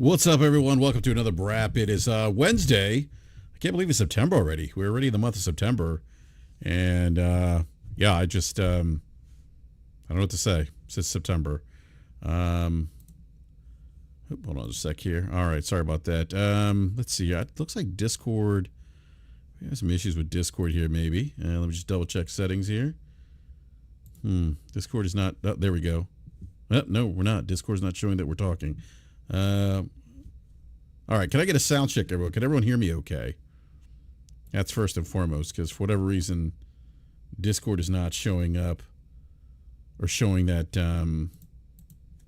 What's up, everyone? Welcome to another BRAP. It is Wednesday. I can't believe it's September already. We're already in the month of September. And yeah, I just, I don't know what to say. It's September. Hold on a sec here. All right, sorry about that. Let's see. It looks like Discord. We have some issues with Discord here, maybe. Let me just double check settings here. Discord is not, oh, there we go. No, we're not. Discord's not showing that we're talking. All right, can I get a sound check, everyone? Can everyone hear me okay? That's first and foremost, because for whatever reason, Discord is not showing up or showing that. Let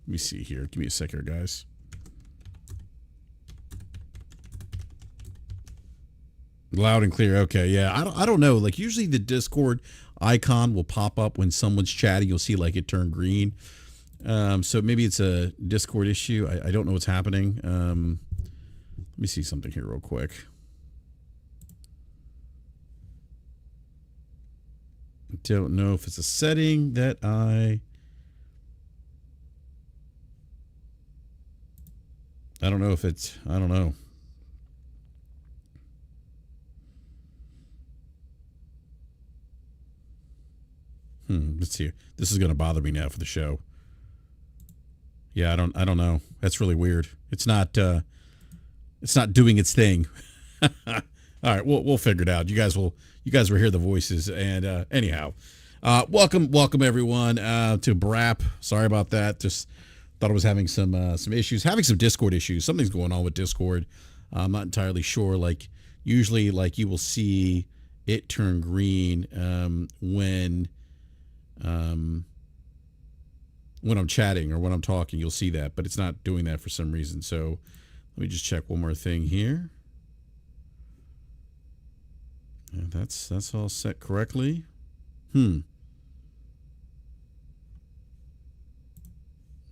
me see here. Give me a sec here, guys. Loud and clear. Okay, yeah. I don't know. Like, usually the Discord icon will pop up when someone's chatting. You'll see like it turn green. So maybe it's a Discord issue. I don't know what's happening. Let me see something here real quick. I don't know if it's a setting that I don't know if it's, I don't know. Let's see. This is going to bother me now for the show. Yeah, I don't know. That's really weird. It's not doing its thing. All right, we'll figure it out. You guys will hear the voices. And anyhow, welcome everyone to BRAP. Sorry about that. Just thought I was having some issues, having some Discord issues. Something's going on with Discord. I'm not entirely sure. Like usually, like you will see it turn green when I'm chatting or when I'm talking. You'll see that, but it's not doing that for some reason. So let me just check one more thing here. Yeah, that's all set correctly. Yeah,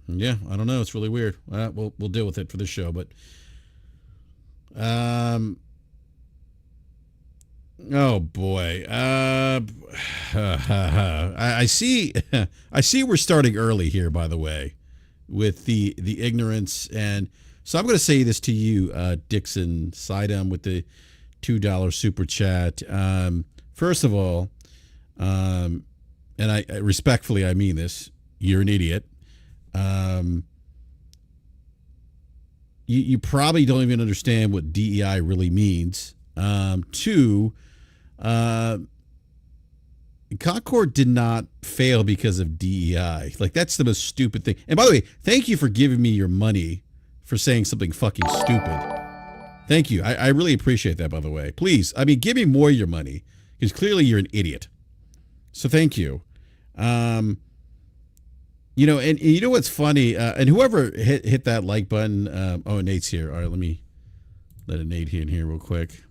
I don't know. It's really weird. We'll deal with it for this show, but oh boy. I see we're starting early here, by the way, with the ignorance. And so I'm going to say this to you, Dixon Sidem, with the $2 super chat. First of all, and I respectfully, I mean this, you're an idiot. You probably don't even understand what DEI really means. Two, Concord did not fail because of DEI. Like, that's the most stupid thing. And by the way, thank you for giving me your money for saying something fucking stupid. Thank you. I really appreciate that, by the way. Please, I mean, give me more of your money, because clearly you're an idiot. So thank you. You know, and you know what's funny? And whoever hit that like button, oh, Nate's here. All right, let me let Nate in here real quick.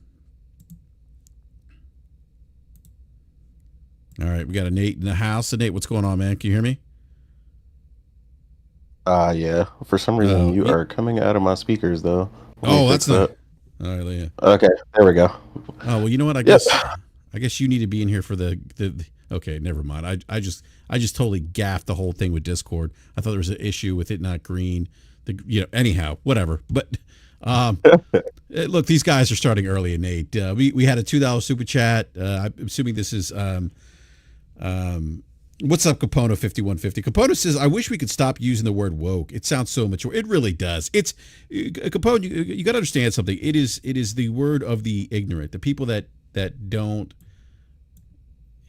All right, we got a Nate in the house. So Nate, what's going on, man? Can you hear me? Yeah. For some reason, you are coming out of my speakers, though. Oh, that's not. All right, yeah. Okay, there we go. Oh, well, you know what? I guess you need to be in here for the okay, never mind. I just totally gaffed the whole thing with Discord. I thought there was an issue with it not green. Anyhow, whatever. But look, these guys are starting early, and Nate. We had a $2 super chat. I'm assuming this is what's up, Capono 5150. Capono says, I wish we could stop using the word woke. It sounds so mature. It really does. It's Capono, you got to understand something. It is the word of the ignorant, the people that don't.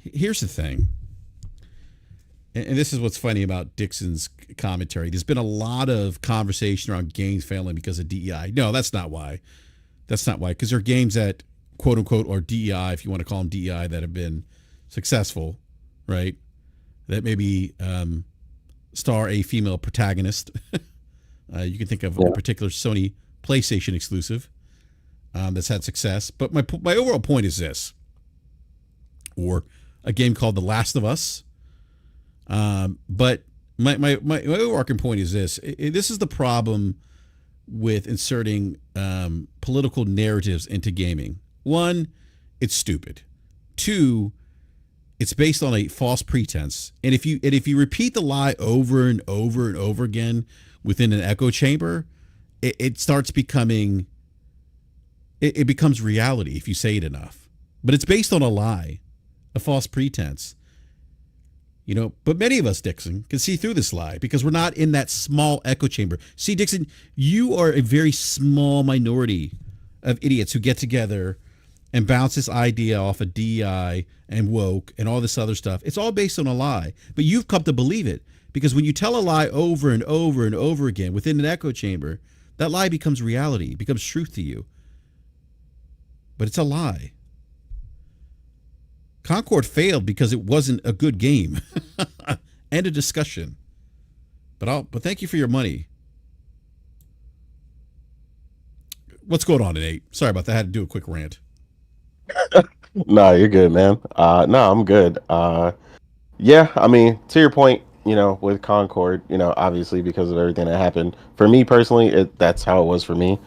Here's the thing. And this is what's funny about Dixon's commentary. There's been a lot of conversation around games failing because of DEI. No, that's not why. That's not why. Because there are games that, quote unquote, or DEI, if you want to call them DEI, that have been successful, right? That maybe star a female protagonist. You can think of a particular Sony PlayStation exclusive that's had success. But my overall point is this. Or a game called The Last of Us. But my overarching point is this. This is the problem with inserting political narratives into gaming. One, it's stupid. Two, it's based on a false pretense. And if you repeat the lie over and over and over again within an echo chamber, it starts becoming it becomes reality if you say it enough. But it's based on a lie, a false pretense. But many of us, Dixon, can see through this lie because we're not in that small echo chamber. See, Dixon, you are a very small minority of idiots who get together and bounce this idea off of DEI and woke and all this other stuff. It's all based on a lie, but you've come to believe it because when you tell a lie over and over and over again within an echo chamber, that lie becomes reality, becomes truth to you. But it's a lie. Concord failed because it wasn't a good game. End of discussion. But thank you for your money. What's going on, Nate? Sorry about that. I had to do a quick rant. No, you're good, man. No, I'm good. Yeah, I mean, to your point, with Concord, obviously because of everything that happened. For me personally, that's how it was for me.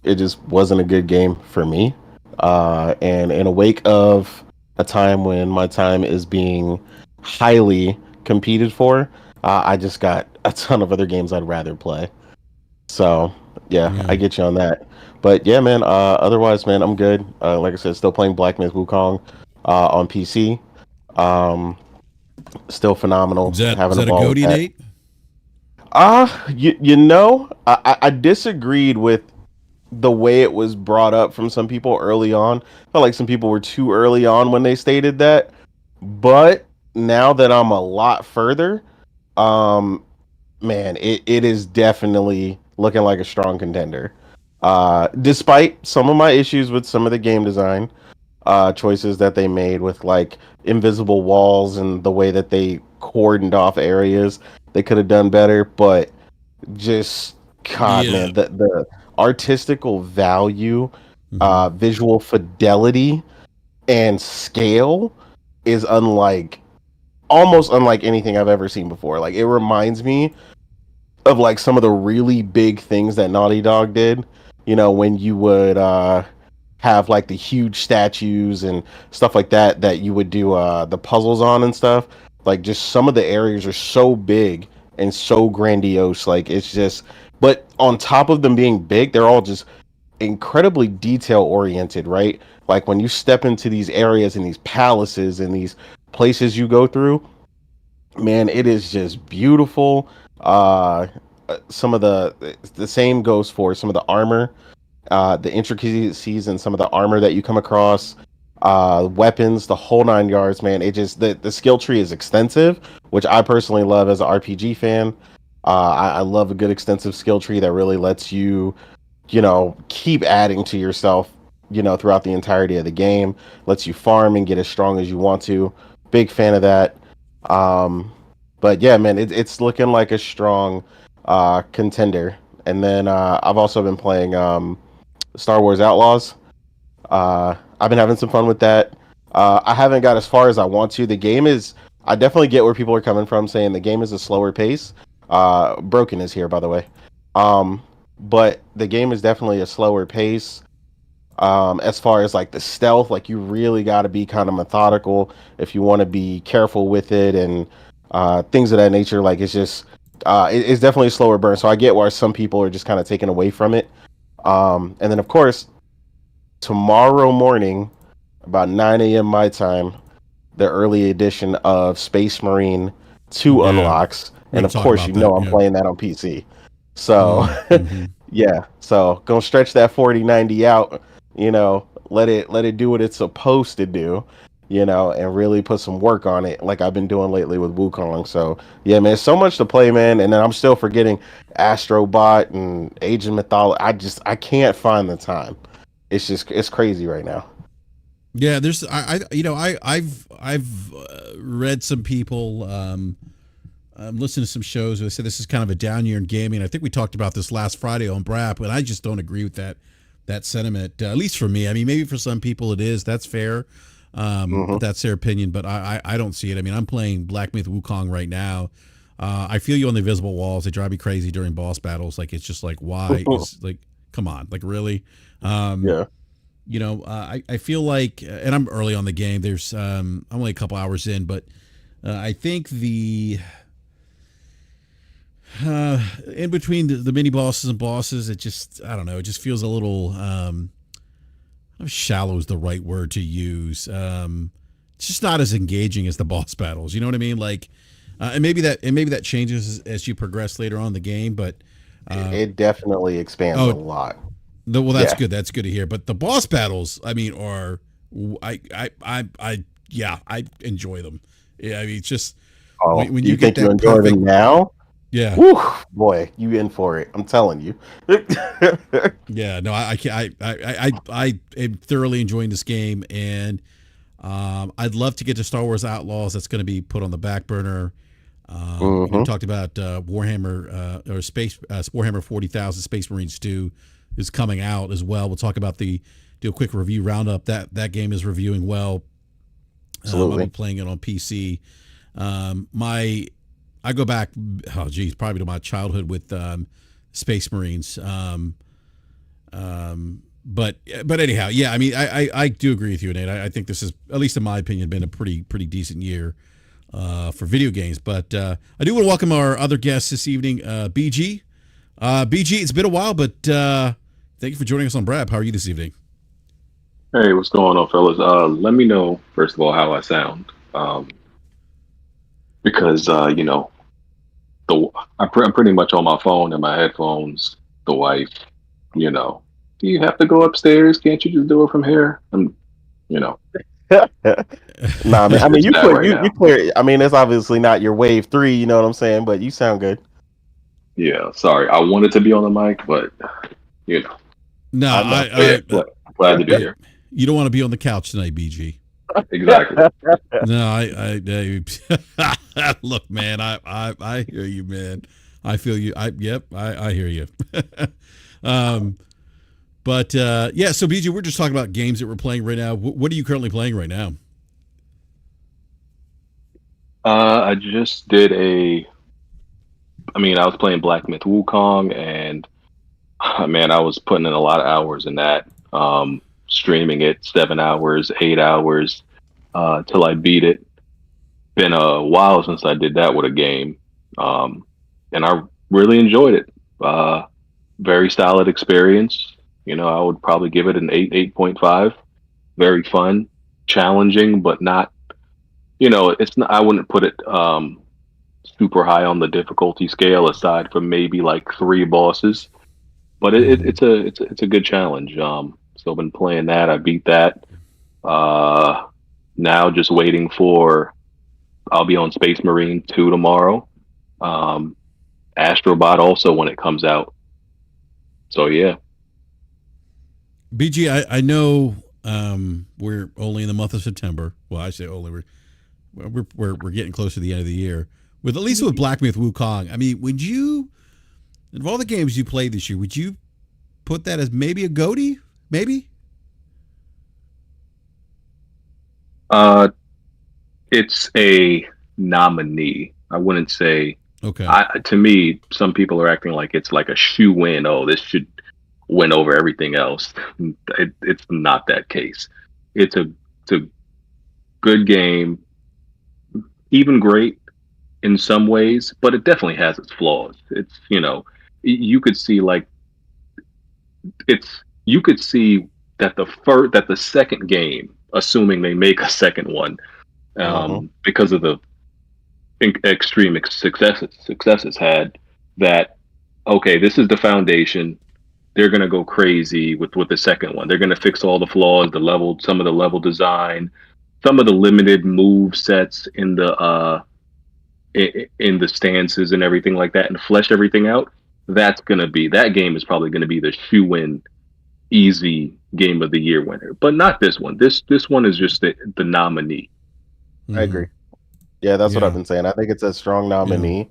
It just wasn't a good game for me. And in a wake of a time when my time is being highly competed for, I just got a ton of other games I'd rather play. So yeah, I get you on that. But yeah, man. Otherwise, man, I'm good. Like I said, still playing Black Myth Wukong on PC. Still phenomenal. Is that Having a ball with goatee, that. Nate? I disagreed with the way it was brought up from some people early on. I felt like some people were too early on when they stated that. But now that I'm a lot further, um, man, it is definitely looking like a strong contender. Despite some of my issues with some of the game design choices that they made with like invisible walls and the way that they cordoned off areas, they could have done better. But just God, Yeah. man, the artistical value, Mm-hmm. visual fidelity, and scale is almost unlike anything I've ever seen before. Like it reminds me of like some of the really big things that Naughty Dog did. When you would have like the huge statues and stuff like that you would do the puzzles on and stuff. Like just some of the areas are so big and so grandiose. Like it's just, but on top of them being big, they're all just incredibly detail oriented, right? Like when you step into these areas and these palaces and these places you go through, man, it is just beautiful. Some of the same goes for some of the armor, the intricacies and some of the armor that you come across, weapons, the whole 9 yards, man. It just the skill tree is extensive, which I personally love as an RPG fan. I love a good extensive skill tree that really lets you, keep adding to yourself, throughout the entirety of the game. Lets you farm and get as strong as you want to. Big fan of that. But yeah, man, it's looking like a strong contender. And then I've also been playing Star Wars Outlaws. I've been having some fun with that. I haven't got as far as I want to. The game is. I definitely get where people are coming from, saying the game is a slower pace. Broken is here, by the way. But the game is definitely a slower pace. As far as like the stealth, like you really got to be kind of methodical if you want to be careful with it and things of that nature. Like it's just it's definitely a slower burn. So I get why some people are just kind of taken away from it. And then of course tomorrow morning about 9 a.m. my time, the early edition of Space Marine 2 Yeah. unlocks, We're and gonna of talk course about that. I'm Yeah. playing that on PC. So Mm-hmm. yeah, so gonna stretch that 4090 out, let it do what it's supposed to do, and really put some work on it like I've been doing lately with Wukong. So yeah, man, so much to play, man. And then I'm still forgetting Astrobot and Age of Mythology. I can't find the time. It's crazy right now. Yeah, there's I've read some people I'm listening to some shows where they say this is kind of a down year in gaming. I think we talked about this last Friday on BRAP, but I just don't agree with that sentiment. At least for me. I mean, maybe for some people it is. That's fair. Hmm. But that's their opinion. But I don't see it. I mean, I'm playing Black Myth Wukong right now. I feel you on the invisible walls. They drive me crazy during boss battles. Like it's just like why is like come on, like really. Um, Yeah. I feel like, and I'm early on the game. There's I'm only a couple hours in, but I think In between the mini bosses and bosses, it just I don't know. It just feels a little shallow is the right word to use. It's just not as engaging as the boss battles. You know what I mean? Like, and maybe that changes as you progress later on in the game. But It definitely expands a oh, lot. well, that's Yeah. good. That's good to hear. But the boss battles, I mean, are yeah, I enjoy them. Yeah, I mean, it's just Oh, when you you get think you that enjoy them perfect, now? yeah. Whew, boy, you in for it. I'm telling you. Yeah, no, I can't. I am thoroughly enjoying this game, and I'd love to get to Star Wars Outlaws. That's going to be put on the back burner. We Hmm. talked about Warhammer or Space Warhammer 40,000 Space Marines 2 is coming out as well. We'll talk about do a quick review roundup. That game is reviewing well. I'll be Absolutely. playing it on PC. My I go back, oh geez, probably to my childhood with Space Marines. But anyhow, yeah, I mean, I do agree with you, Nate. I think this is, at least in my opinion, been a pretty decent year for video games. But I do want to welcome our other guests this evening, BG. BG, it's been a while, but thank you for joining us on BRAP. How are you this evening? Hey, what's going on, fellas? Let me know first of all how I sound, because the I'm pretty much on my phone and my headphones. The wife, you know, do you have to go upstairs? Can't you just do it from here? You know, Nah, man. I mean, it's you bad clear, right you now. clear. I mean, it's obviously not your wave three. You know what I'm saying? But you sound good. Yeah, sorry, I wanted to be on the mic, but you know, No, I know. but yeah, glad to be yeah, here. you don't want to be on the couch tonight, BG. Exactly. No, look, man, I hear you, man. I feel you. I hear you. um, but yeah, so BG, we're just talking about games that we're playing right now. What are you currently playing right now? I just did a. I mean, I was playing Black Myth Wukong, and man, I was putting in a lot of hours in that. Streaming it 7 hours, 8 hours, till I beat it. Been a while since I did that with a game, um, and I really enjoyed it. Uh, Very solid experience. I would probably give it an 8.5. Very fun, challenging, but not. It's not. I wouldn't put it super high on the difficulty scale, aside from maybe like three bosses. But Mm-hmm. it's a good challenge. So I've been playing that. I beat that. Uh, Now just waiting for. I'll be on Space Marine 2 tomorrow. Um, Astrobot also when it comes out. So yeah. BG, I know we're only in the month of September. Well, I say only we're getting close to the end of the year. With at least with Black Myth Wukong. I mean, would you, of all the games you played this year, would you put that as maybe a goatee? Maybe. Uh, it's a nominee. I wouldn't say. Okay. To me, some people are acting like it's like a shoe win. Oh, this should win over everything else. It's not that case. It's a good game, even great in some ways, but it definitely has its flaws. It's you could see like you could see that the second game, assuming they make a second one, Hmm. because of the extreme successes had, that okay, this is the foundation. They're gonna go crazy with the second one. They're gonna fix all the flaws, some of the level design, some of the limited move sets in the stances and everything like that, and flesh everything out. That game is probably gonna be the shoe in easy game of the year winner, but not this one. This one is just the nominee. I Mm-hmm. agree. Yeah, that's what I've Yeah. been saying. I think it's a strong Yeah. nominee,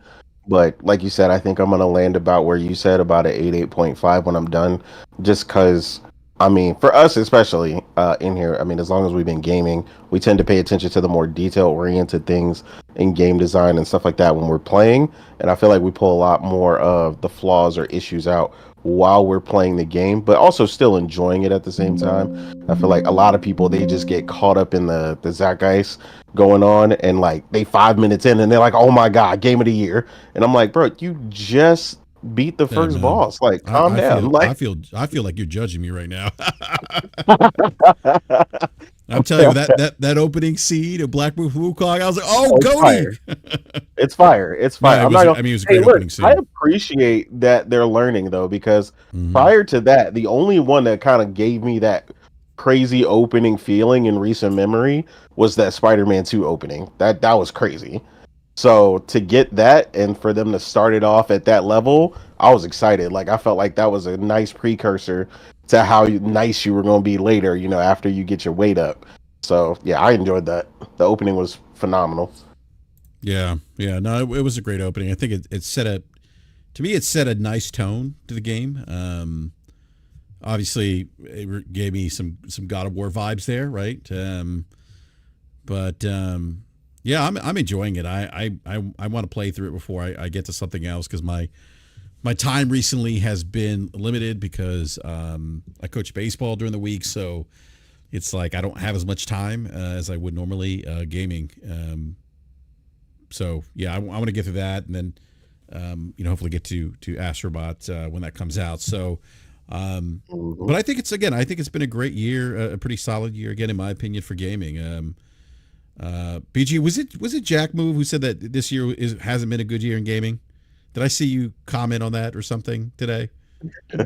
but like you said, I think I'm gonna land about where you said, about an 8.5 when I'm done. Just because, I mean, for us especially in here, I mean, as long as we've been gaming, we tend to pay attention to the more detail-oriented things in game design and stuff like that when we're playing. And I feel like we pull a lot more of the flaws or issues out while we're playing the game, but also still enjoying it at the same time. I feel like a lot of people, they just get caught up in the zeitgeist going on, and like they 5 minutes in and they're like, "Oh my god, game of the year!" And I'm like, "Bro, you just beat the Hey, first man. boss. Like, calm down." I feel like you're judging me right now. Like, I'm telling you that opening scene of Black Myth Wukong, I was like, oh, it's Cody. fire. It's fire. It's No, fire. it I'm was. not I gonna. mean, it was a Hey, great look, opening I scene. appreciate that they're learning though, because Hmm. prior to that, the only one that kind of gave me that crazy opening feeling in recent memory was that Spider-Man 2 opening. That was crazy. So to get that and for them to start it off at that level, I was excited. Like I felt like that was a nice precursor to how nice you were going to be later, after you get your weight up. So yeah, I enjoyed that. The opening was phenomenal. Yeah, yeah. No, it was a great opening. I think it set a, to me, it set a nice tone to the game. Obviously, gave me some God of War vibes there, right? But yeah, I'm enjoying it. I want to play through it before I get to something else, because my time recently has been limited because I coach baseball during the week, so it's like I don't have as much time as I would normally gaming. So yeah, I want to get through that, and then hopefully get to Astrobot when that comes out. So, Mhm. but I think it's been a great year, a pretty solid year again, in my opinion, for gaming. BG, was it Jack Move who said that this year hasn't been a good year in gaming? Did I see you comment on that or something today?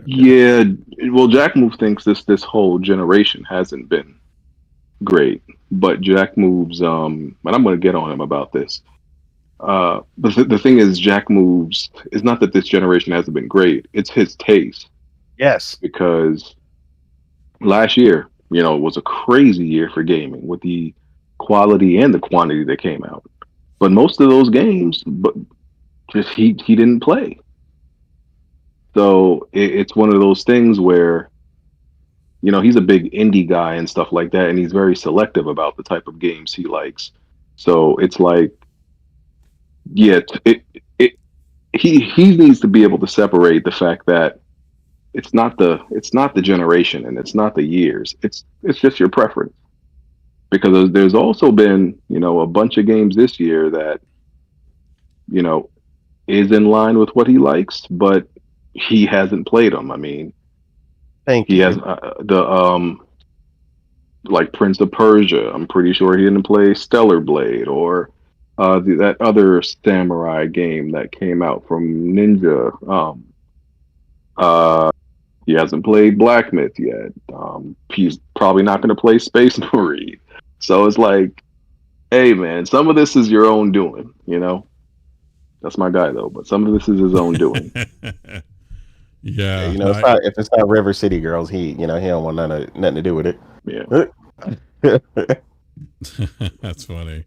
Yeah, well, Jack Move thinks this whole generation hasn't been great, but Jack Moves, and I'm going to get on him about this. The thing is, Jack Moves is not that this generation hasn't been great; it's his taste. Yes. Because last year, was a crazy year for gaming with the quality and the quantity that came out. But most of those games, but just he didn't play. So it's one of those things where he's a big indie guy and stuff like that, and he's very selective about the type of games he likes. So it's like, yeah, it he needs to be able to separate the fact that it's not the generation and it's not the years. It's just your preference. Because there's also been a bunch of games this year that you know is in line with what he likes, but he hasn't played them. I mean, Thank he has you. the like Prince of Persia. I'm pretty sure he didn't play Stellar Blade or that other samurai game that came out from Ninja. Uh, he hasn't played Black Myth yet. He's probably not going to play Space Marine. So it's like, hey man, some of this is your own doing. That's my guy though, but some of this is his own doing. Yeah, Yeah, no, it's not if it's not River City Girls, he don't want nothing to do with Yeah. it. that's funny.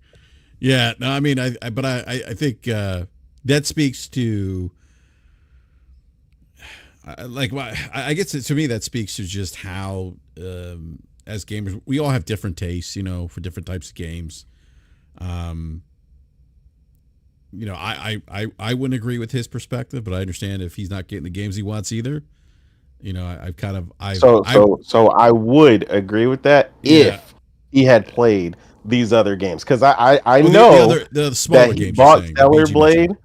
Yeah, no, I mean, I think that speaks to I guess to me that speaks to just how as gamers we all have different tastes, for different types of games. Um, I wouldn't agree with his perspective, but I understand if he's not getting the games he wants either. I've kind of So so I would agree with that yeah. if he had played these other games, because I Oh, the know other the that smaller he games you're bought saying that Stellar BG Blade. mentioned.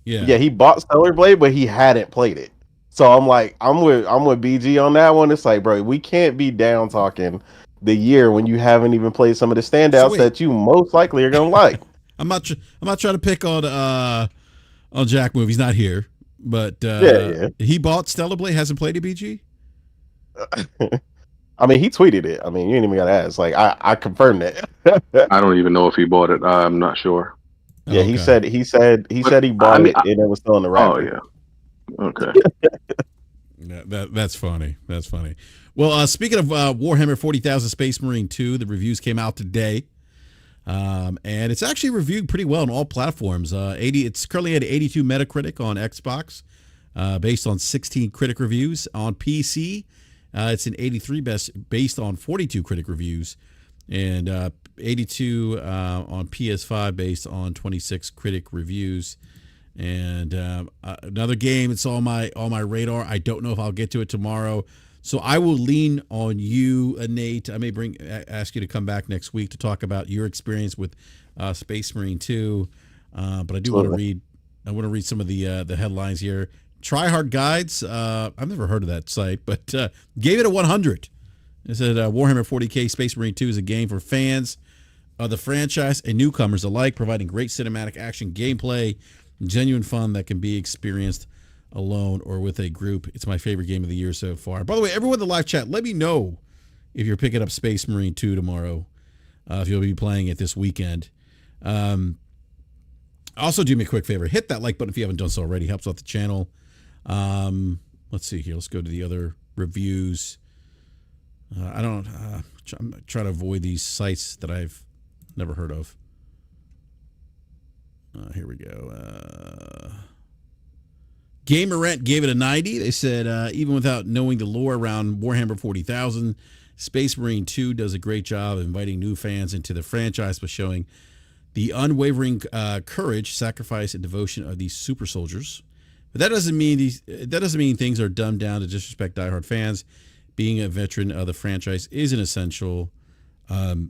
Yeah. Yeah, he bought Stellar Blade, but he hadn't played it. So I'm like, I'm with BG on that one. It's like, bro, we can't be down talking the year when you haven't even played some of the So standouts wait, that you most likely are gonna like. I'm not trying to pick on Jack Move. He's not here, but Yeah, he bought Stellar Blade. Hasn't played a BG. yeah. I mean, he tweeted it. I mean, you ain't even gotta ask. Like, I confirmed it. I don't even know if he bought it. I'm not sure. Yeah, Oh, okay. he But said he I bought mean, it and it was still in the oh wrapper. yeah, okay. Yeah, that's funny. That's funny. Well, speaking of Warhammer 40,000 Space Marine 2, the reviews came out today. And it's actually reviewed pretty well on all platforms. It's currently at 82 Metacritic on Xbox, based on 16 critic reviews. On PC, it's an 83 based on 42 critic reviews, and 82 on PS5 based on 26 critic reviews. And another game. It's on my radar. I don't know if I'll get to it tomorrow, so I will lean on you, Nate. I may ask you to come back next week to talk about your experience with Space Marine 2. But I do want to read. I want to read some of the headlines here. Tryhard Guides. I've never heard of that site, but gave it a 100. It said Warhammer 40K Space Marine 2 is a game for fans of the franchise and newcomers alike, providing great cinematic action gameplay, genuine fun that can be experienced alone or with a group. It's my favorite game of the year so far. By the way, everyone in the live chat, let me know if you're picking up Space Marine 2 tomorrow, if you'll be playing it this weekend. Also, do me a quick favor. Hit that like button if you haven't done so already. Helps out the channel. Let's see here. Let's go to the other reviews. I'm trying to avoid these sites that I've never heard of. Here we go. Gamerent gave it a 90. They said, even without knowing the lore around Warhammer 40,000, Space Marine 2 does a great job of inviting new fans into the franchise by showing the unwavering courage, sacrifice, and devotion of these super soldiers. But that doesn't mean things are dumbed down to disrespect diehard fans. Being a veteran of the franchise is an essential to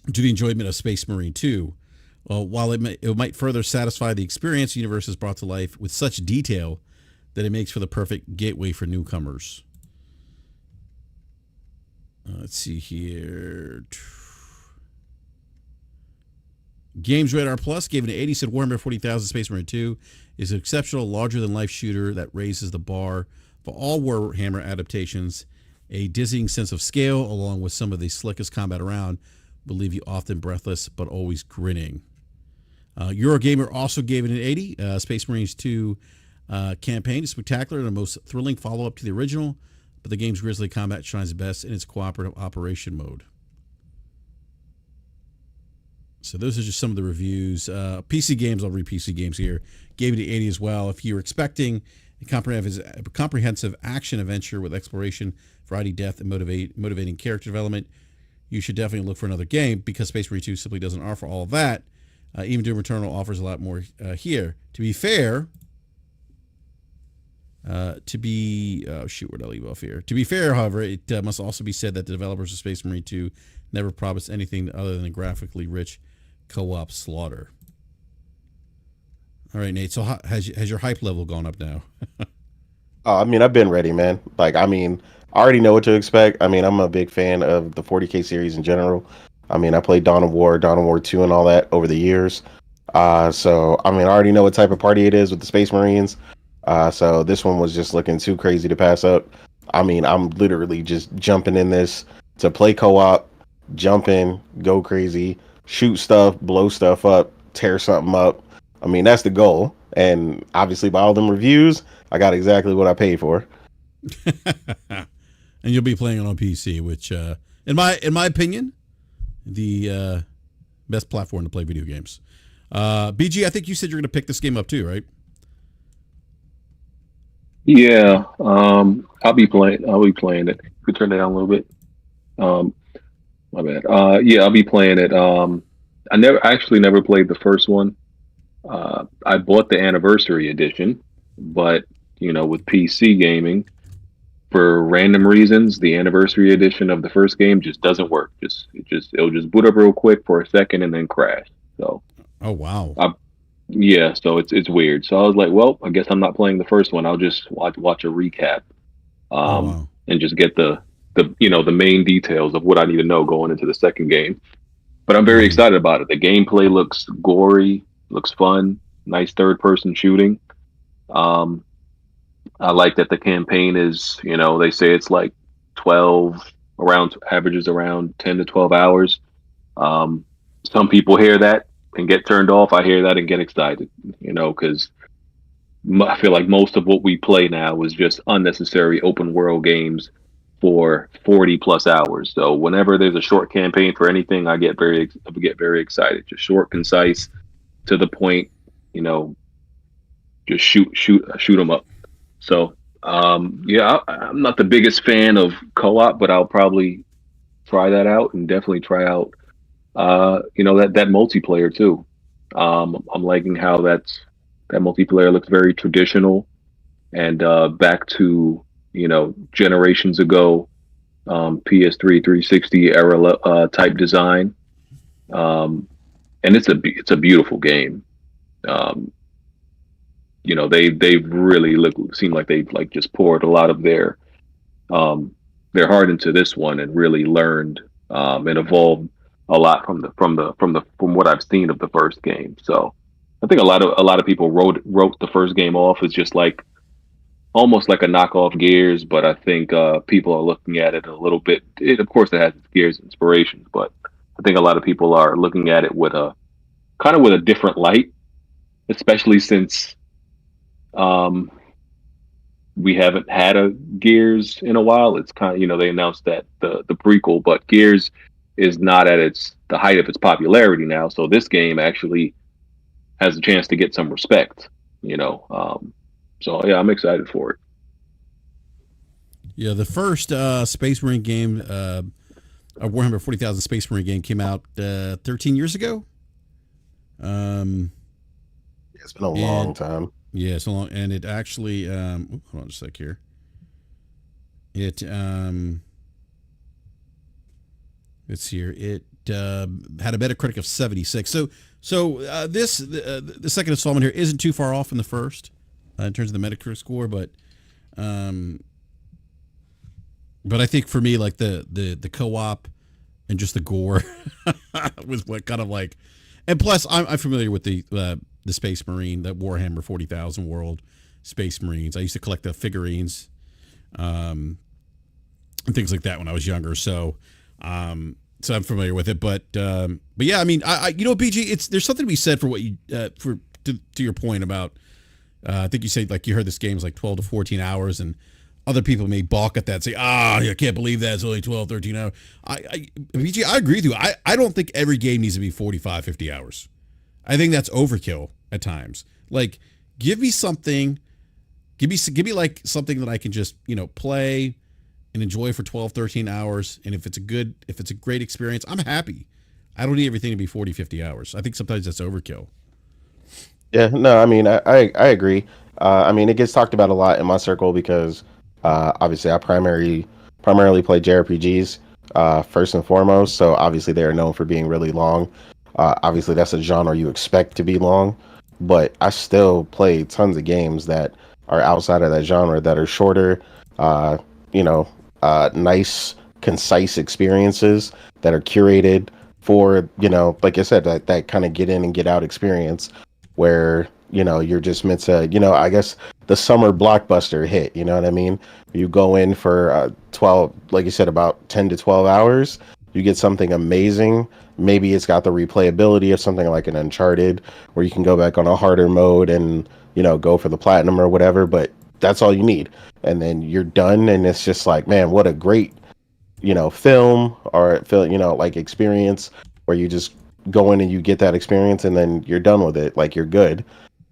the enjoyment of Space Marine 2. Well, while it might further satisfy the experience, the universe is brought to life with such detail that it makes for the perfect gateway for newcomers. Let's see here. Games Radar Plus gave it an 80. Said Warhammer 40,000 Space Marine 2 is an exceptional, larger-than-life shooter that raises the bar for all Warhammer adaptations. A dizzying sense of scale, along with some of the slickest combat around, will leave you often breathless but always grinning. Eurogamer also gave it an 80. Space Marines 2 campaign is spectacular and the most thrilling follow-up to the original, but the game's grisly combat shines best in its cooperative operation mode. So those are just some of the reviews. PC Games, I'll read PC Games here, gave it an 80 as well. If you're expecting a comprehensive action adventure with exploration, variety, depth, and motivating character development, you should definitely look for another game because Space Marine 2 simply doesn't offer all of that. Even Doom Eternal offers a lot more here. To be fair, where did I leave off here? To be fair, however, it must also be said that the developers of Space Marine 2 never promised anything other than a graphically rich co-op slaughter. All right, Nate. So has your hype level gone up now? I mean, I've been ready, man. I already know what to expect. I mean, I'm a big fan of the 40K series in general. I mean, I played Dawn of War 2, and all that over the years. So, I mean, I already know what type of party it is with the Space Marines. So this one was just looking too crazy to pass up. I mean, I'm literally just jumping in this to play co-op, jump in, go crazy, shoot stuff, blow stuff up, tear something up. I mean, that's the goal. And obviously, by all them reviews, I got exactly what I paid for. And you'll be playing it on PC, which, in my opinion, the best platform to play video games. BG, I think you said you're going to pick this game up too, right? Yeah, I'll be playing it. Could turn it down a little bit. My bad. Yeah, I'll be playing it. I never played the first one. I bought the anniversary edition, but with PC gaming, for random reasons, the anniversary edition of the first game just doesn't work. It'll just boot up real quick for a second and then crash. So. Oh wow. Yeah, so it's weird. So I was like, well, I guess I'm not playing the first one. I'll just watch a recap, and just get the main details of what I need to know going into the second game. But I'm very excited about it. The gameplay looks gory, looks fun, nice third-person shooting. I like that the campaign is, they say it's like averages around 10 to 12 hours. Some people hear that and get turned off. I hear that and get excited, because I feel like most of what we play now is just unnecessary open world games for 40 plus hours. So whenever there's a short campaign for anything, I get very excited. Just short, concise, to the point, just shoot them up. So, yeah, I'm not the biggest fan of co-op, but I'll probably try that out and definitely try out that multiplayer too. I'm liking how that's That multiplayer looks very traditional and back to generations ago, PS3 360 era type design. And it's a beautiful game. Um, they really seem like they've like just poured a lot of um, their heart into this one and really learned and evolved a lot from what I've seen of the first game. So I think a lot of people wrote the first game off as just like almost like a knockoff Gears, but I think people are looking at it a little bit. Of course, it has its Gears inspirations, but I think a lot of people are looking at it with a kind of with a different light, especially since um, we haven't had a Gears in a while. It's kind of they announced that the prequel, but Gears is not at the height of its popularity now. So this game actually has a chance to get some respect. So yeah, I'm excited for it. Yeah, the first Space Marine game, a Warhammer 40,000 Space Marine game, came out 13 years ago. It's been a long time. Yeah, so long, and it actually hold on a sec here. It let's see here. It had a Metacritic of 76. So this the second installment here isn't too far off from the first in terms of the Metacritic score, but I think for me, like the co-op and just the gore was what kind of like, and plus I'm familiar with the Space Marine, that Warhammer 40,000 World Space Marines. I used to collect the figurines, and things like that when I was younger. So I'm familiar with it. But yeah, I mean, I BG, there's something to be said for what you to your point about. I think you said like you heard this game is like 12 to 14 hours, and other people may balk at that and say, I can't believe that it's only 12, 13 hours. BG, I agree with you. I don't think every game needs to be 45, 50 hours. I think that's overkill at times. Like, give me something, give me like something that I can just, play and enjoy for 12, 13 hours. And if it's a great experience, I'm happy. I don't need everything to be 40, 50 hours. I think sometimes that's overkill. Yeah, no, I mean, I agree. I mean, it gets talked about a lot in my circle because obviously I primarily play JRPGs first and foremost. So obviously they are known for being really long. Obviously that's a genre you expect to be long, but I still play tons of games that are outside of that genre that are shorter, nice, concise experiences that are curated for, like I said, that kind of get in and get out experience where, you're just meant to, I guess the summer blockbuster hit, you know what I mean? You go in for 12, like you said, about 10 to 12 hours, you get something amazing. Maybe it's got the replayability of something like an Uncharted where you can go back on a harder mode and, go for the platinum or whatever, but that's all you need. And then you're done. And it's just like, man, what a great, film or like experience where you just go in and you get that experience and then you're done with it. Like you're good.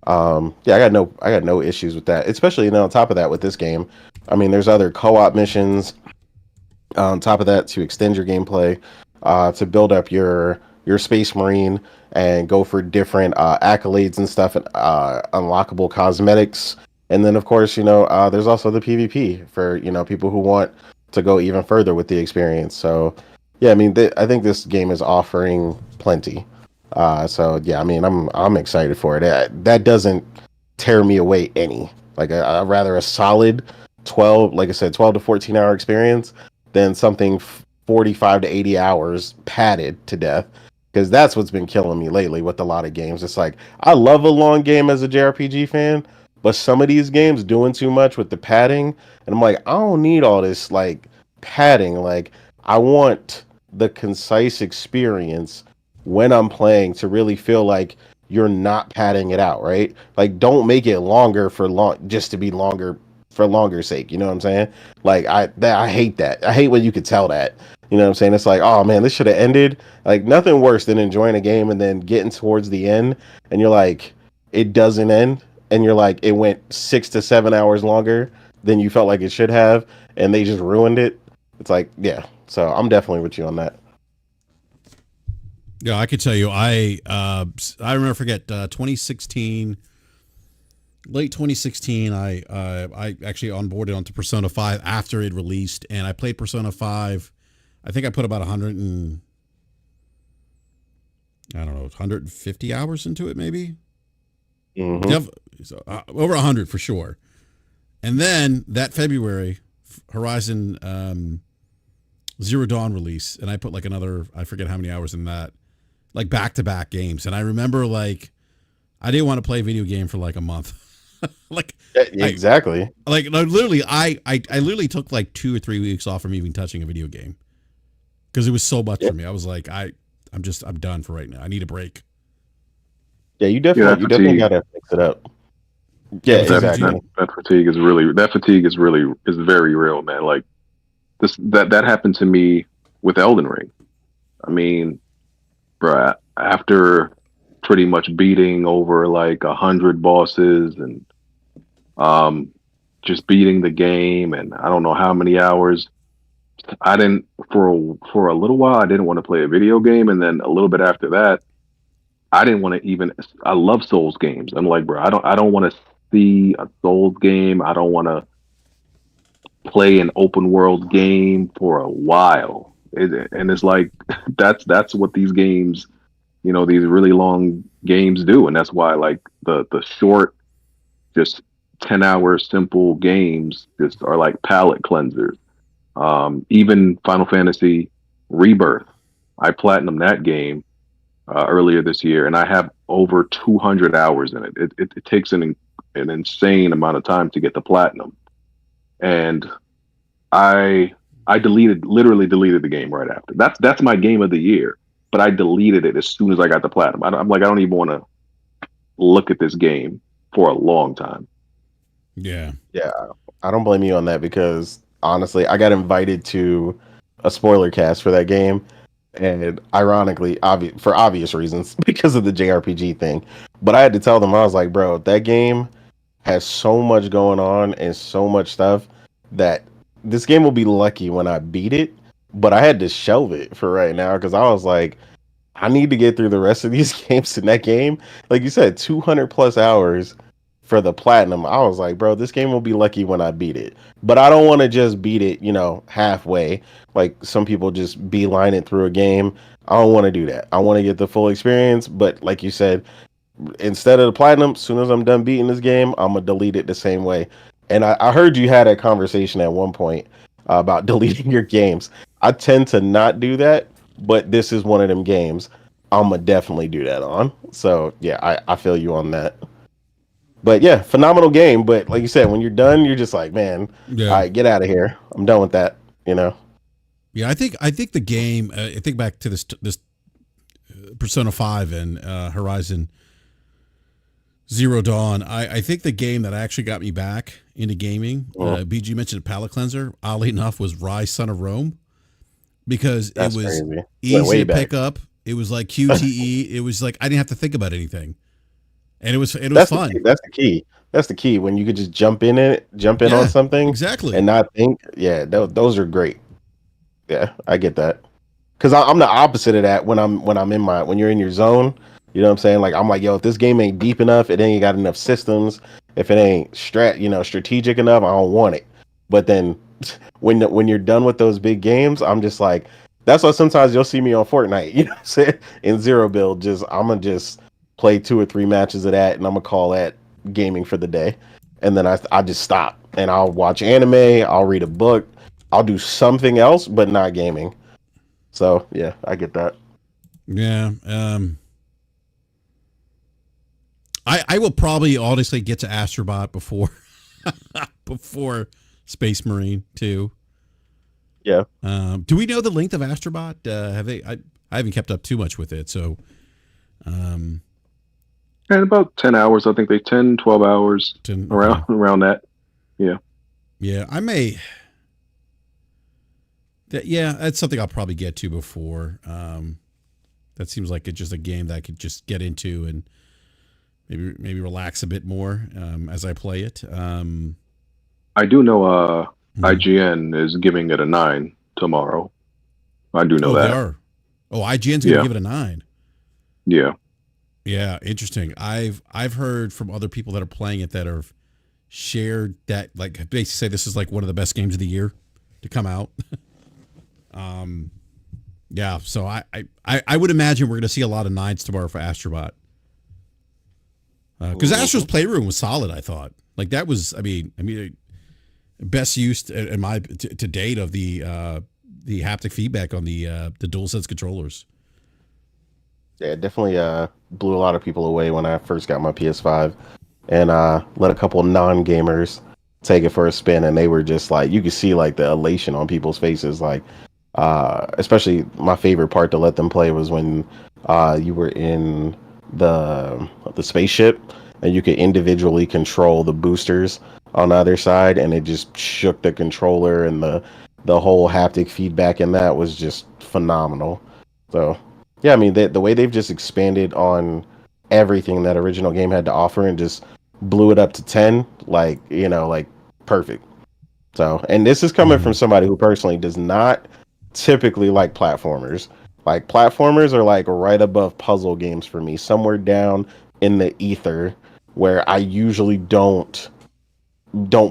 Yeah, I got no issues with that, especially, on top of that with this game. I mean, there's other co-op missions on top of that to extend your gameplay, to build up your Space Marine and go for different accolades and stuff and unlockable cosmetics. And then, of course, there's also the PvP for, people who want to go even further with the experience. So, yeah, I mean, I think this game is offering plenty. So, yeah, I mean, I'm excited for it. That doesn't tear me away any. Like, I'd rather a solid 12, like I said, 12 to 14 hour experience than something 45 to 80 hours padded to death, because that's what's been killing me lately with a lot of games. It's like, I love a long game as a JRPG fan, but some of these games doing too much with the padding, and I'm like, I don't need all this like padding. Like, I want the concise experience when I'm playing to really feel like you're not padding it out, right? Like, don't make it longer for just to be longer for longer sake. You know what I'm saying? Like, I hate that. I hate when you could tell that. You know what I'm saying? It's like, oh man, this should have ended. Like, nothing worse than enjoying a game and then getting towards the end and you're like, it doesn't end, and you're like, it went 6 to 7 hours longer than you felt like it should have, and they just ruined it. It's like, yeah. So I'm definitely with you on that. Yeah, I could tell you, I remember, 2016. late 2016, I actually onboarded onto Persona 5 after it released, and I played Persona 5. I think I put about 150 hours into it, maybe. Mm-hmm. Over 100 for sure. And then that February, Horizon Zero Dawn release, and I put like another, I forget how many hours in that, like back-to-back games. And I remember like I didn't want to play a video game for like a month. like Yeah, exactly. I literally took like 2 or 3 weeks off from even touching a video game because it was so much for me. I was like, I'm done for right now. I need a break. Yeah, you definitely gotta fix it up. Yeah, exactly. That fatigue is very real, man. Like that happened to me with Elden Ring. I mean, bruh, after pretty much beating over like 100 bosses and just beating the game, and I don't know how many hours. I didn't for a little while. I didn't want to play a video game, and then a little bit after that, I didn't want to even. I love Souls games. I'm like, bro, I don't want to see a Souls game. I don't want to play an open world game for a while. And it's like that's what these games, these really long games do, and that's why like the short, just 10-hour simple games just are like palate cleansers. Even Final Fantasy Rebirth, I platinumed that game earlier this year, and I have over 200 hours in it. It takes an insane amount of time to get the platinum, and I literally deleted the game right after. That's my game of the year, but I deleted it as soon as I got the platinum. I'm like, I don't even want to look at this game for a long time. Yeah. Yeah, I don't blame you on that because honestly, I got invited to a spoiler cast for that game, and ironically, for obvious reasons, because of the JRPG thing. But I had to tell them, I was like, bro, that game has so much going on and so much stuff that this game will be lucky when I beat it. But I had to shelve it for right now because I was like, I need to get through the rest of these games in that game. Like you said, 200 plus hours for the platinum. I was like, bro, this game will be lucky when I beat it. But I don't want to just beat it, halfway. Like some people just beeline it through a game. I don't want to do that. I want to get the full experience. But like you said, instead of the platinum, as soon as I'm done beating this game, I'm gonna delete it the same way. And I heard you had a conversation at one point about deleting your games. I tend to not do that, but this is one of them games I'm gonna definitely do that on. So yeah, I feel you on that. But yeah, phenomenal game. But like you said, when you're done, you're just like, man, Yeah. all right, get out of here. I'm done with that. Yeah, I think the game. I think back to this Persona 5 and Horizon Zero Dawn. I think the game that actually got me back into gaming. BG mentioned a palate cleanser. Oddly enough, was Rise Son of Rome because That's it was crazy. easy to pick up. It was like QTE. It was like I didn't have to think about anything, and it was fun. That's the key. That's the key. When you could just jump in on something, exactly, and not think. Yeah, those are great. Yeah, I get that. Because I'm the opposite of that when you're in your zone. You know what I'm saying? Like I'm like, yo, if this game ain't deep enough, it ain't got enough systems. If it ain't strategic enough, I don't want it. But then when you're done with those big games, I'm just like, that's why sometimes you'll see me on Fortnite. You know what I'm saying? In zero build, I'm gonna just play 2 or 3 matches of that, and I'm gonna call that gaming for the day. And then I just stop and I'll watch anime, I'll read a book, I'll do something else, but not gaming. So yeah, I get that. Yeah. I will probably honestly get to Astrobot before Space Marine too. Yeah. Do we know the length of Astrobot? Have they? I haven't kept up too much with it, so. And about 10 hours, I think 12 hours around that. Yeah. Yeah, I may. Yeah, that's something I'll probably get to before. That seems like it's just a game that I could just get into and maybe relax a bit more as I play it. I do know IGN is giving it a 9 tomorrow. I do know that. They are. Oh, IGN's going to give it a 9. Yeah. Yeah, interesting. I've heard from other people that are playing it that have shared that, like, basically say this is like one of the best games of the year to come out. Yeah, so I would imagine we're going to see a lot of nines tomorrow for Astrobot. Because Astro's Playroom was solid, I thought. Like that was, best used in my to date of the haptic feedback on the DualSense controllers. Yeah, it definitely blew a lot of people away when I first got my PS5, and let a couple non-gamers take it for a spin, and they were just like, you could see like the elation on people's faces, like especially my favorite part to let them play was when you were in the spaceship and you could individually control the boosters on the other side, and it just shook the controller, and the whole haptic feedback in that was just phenomenal. So yeah, I mean the way they've just expanded on everything that original game had to offer and just blew it up to 10, like, like perfect. So, and this is coming from somebody who personally does not typically like platformers. Like platformers are like right above puzzle games for me, somewhere down in the ether where I usually don't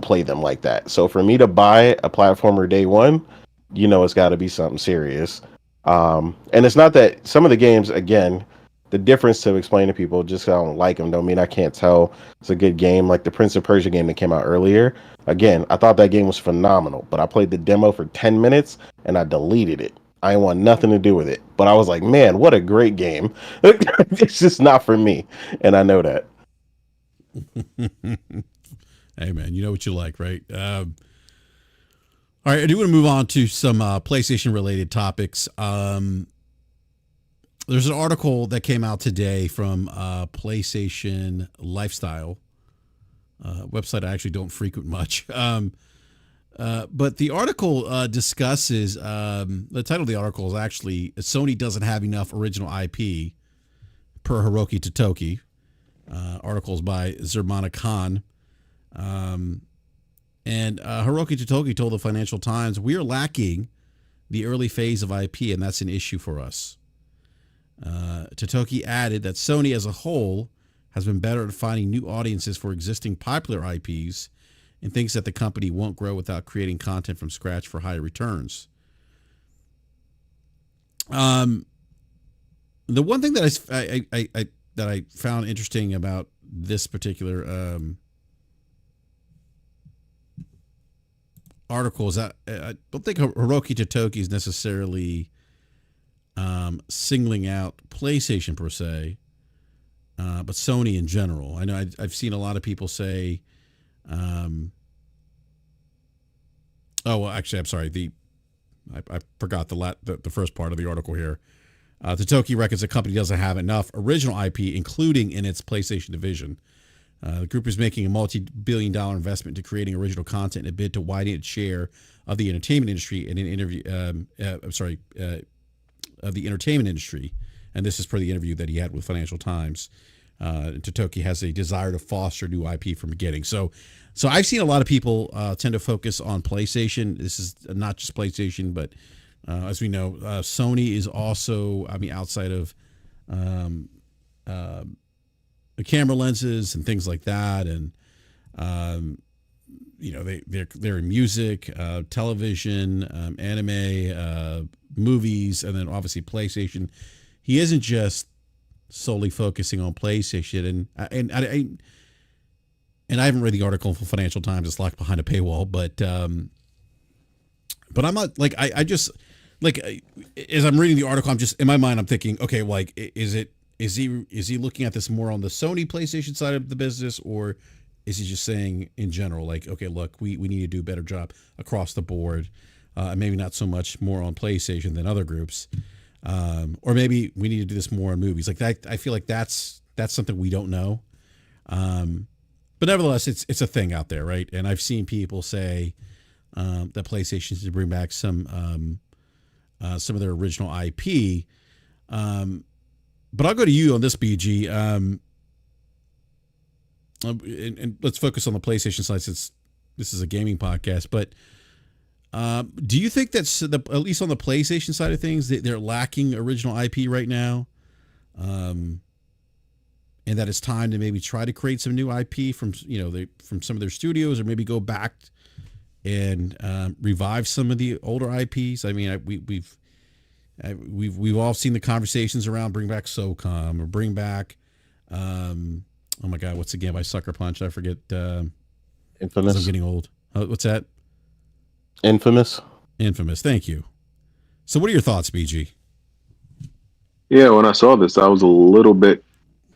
play them like that. So for me to buy a platformer day one, it's got to be something serious. And it's not that some of the games, again, the difference to explain to people, just 'cause I don't like them, don't mean I can't tell it's a good game. Like the Prince of Persia game that came out earlier. Again, I thought that game was phenomenal, but I played the demo for 10 minutes and I deleted it. I didn't want nothing to do with it. But I was like, man, what a great game. It's just not for me. And I know that. Hey man, you know what you like, right? All right, I do want to move on to some PlayStation related topics. There's an article that came out today from PlayStation Lifestyle, website I actually don't frequent much. But the article discusses, the title of the article is actually Sony doesn't have enough original IP per Hiroki Totoki. Articles by Zermana Khan. And Hiroki Totoki told the Financial Times, "We are lacking the early phase of IP, and that's an issue for us." Totoki added that Sony as a whole has been better at finding new audiences for existing popular IPs and thinks that the company won't grow without creating content from scratch for higher returns. The one thing that I found interesting about this particular article is that I don't think Hiroki Totoki is necessarily singling out PlayStation per se, but Sony in general. I know I've seen a lot of people say, oh, well, actually, I'm sorry. I forgot the first part of the article here. Totoki reckons the company doesn't have enough original IP, including in its PlayStation division. The group is making a multi-billion-dollar investment into creating original content in a bid to widen its share of the entertainment industry. And of the entertainment industry, and this is per the interview that he had with Financial Times. Totoki has a desire to foster new IP from beginning. So I've seen a lot of people tend to focus on PlayStation. This is not just PlayStation, but as we know, Sony is also, outside of the camera lenses and things like that, and they're in music, television, anime, movies, and then obviously PlayStation. He isn't just solely focusing on PlayStation, and I haven't read the article from Financial Times. It's locked behind a paywall, but I'm not like I just like as I'm reading the article, I'm just in my mind I'm thinking, okay, like is he looking at this more on the Sony PlayStation side of the business, or is he just saying in general, like, okay, look, we need to do a better job across the board, maybe not so much more on PlayStation than other groups, or maybe we need to do this more in movies like that. I feel like that's something we don't know, but nevertheless, it's a thing out there, right? And I've seen people say that PlayStation should bring back some of their original IP. But I'll go to you on this, BG. And let's focus on the PlayStation side since this is a gaming podcast. But do you think that's at least on the PlayStation side of things, they're lacking original IP right now? and that it's time to maybe try to create some new IP from from some of their studios, or maybe go back and revive some of the older IPs. I mean, we've all seen the conversations around bring back SOCOM or bring back oh my God, what's the game by Sucker Punch? I forget. Infamous. I'm getting old. What's that? Infamous. Thank you. So, what are your thoughts, BG? Yeah, when I saw this, I was a little bit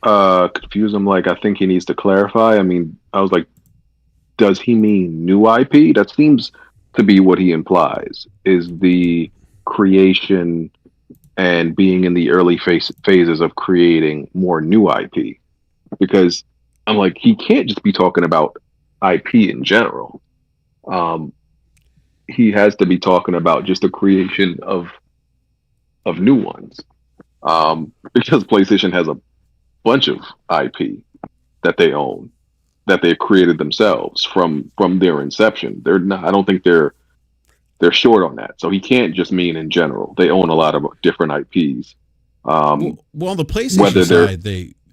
confused. I'm like, I think he needs to clarify. I mean, I was like, does he mean new IP? That seems to be what he implies, is the creation and being in the early phases of creating more new IP. Because I'm like, he can't just be talking about IP in general. He has to be talking about just the creation of new ones. Because PlayStation has a bunch of IP that they own, that they've created themselves from their inception. They're not. I don't think they're short on that. So he can't just mean in general. They own a lot of different IPs. Well, on the PlayStation side,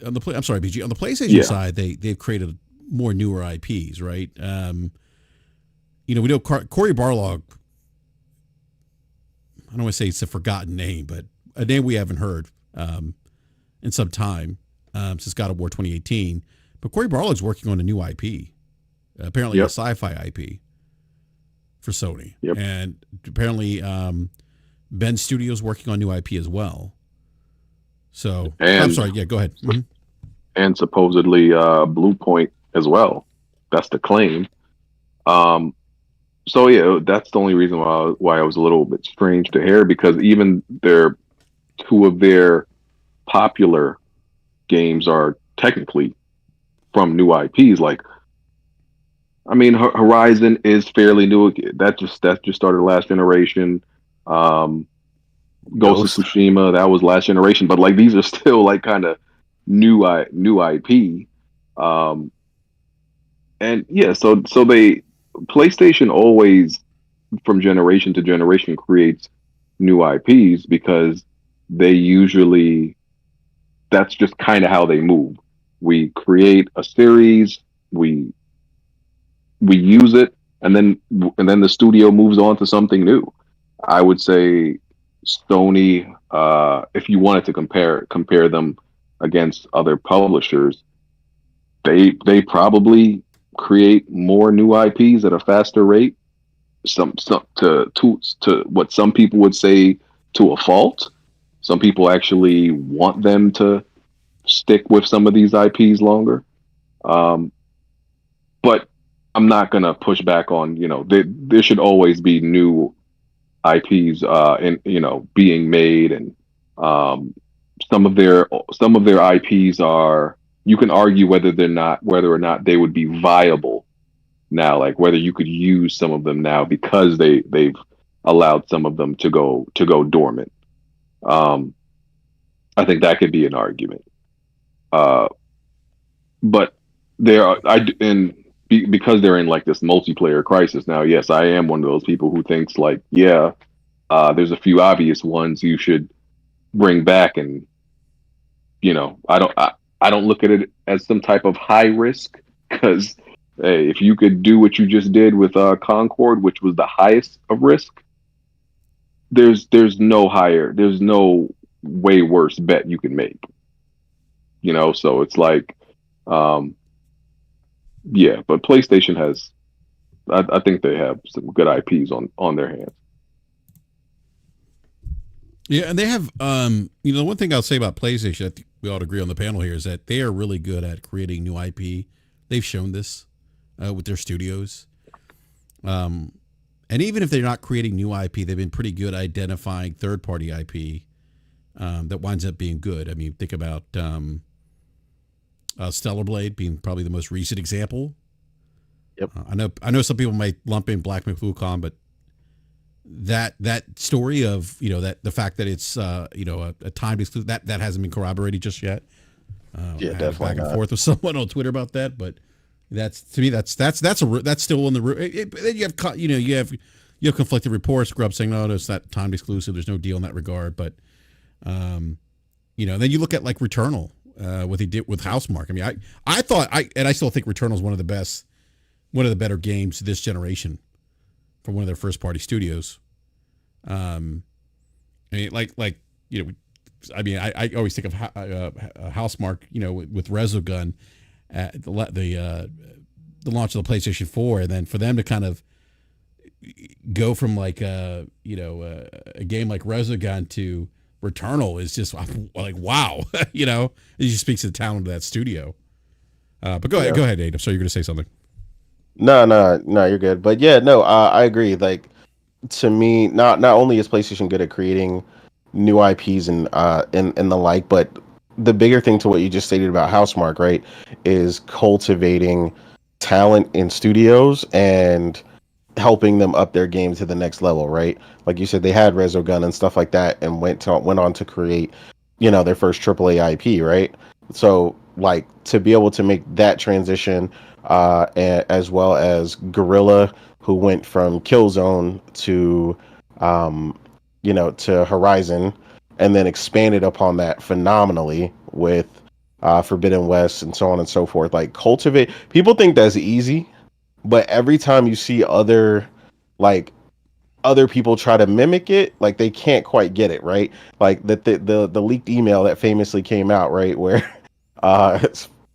I'm sorry, BG. On the PlayStation side, they've created more newer IPs, right? We know Cory Barlog. I don't want to say it's a forgotten name, but a name we haven't heard in some time since God of War 2018. But Cory Barlog's working on a new IP, apparently a sci-fi IP for Sony, and apparently Ben Studio's working on new IP as well. So I'm sorry, go ahead. Mm-hmm. And supposedly Blue Point as well. That's the claim. So yeah, that's the only reason why I was a little bit strange to hear, because even two of their popular games are technically from new IPs. Like, I mean, Horizon is fairly new. That just started last generation. Ghost of Tsushima, that was last generation. But like, these are still like kind of new IP. And yeah, so PlayStation always, from generation to generation, creates new IPs because they usually, that's just kind of how they move. We create a series, we use it, and then the studio moves on to something new. I would say Sony, if you wanted to compare them against other publishers, they probably create more new IPs at a faster rate. Some to what some people would say to a fault. Some people actually want them to stick with some of these IPs longer. But I'm not gonna push back on, there should always be new IPs being made, and some of their IPs are, you can argue whether or not they would be viable now, like whether you could use some of them now because they've allowed some of them to go dormant. I think that could be an argument. But because they're in like this multiplayer crisis now, yes, I am one of those people who thinks like, there's a few obvious ones you should bring back, and I don't look at it as some type of high risk, because if you could do what you just did with Concord, which was the highest of risk, there's no way worse bet you can make. So it's like, but PlayStation has, I think they have some good IPs on their hands. Yeah, and they have, the one thing I'll say about PlayStation, I think we all agree on the panel here, is that they are really good at creating new IP. They've shown this with their studios. And even if they're not creating new IP, they've been pretty good at identifying third-party IP that winds up being good. I mean, think about Stellar Blade being probably the most recent example. Yep. I know some people might lump in Black Myth Wukong, but that story of that the fact that it's a timed exclusive that hasn't been corroborated just yet. Definitely back and not. forth with someone on Twitter about that, but that's still in the room. Then you have conflicting reports. Grub saying no, it's not timed exclusive. There's no deal in that regard. But then you look at like Returnal. what they did with Housemarque. I mean, I thought I still think Returnal is one of the better games this generation from one of their first party studios. I mean, I always think of Housemarque, with Resogun, the launch of the PlayStation 4, and then for them to kind of go from a game like Resogun to Returnal is just like wow. It just speaks to the talent of that studio. But go ahead, Nate. I'm sorry, you're going to say something. No, you're good. But yeah, no, I agree. Like, to me, not only is PlayStation good at creating new IPs and the like, but the bigger thing to what you just stated about Housemarque, right, is cultivating talent in studios and helping them up their game to the next level, right? Like you said, they had Resogun and stuff like that, and went on to create, their first AAA IP, right? So, like, to be able to make that transition, as well as Guerrilla, who went from Killzone to, to Horizon, and then expanded upon that phenomenally with Forbidden West and so on and so forth. Like, cultivate. People think that's easy, but every time you see other people try to mimic it, like, they can't quite get it right. Like the leaked email that famously came out, right, where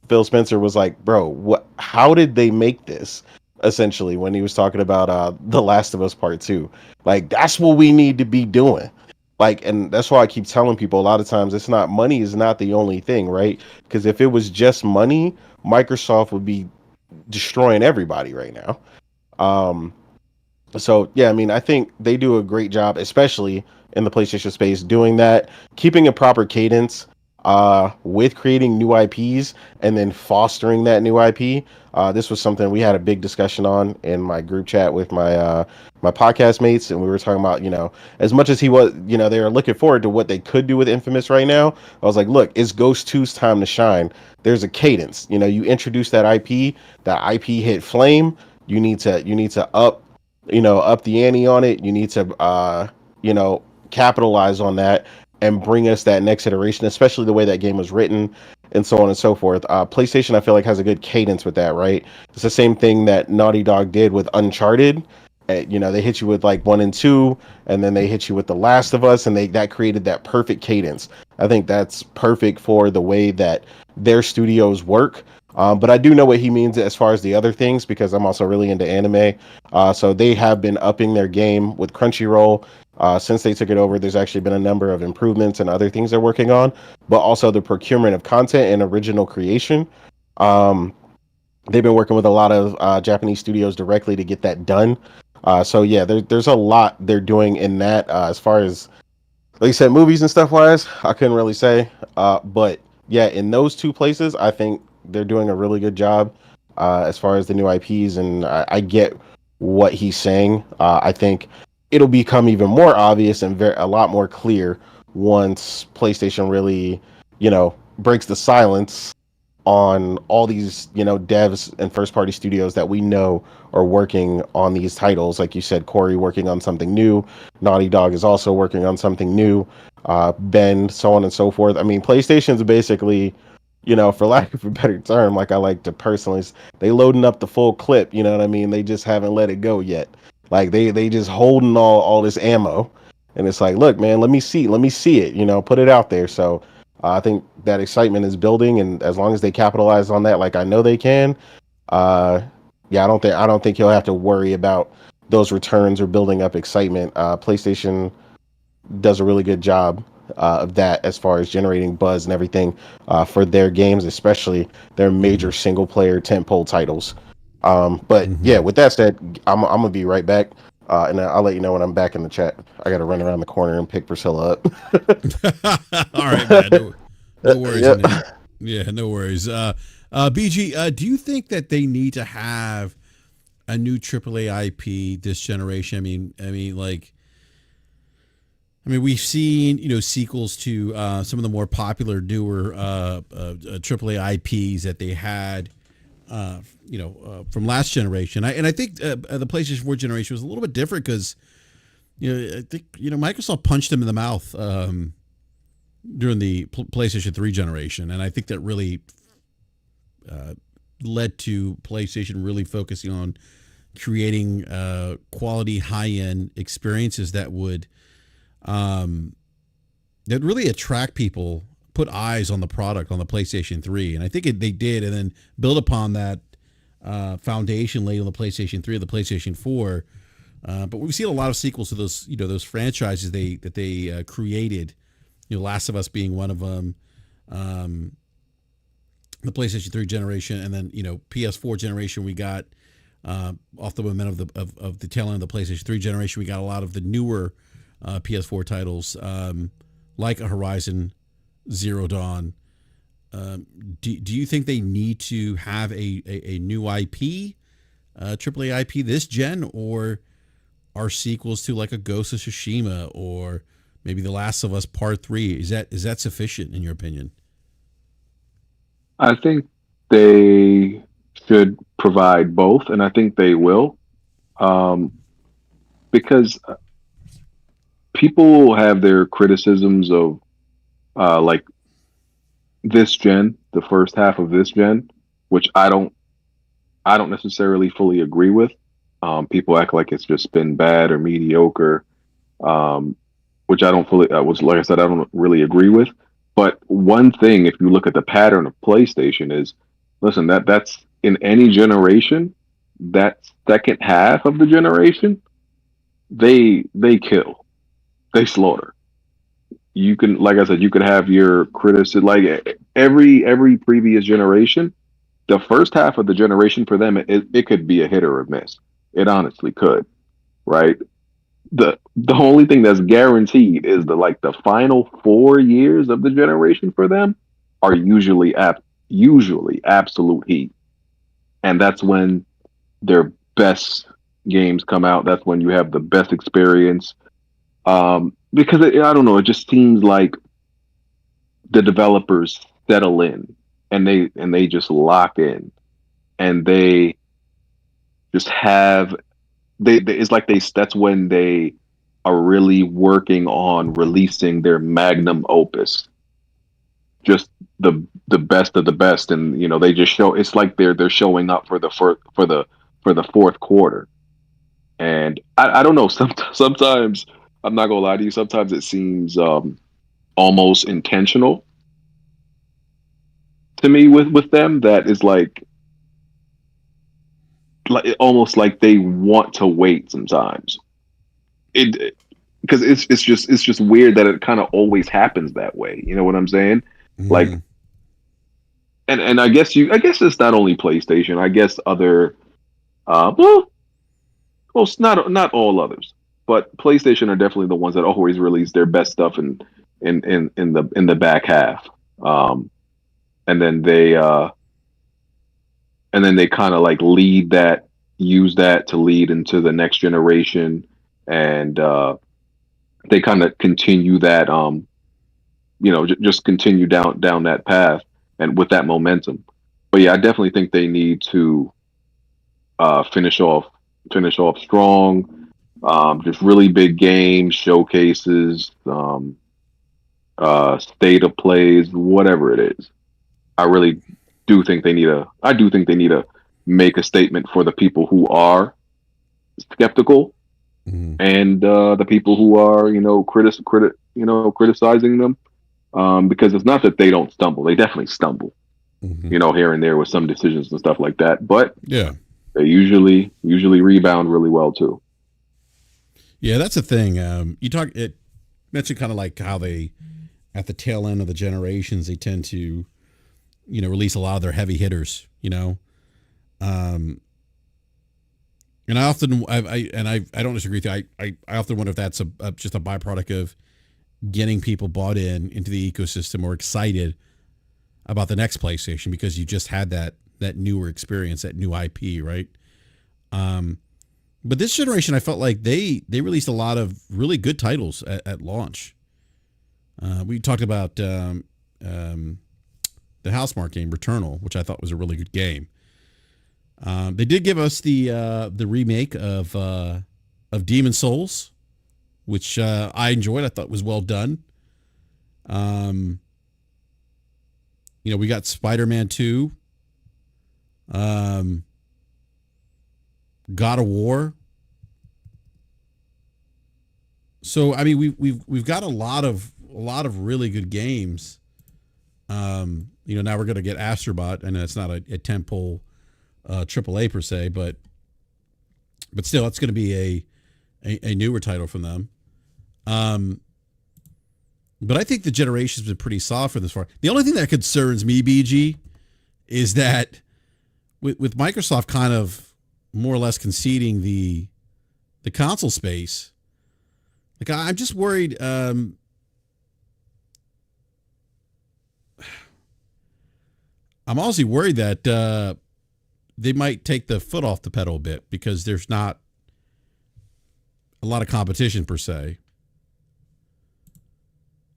Phil Spencer was like, "Bro, how did they make this?" Essentially, when he was talking about The Last of Us Part 2. Like, that's what we need to be doing. Like, and that's why I keep telling people a lot of times, money is not the only thing, right? Because if it was just money, Microsoft would be destroying everybody right now. So yeah, I mean, I think they do a great job, especially in the PlayStation space, doing that, keeping a proper cadence, with creating new IPs and then fostering that new IP. This was something we had a big discussion on in my group chat with my podcast mates, and we were talking about, as much as they were looking forward to what they could do with Infamous right now. I was like, look, it's Ghost 2's time to shine. There's a cadence. You introduce that IP hit flame. You need to up the ante on it. You need to capitalize on that and bring us that next iteration, especially the way that game was written and so on and so forth. PlayStation, I feel like, has a good cadence with that, right? It's the same thing that Naughty Dog did with Uncharted. They hit you with like 1 and 2, and then they hit you with The Last of Us, and that created that perfect cadence. I think that's perfect for the way that their studios work. But I do know what he means as far as the other things, because I'm also really into anime. So they have been upping their game with Crunchyroll. Since they took it over, there's actually been a number of improvements and other things they're working on, but also the procurement of content and original creation. They've been working with a lot of Japanese studios directly to get that done. So yeah, there's a lot they're doing in that. As far as, like you said, movies and stuff wise, I couldn't really say. But yeah, in those two places, I think they're doing a really good job as far as the new IPs, and I get what he's saying. I think it'll become even more obvious and a lot more clear once PlayStation really, breaks the silence on all these, devs and first party studios that we know are working on these titles. Like you said, Corey working on something new. Naughty Dog is also working on something new. Ben, so on and so forth. I mean, PlayStation's basically, for lack of a better term, like I like to personally, they loading up the full clip, you know what I mean? They just haven't let it go yet. Like they just holding all this ammo, and it's like, look, man, let me see it, put it out there. So I think that excitement is building, and as long as they capitalize on that, like I know they can, I don't think you'll have to worry about those returns or building up excitement. PlayStation does a really good job of that as far as generating buzz and everything for their games, especially their major single player tentpole titles. But yeah, with that said, I'm gonna be right back, and I'll let you know when I'm back in the chat. I gotta run around the corner and pick Priscilla up. All right, man. No worries. Yep. Yeah, no worries. BG, do you think that they need to have a new AAA IP this generation? I mean, we've seen, sequels to some of the more popular, newer AAA IPs that they had, from last generation. I think the PlayStation 4 generation was a little bit different because, I think, Microsoft punched them in the mouth, during the PlayStation 3 generation, and I think that really led to PlayStation really focusing on creating quality, high-end experiences that would really attract people, put eyes on the product on the PlayStation 3, and I think they did, and then build upon that foundation laid on the PlayStation 3 or the PlayStation 4. But we've seen a lot of sequels to those, those franchises that they created. Last of Us being one of them, the PlayStation 3 generation, and then PS4 generation. We got off the momentum of the tail end of the PlayStation 3 generation. We got a lot of the newer PS4 titles, like a Horizon Zero Dawn. Do you think they need to have a new IP, AAA IP this gen, or are sequels to like a Ghost of Tsushima or maybe The Last of Us Part 3, is that sufficient in your opinion? I think they should provide both, and I think they will, um, because people have their criticisms of like this gen, the first half of this gen, which I don't necessarily fully agree with. People act like it's just been bad or mediocre, um, which I don't fully. Was like I said, I don't really agree with. But one thing, if you look at the pattern of PlayStation, is listen that's in any generation, that second half of the generation, they kill, they slaughter. You can, like I said, you could have your criticism. Like every previous generation, the first half of the generation for them, it could be a hit or a miss. It honestly could, right? The only thing that's guaranteed is the final 4 years of the generation for them are usually absolute heat, and that's when their best games come out. That's when you have the best experience. Because I don't know, it just seems like the developers settle in, and they just lock in, and they just have it's like that's when they are really working on releasing their magnum opus, just the best of the best, and they just show. It's like they're showing up for the fourth quarter, and I don't know. Sometimes I'm not gonna lie to you. Sometimes it seems almost intentional to me with them. That is almost like they want to wait sometimes. It Because it's just weird that it kind of always happens that way. You know what I'm saying? Like, Mm. and I guess it's not only PlayStation. I guess other well, it's not all others, but PlayStation are definitely the ones that always release their best stuff in the back half. Um, and then they kind of like use that to lead into the next generation, and they kind of continue that just continue down that path and with that momentum. But yeah, I definitely think they need to finish off strong. Just really big games, showcases, state of plays, whatever it is. I really do think they need a. I do think they need to make a statement for the people who are skeptical, Mm. and the people who are criticizing them, because it's not that they don't stumble. They definitely stumble, Hmm. here and there with some decisions and stuff like that. But Yeah. they usually rebound really well too. Yeah, that's the thing. It mentioned kind of like how they, at the tail end of the generations, they tend to, release a lot of their heavy hitters, Um, and I often, I don't disagree with you. I often wonder if that's just a byproduct of getting people bought into the ecosystem or excited about the next PlayStation because you just had that newer experience, that new IP, right? Um, but this generation, I felt like they released a lot of really good titles at launch. We talked about the Housemarque game, Returnal, which I thought was a really good game. They did give us the remake of Demon Souls, which I enjoyed. I thought was well done. We got Spider-Man 2, God of War. So I mean, we've got a lot of really good games. Now we're gonna get Astrobot. I know it's not a tentpole AAA per se, but still, it's going to be a newer title from them. But I think the generation's been pretty solid for this far. The only thing that concerns me, BG, is that with Microsoft kind of more or less conceding the console space, like I'm just worried. I'm honestly worried that they might take the foot off the pedal a bit because there's not a lot of competition per se.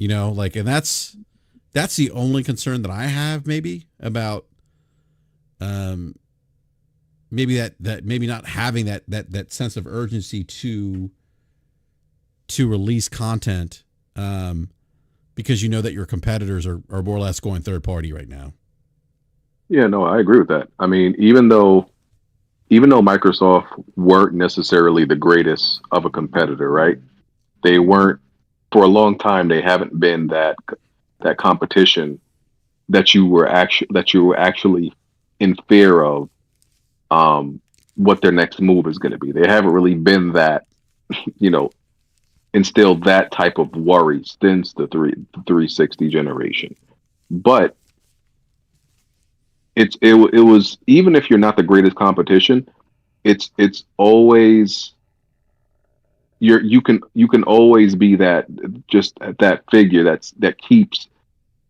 And that's the only concern that I have maybe about maybe that maybe not having that sense of urgency to release content because that your competitors are more or less going third party right now. Yeah, no, I agree with that. I mean, even though Microsoft weren't necessarily the greatest of a competitor, right? They weren't for a long time. They haven't been that competition that you were actually in fear of what their next move is going to be. They haven't really been that, instilled that type of worry since the 360 generation. But it was, even if you're not the greatest competition, it's always you can always be that figure that keeps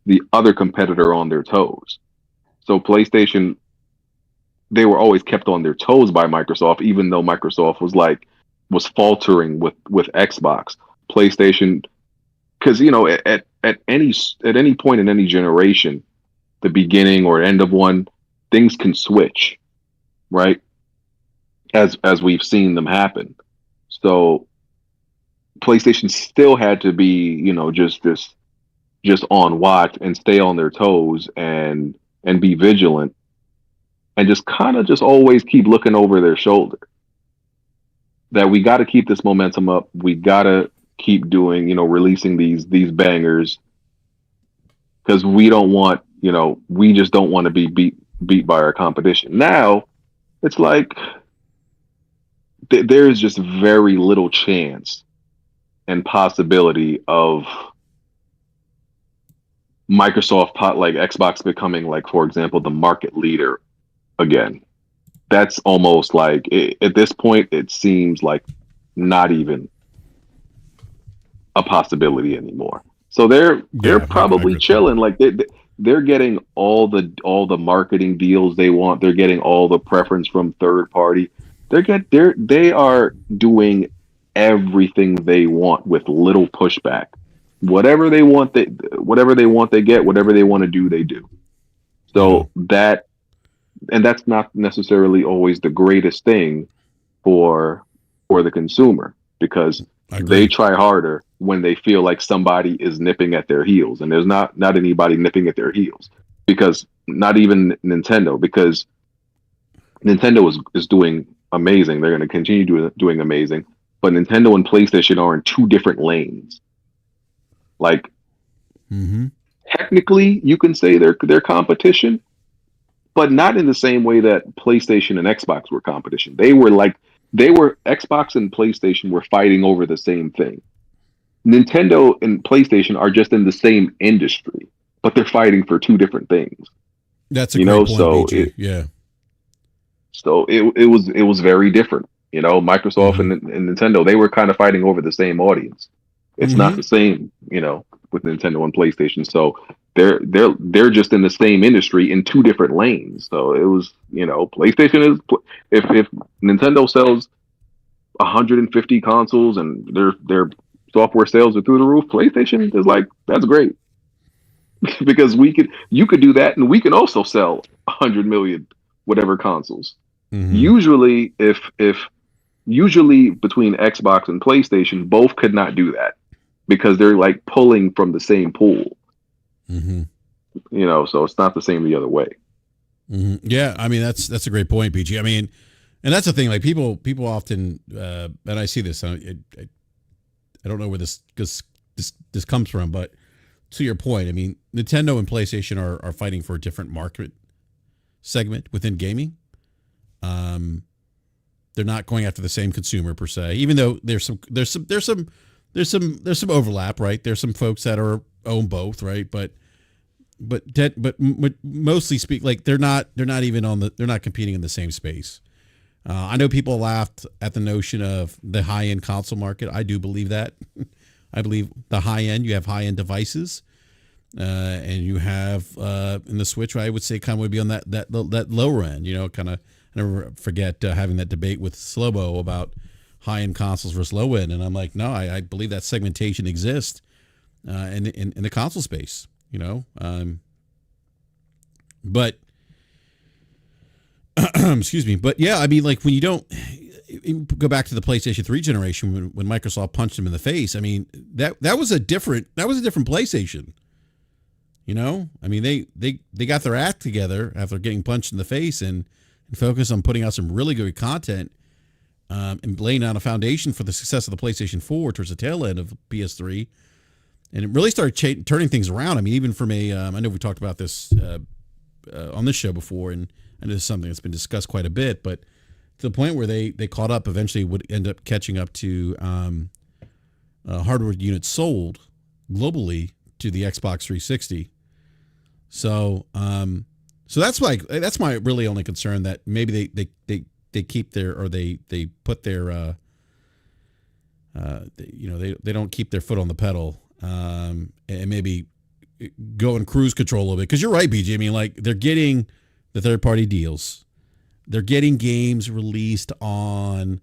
the other competitor on their toes. So PlayStation, they were always kept on their toes by Microsoft, even though Microsoft was faltering with Xbox. PlayStation, because at any point in any generation, the beginning or end of one, things can switch, right? As we've seen them happen. So PlayStation still had to be, just on watch and stay on their toes and be vigilant and just kind of just always keep looking over their shoulder. That we got to keep this momentum up. We got to keep doing, releasing these bangers because we don't want, we just don't want to be beat by our competition. Now it's like there's just very little chance and possibility of Microsoft, like Xbox, becoming, like, for example, the market leader again. That's almost like, at this point, it seems like not even a possibility anymore. So they're probably chilling. Like they're getting all the marketing deals they want. They're getting all the preference from third party. They are doing everything they want with little pushback. Whatever they want, they get. Whatever they want to do, they do. So that's not necessarily always the greatest thing for the consumer, because they try harder when they feel like somebody is nipping at their heels, and there's not anybody nipping at their heels, because not even Nintendo, because Nintendo is doing amazing. They're going to continue doing amazing, but Nintendo and PlayStation are in two different lanes. Like, technically, you can say they're competition, but not in the same way that PlayStation and Xbox were competition. Xbox and PlayStation were fighting over the same thing. Nintendo and PlayStation are just in the same industry, but they're fighting for two different things. That's a great point, BG. Yeah. So it was very different. Microsoft and Nintendo, they were kind of fighting over the same audience. It's not the same, with Nintendo and PlayStation. So they're just in the same industry in two different lanes. So it was, PlayStation is, if Nintendo sells 150 consoles and their software sales are through the roof, PlayStation is like, that's great. Because you could do that, and we can also sell 100 million whatever consoles. Usually between Xbox and PlayStation, both could not do that. because they're like pulling from the same pool. Mm-hmm. So it's not the same the other way. Mm-hmm. Yeah, I mean that's a great point, BG. I mean, and that's the thing. Like people often, and I see this. I don't know where this comes from, but to your point, I mean, Nintendo and PlayStation are fighting for a different market segment within gaming. They're not going after the same consumer per se, even though there's some overlap, right? There's some folks that own both, right? But mostly speak, like they're not competing in the same space. I know people laughed at the notion of the high end console market. I do believe that. I believe the high end, you have high end devices, and you have in the Switch, I would say, kind of would be on that lower end. Kind of. I never forget having that debate with Slobo about high end consoles versus low end, and I'm like, no, I believe that segmentation exists in the console space. But excuse me, but yeah, I mean, like when you don't go back to the PlayStation 3 generation when Microsoft punched them in the face, I mean that was a different PlayStation. I mean they got their act together after getting punched in the face and focus on putting out some really good content and laying out a foundation for the success of the PlayStation 4 towards the tail end of the PS3. And it really started turning things around. I mean, even from I know we talked about this on this show before, and I know this is something that's been discussed quite a bit, but to the point where they caught up, eventually would end up catching up to hardware units sold globally to the Xbox 360. So that's my really only concern, that maybe they keep their, or they put their they don't keep their foot on the pedal, and maybe go in cruise control a little bit. Because you're right, BJ. I mean, like they're getting the third party deals, they're getting games released on,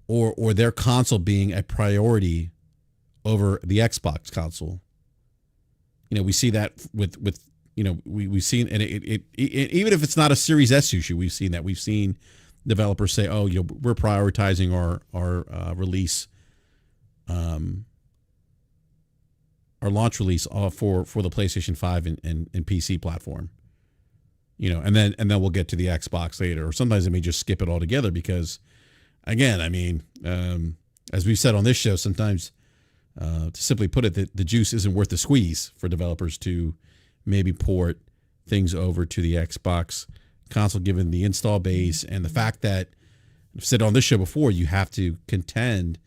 or their console being a priority over the Xbox console. We see that with we've seen, and it even if it's not a Series S issue, we've seen that. We've seen developers say, "Oh, we're prioritizing our release, our launch release for the PlayStation 5 and PC platform." And then we'll get to the Xbox later, or sometimes they may just skip it altogether because, again, I mean, as we've said on this show, sometimes to simply put it, the juice isn't worth the squeeze for developers to maybe port things over to the Xbox console, given the install base and the fact that, I've said on this show before, you have to contend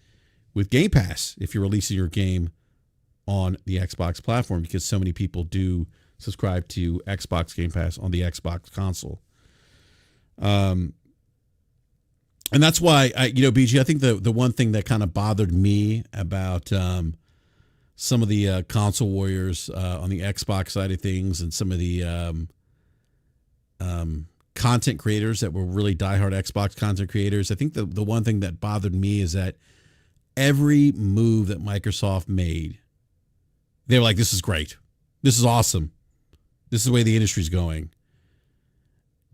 with Game Pass if you're releasing your game on the Xbox platform, because so many people do subscribe to Xbox Game Pass on the Xbox console. And that's why BG, I think the one thing that kind of bothered me about some of the console warriors on the Xbox side of things, and some of the content creators that were really diehard Xbox content creators, I think the one thing that bothered me is that every move that Microsoft made, they were like, "This is great. This is awesome. This is the way the industry's going."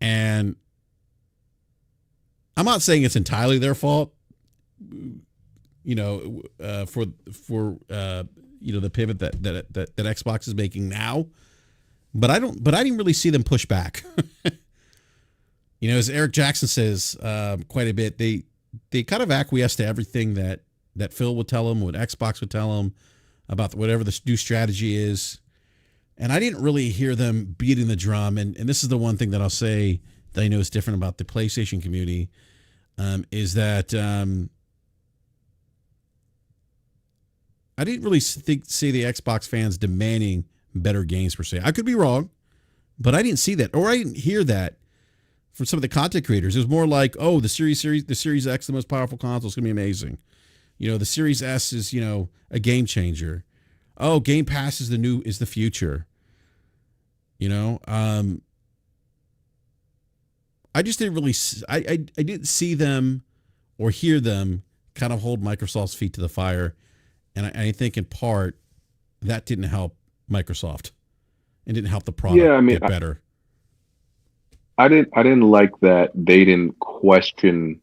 And I'm not saying it's entirely their fault, for the pivot that Xbox is making now, but I didn't really see them push back. As Eric Jackson says quite a bit, they kind of acquiesce to everything that Phil would tell them, what Xbox would tell them about whatever the new strategy is. And I didn't really hear them beating the drum. And this is the one thing that I'll say that I know is different about the PlayStation community, is that I didn't really see the Xbox fans demanding better games per se. I could be wrong, but I didn't see that, or I didn't hear that from some of the content creators. It was more like, "Oh, the Series X, the most powerful console, is going to be amazing. The Series S is, a game changer. Oh, Game Pass is the future." I just didn't really, I didn't see them or hear them kind of hold Microsoft's feet to the fire. And I think in part that didn't help Microsoft and didn't help the product get better. I didn't like that they didn't question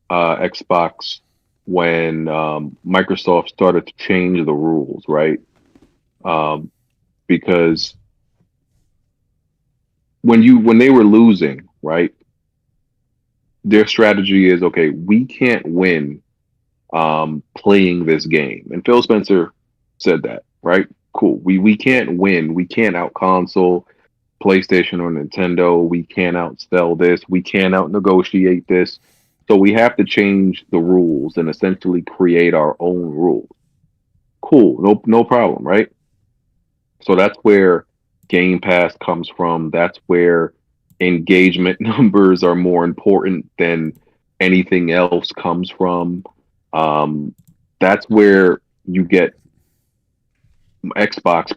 Xbox when Microsoft started to change the rules, right? Um, because when they were losing, right, their strategy is okay. We can't win playing this game, and Phil Spencer said that, right? Cool. We can't win. We can't out console PlayStation or Nintendo. We can't outsell this. We can't out negotiate this. So we have to change the rules and essentially create our own rules. Cool. No problem, right? So that's where Game Pass comes from. That's where engagement numbers are more important than anything else comes from. Um, that's where you get Xbox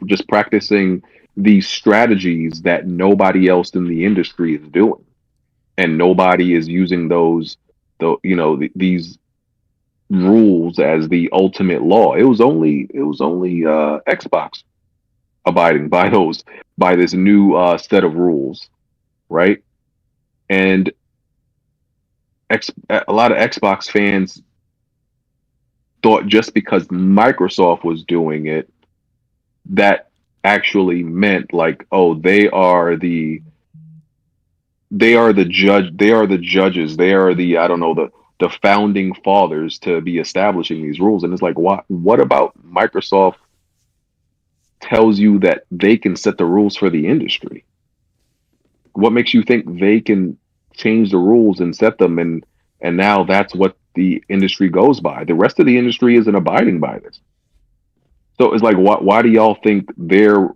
just practicing these strategies that nobody else in the industry is doing, and nobody is using these rules as the ultimate law. It was only Xbox abiding by this new set of rules, right? And a lot of Xbox fans thought just because Microsoft was doing it, that actually meant like, oh, they are the judges, they are the, I don't know, the founding fathers to be establishing these rules. And it's like, what about Microsoft tells you that they can set the rules for the industry? What makes you think they can change the rules and set them, and now that's what the industry goes by? The rest of the industry isn't abiding by this. So it's like, why do y'all think their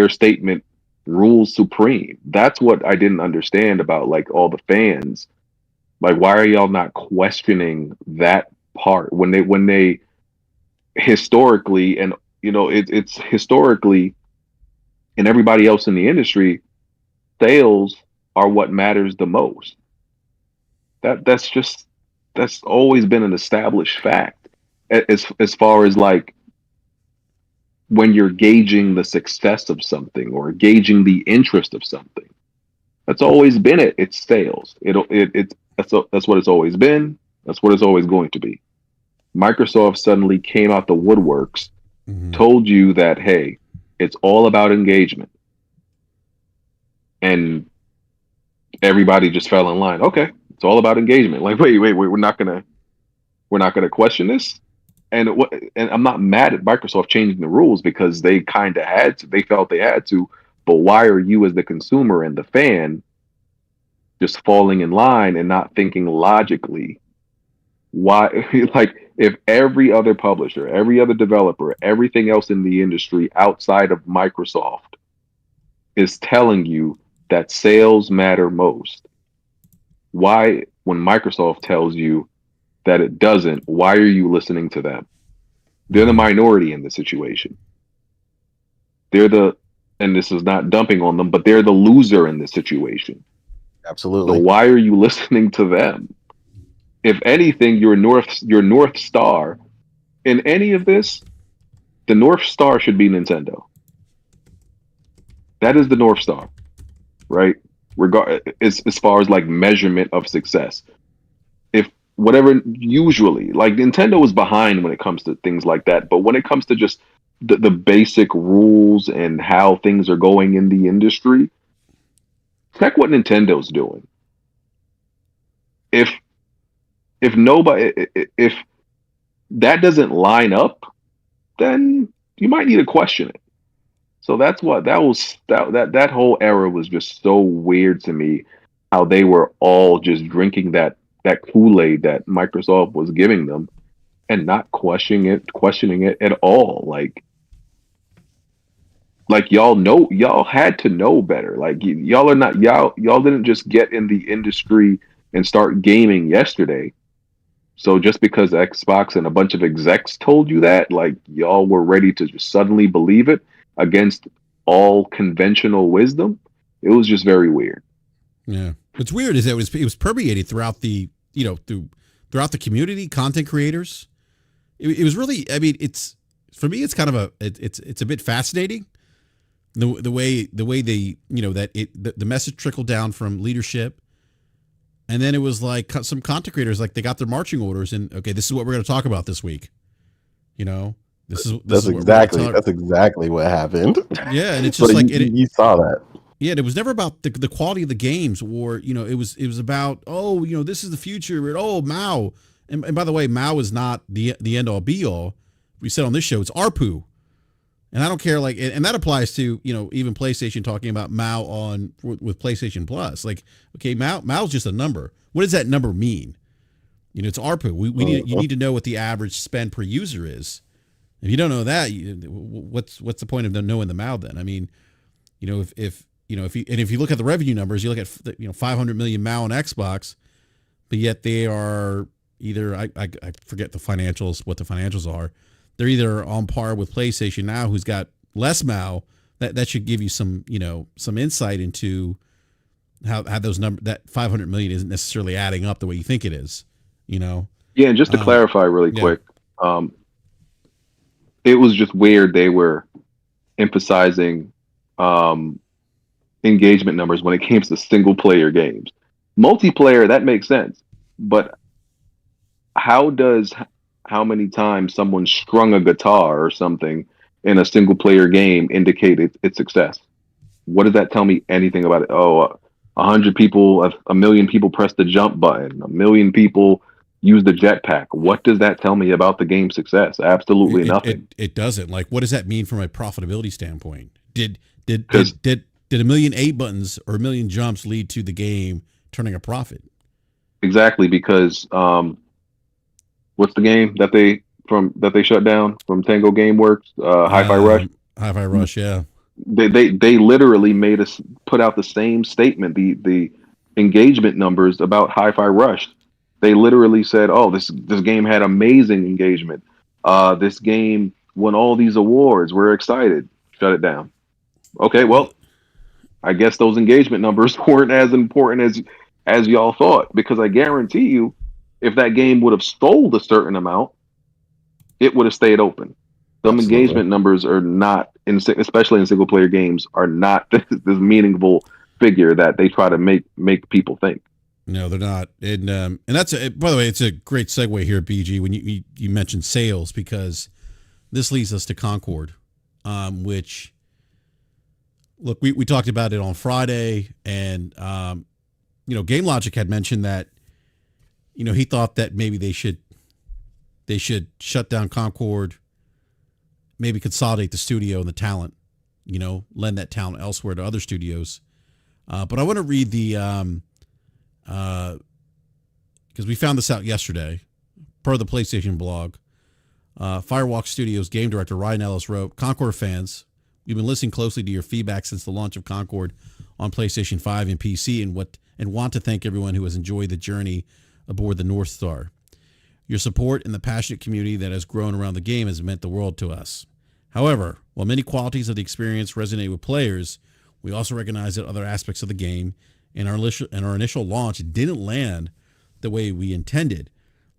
statement rules supreme? That's what I didn't understand about like all the fans. Like, why are y'all not questioning that part when they historically, and it's historically, and everybody else in the industry, sales are what matters the most. That's always been an established fact. As far as like when you're gauging the success of something or gauging the interest of something, that's always been it. It's sales. That's what it's always been. That's what it's always going to be. Microsoft suddenly came out the woodworks, Mm-hmm. told you that, hey, it's all about engagement, and everybody just fell in line. Okay, it's all about engagement. Like, wait, we're not gonna question this. And I'm not mad at Microsoft changing the rules because they kind of had to. They felt they had to. But why are you, as the consumer and the fan, just falling in line and not thinking logically? Why, like, if every other publisher, every other developer, everything else in the industry outside of Microsoft is telling you that sales matter most, why, when Microsoft tells you that it doesn't, why are you listening to them? They're the Mm-hmm. minority in the situation. They're the, and this is not dumping on them, but they're the loser in this situation. So Absolutely. why are you listening to them? If anything, your North Star in any of this, the North Star should be Nintendo. That is the North Star, right? As far as like measurement of success. If whatever, usually like Nintendo is behind when it comes to things like that, but when it comes to just the basic rules and how things are going in the industry, check what Nintendo's doing. If if nobody if that doesn't line up, then you might need to question it. So that's what that was. That whole era was just so weird to me. How they were all just drinking that Kool-Aid that Microsoft was giving them and not questioning it at all. Like y'all had to know better. Like y'all are not y'all didn't just get in the industry and start gaming yesterday. So just because Xbox and a bunch of execs told you that, like y'all were ready to just suddenly believe it against all conventional wisdom, it was just very weird. Yeah. What's weird is that it was permeated throughout the throughout the community, content creators. It was really, I mean, it's, for me, it's kind of it's a bit fascinating the way they, that the message trickled down from leadership And then it was like some content creators, like they got their marching orders and okay, this is what we're going to talk about this week. You know, this That's is what we're going to exactly tell. that's exactly what happened. Yeah. And it's So just like, you saw that. yeah, it was never about the quality of the games or, you know, it was about, oh, you know, this is the future. Oh, Mao. And by the way, Mao is not the end all be all. We said on this show, it's ARPU. And I don't care, like, and that applies to, you know, even PlayStation talking about Mao with PlayStation Plus. Like, okay, Mao's just a number. What does that number mean? You know, it's ARPU. You need to know what the average spend per user is. If you don't know that, what's the point of knowing the Mao then? I mean, you know, if you look at the revenue numbers, you look at 500 million Mao on Xbox, but yet they are either I forget what the financials are. They're either on par with PlayStation Now, who's got less Mao. That should give you some insight into how those that 500 million isn't necessarily adding up the way you think it is. You know. Yeah, and just to clarify really quick, it was just weird they were emphasizing engagement numbers when it came to single player games. Multiplayer, that makes sense, but how many times someone strung a guitar or something in a single player game indicate its success? What does that tell me anything about it? Oh, 100 people, a million people pressed the jump button, a million people use the jetpack. What does that tell me about the game's success? Absolutely nothing. It doesn't. Like, what does that mean from a profitability standpoint? Did a million A buttons or a million jumps lead to the game turning a profit? Exactly, because what's the game that they shut down from Tango Gameworks? Hi-Fi Rush. Hi-Fi Rush, yeah. They literally made us put out the same statement. The engagement numbers about Hi-Fi Rush. They literally said, "Oh, this game had amazing engagement. This game won all these awards. We're excited." Shut it down. Okay, well, I guess those engagement numbers weren't as important as y'all thought, because I guarantee you, if that game would have sold a certain amount, it would have stayed open. Some Absolutely. engagement numbers are not, especially in single player games, are not this meaningful figure that they try to make people think. No, they're not. And that's by the way, it's a great segue here at BG when you mentioned sales, because this leads us to Concord, which, look, we talked about it on Friday, and Game Logic had mentioned that, he thought that maybe they should shut down Concord, maybe consolidate the studio and the talent, lend that talent elsewhere to other studios. But I want to read the because we found this out yesterday, per the PlayStation blog. Firewalk Studios game director Ryan Ellis wrote, "Concord fans, we've been listening closely to your feedback since the launch of Concord on PlayStation 5 and PC, and want to thank everyone who has enjoyed the journey aboard the North Star. Your support and the passionate community that has grown around the game has meant the world to us. However, while many qualities of the experience resonate with players, we also recognize that other aspects of the game and our initial launch didn't land the way we intended.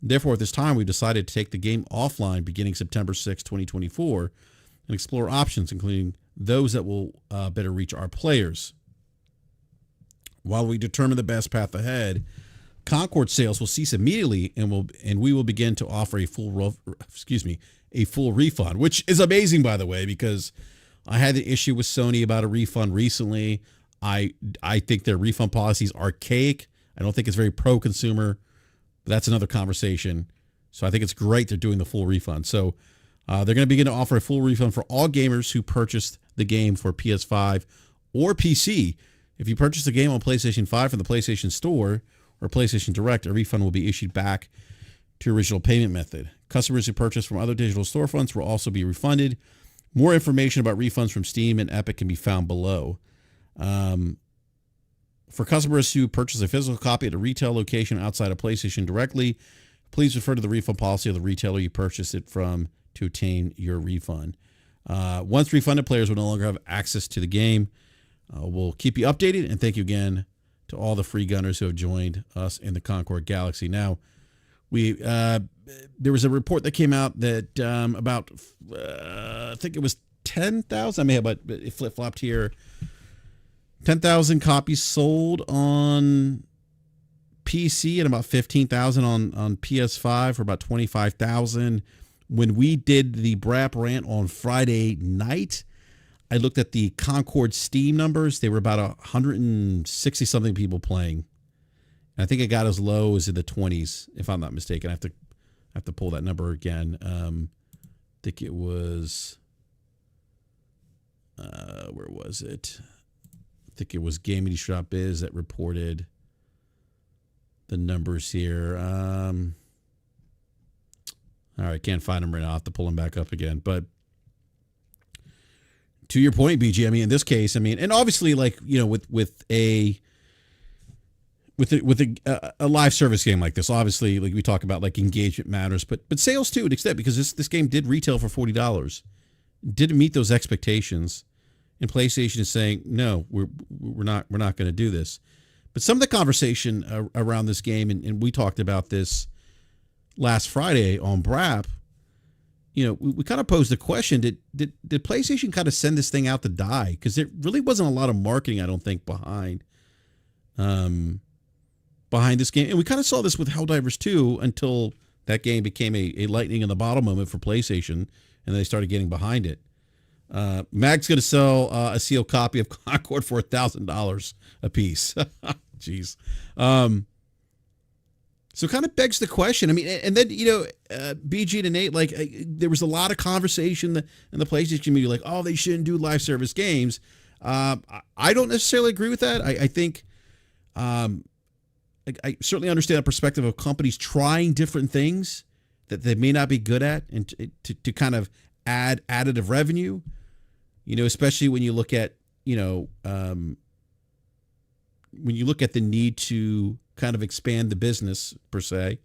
Therefore, at this time, we've decided to take the game offline beginning September 6, 2024, and explore options, including those that will better reach our players. While we determine the best path ahead, Concord sales will cease immediately, and we will begin to offer a full refund," which is amazing, by the way, because I had an issue with Sony about a refund recently. I think their refund policy is archaic. I don't think it's very pro-consumer. But that's another conversation. So I think it's great they're doing the full refund. So they're going to begin to offer a full refund for all gamers who purchased the game for PS5 or PC. If you purchase the game on PlayStation 5 from the PlayStation Store or PlayStation Direct, a refund will be issued back to original payment method. Customers who purchase from other digital storefronts will also be refunded. More information about refunds from Steam and Epic can be found below. For customers who purchase a physical copy at a retail location outside of PlayStation directly, please refer to the refund policy of the retailer you purchased it from to obtain your refund. Once refunded, players will no longer have access to the game. We'll keep you updated, and thank you again to all the free gunners who have joined us in the Concord Galaxy. Now, there was a report that came out that about I think it was 10,000. I may have, but it flip-flopped here. 10,000 copies sold on PC and about 15,000 on PS5 for about 25,000. When we did the BRAP rant on Friday night, I looked at the Concord Steam numbers. They were about 160 something people playing. And I think it got as low as in the 20s, if I'm not mistaken. I have to pull that number again. I think it was where was it? I think it was Gaming Shop Biz that reported the numbers here. All right, can't find them right now. I'll have to pull them back up again. But to your point, BG, I mean, in this case, I mean, and obviously, like, you know, with a live service game like this, obviously, like we talk about, like engagement matters, but sales too, to an extent, because this game did retail for $40, didn't meet those expectations, and PlayStation is saying no, we're not going to do this. But some of the conversation around this game, and we talked about this last Friday on BRAP, you know, we kind of posed the question: Did PlayStation kind of send this thing out to die? Because there really wasn't a lot of marketing, I don't think, behind this game. And we kind of saw this with Helldivers 2 until that game became a lightning in the bottle moment for PlayStation, and they started getting behind it. Mag's going to sell a sealed copy of Concord for $1,000 a piece. Jeez. So it kind of begs the question. I mean, and then, you know, BG to Nate, like, there was a lot of conversation in the PlayStation community, like, oh, they shouldn't do live service games. I don't necessarily agree with that. I think I certainly understand the perspective of companies trying different things that they may not be good at, and to kind of add additive revenue, you know, especially when you look at, you know, when you look at the need to kind of expand the business per se.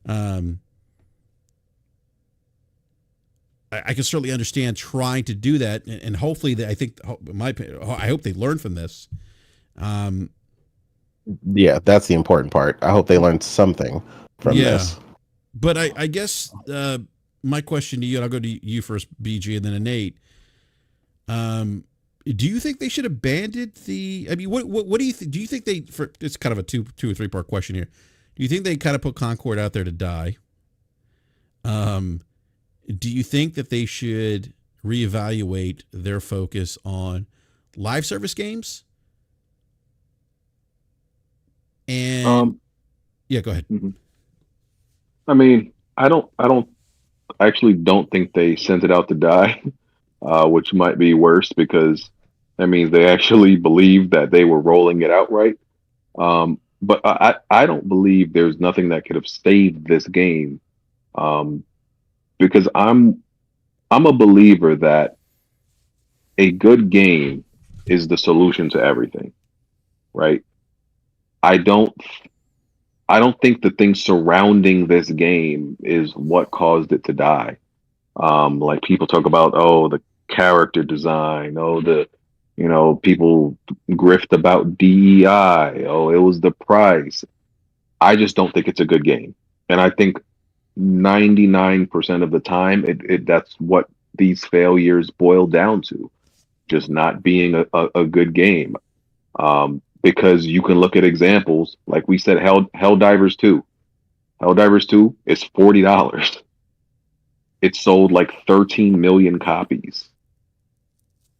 I can certainly understand trying to do that, and hopefully I hope they learn from this. Yeah, that's the important part. I hope they learned something from this. But I guess my question to you, and I'll go to you first, BG, and then to Nate. Do you think they should have abandoned the? I mean, what do you think? Do you think they? It's kind of a two or three part question here. Do you think they kind of put Concord out there to die? Do you think that they should reevaluate their focus on live service games? And yeah, go ahead. Mm-hmm. I mean, I actually don't think they sent it out to die, which might be worse because that means they actually believe that they were rolling it out right. But I don't believe there's nothing that could have saved this game, because I'm a believer that a good game is the solution to everything, right? I don't think the things surrounding this game is what caused it to die. Like people talk about, oh, the character design, people grift about DEI, oh, it was the price. I just don't think it's a good game. And I think 99% of the time, that's what these failures boil down to, just not being a good game. Because you can look at examples, like we said, Helldivers 2. Helldivers 2 is $40. It sold like 13 million copies.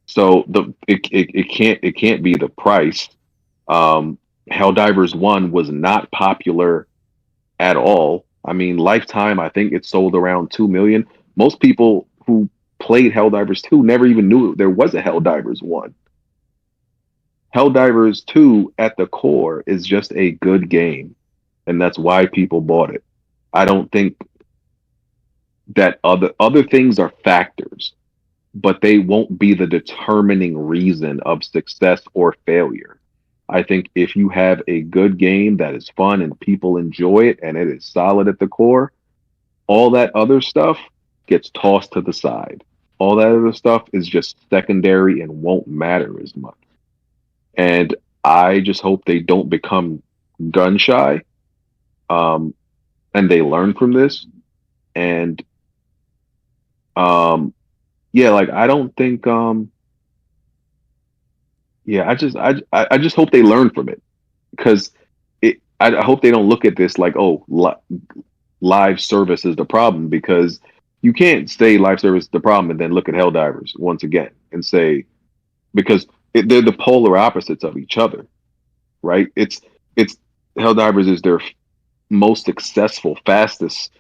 So it can't be the price. Helldivers 1 was not popular at all. I mean, lifetime, I think it sold around 2 million. Most people who played Helldivers 2 never even knew there was a Helldivers 1. Helldivers 2 at the core is just a good game, and that's why people bought it. I don't think that other things are factors, but they won't be the determining reason of success or failure. I think if you have a good game that is fun and people enjoy it and it is solid at the core, all that other stuff gets tossed to the side. All that other stuff is just secondary and won't matter as much. And I just hope they don't become gun shy, and they learn from this. And like I don't think I just hope they learn from it, because I hope they don't look at this like, oh, live service is the problem, because you can't say live service is the problem and then look at Helldivers once again and say, because they're the polar opposites of each other, right? It's Helldivers is their most successful, fastest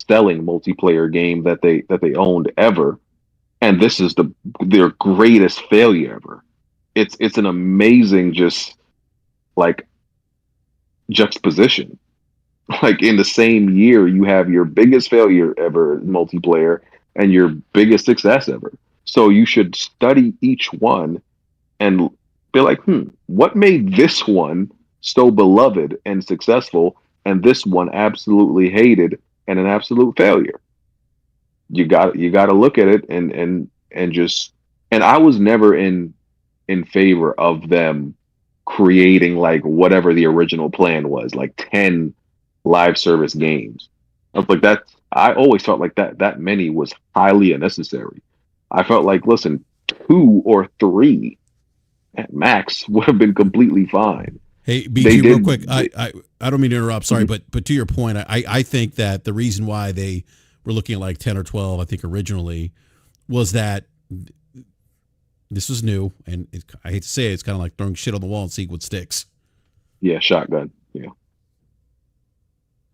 selling multiplayer game that they owned ever, and this is their greatest failure ever. It's an amazing, just like, juxtaposition. Like, in the same year, you have your biggest failure ever in multiplayer and your biggest success ever. So you should study each one and be like, what made this one so beloved and successful, and this one absolutely hated and an absolute failure? You got to look at it and just, and I was never in favor of them creating, like, whatever the original plan was, like 10 live service games. I was like, that, I always felt like that many was highly unnecessary. I felt like, listen, 2 or 3 at max would have been completely fine. Hey, BG, real quick, I don't mean to interrupt, sorry, but to your point, I think that the reason why they were looking at like 10 or 12, I think originally, was that this was new, and I hate to say it, it's kind of like throwing shit on the wall and seeing what sticks. Yeah, shotgun.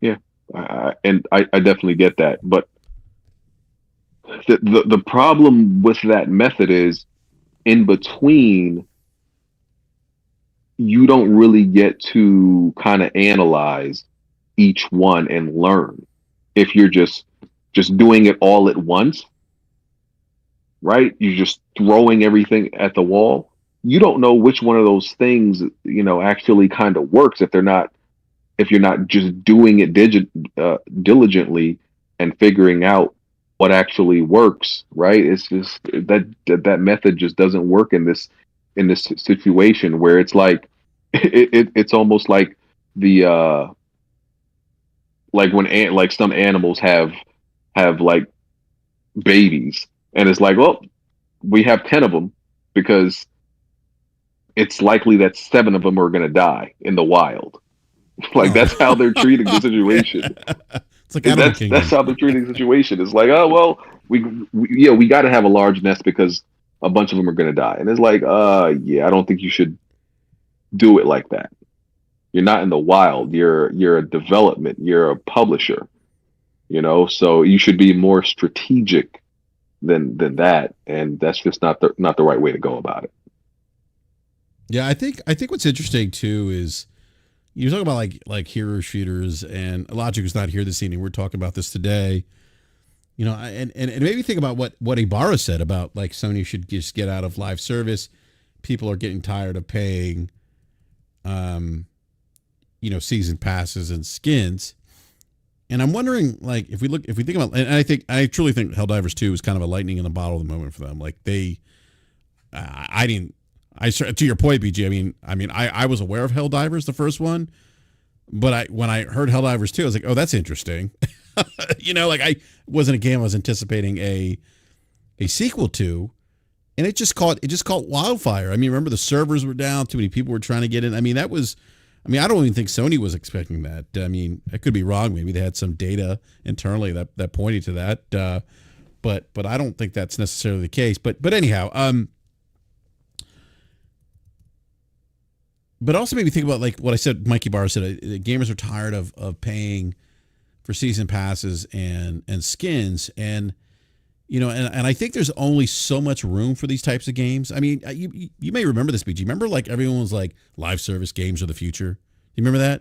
Yeah. I definitely get that, but the problem with that method is, in between, you don't really get to kind of analyze each one and learn. If you're just doing it all at once, right? You're just throwing everything at the wall. You don't know which one of those things, actually kind of works if you're not just doing it diligently and figuring out what actually works, right? It's just that method just doesn't work in this situation, where it's like it's almost like the like when like some animals have like babies, and it's like, well, we have 10 of them because it's likely that 7 of them are going to die in the wild. Like, that's how they're treating the situation. It's like that's how they're treating the situation. It's like, oh, well, we got to have a large nest because a bunch of them are going to die. And it's like, yeah, I don't think you should do it like that. You're not in the wild. You're a development. You're a publisher. So you should be more strategic than that. And that's just not the right way to go about it. Yeah, I think what's interesting too is, you're talking about like hero shooters, and Logic was not here this evening. We're talking about this today, and it made me think about what Ibarra said about, like, Sony should just get out of live service. People are getting tired of paying, season passes and skins. And I'm wondering, like, if we think about, and I truly think Helldivers 2 is kind of a lightning in the bottle of the moment for them. Like, to your point, BG, I was aware of Helldivers, the first one, but when I heard Helldivers 2, I was like, oh, that's interesting. Like, I wasn't a game I was anticipating a sequel to, and it just caught wildfire. Remember, the servers were down, too many people were trying to get in. I don't even think Sony was expecting that. I could be wrong. Maybe they had some data internally that pointed to that, but I don't think that's necessarily the case. But anyhow, but also maybe think about, like, what I said, Mikey Barr said, gamers are tired of paying for season passes and skins. And, and I think there's only so much room for these types of games. You may remember this, BG. Remember, like, everyone was like, live service games are the future. You remember that?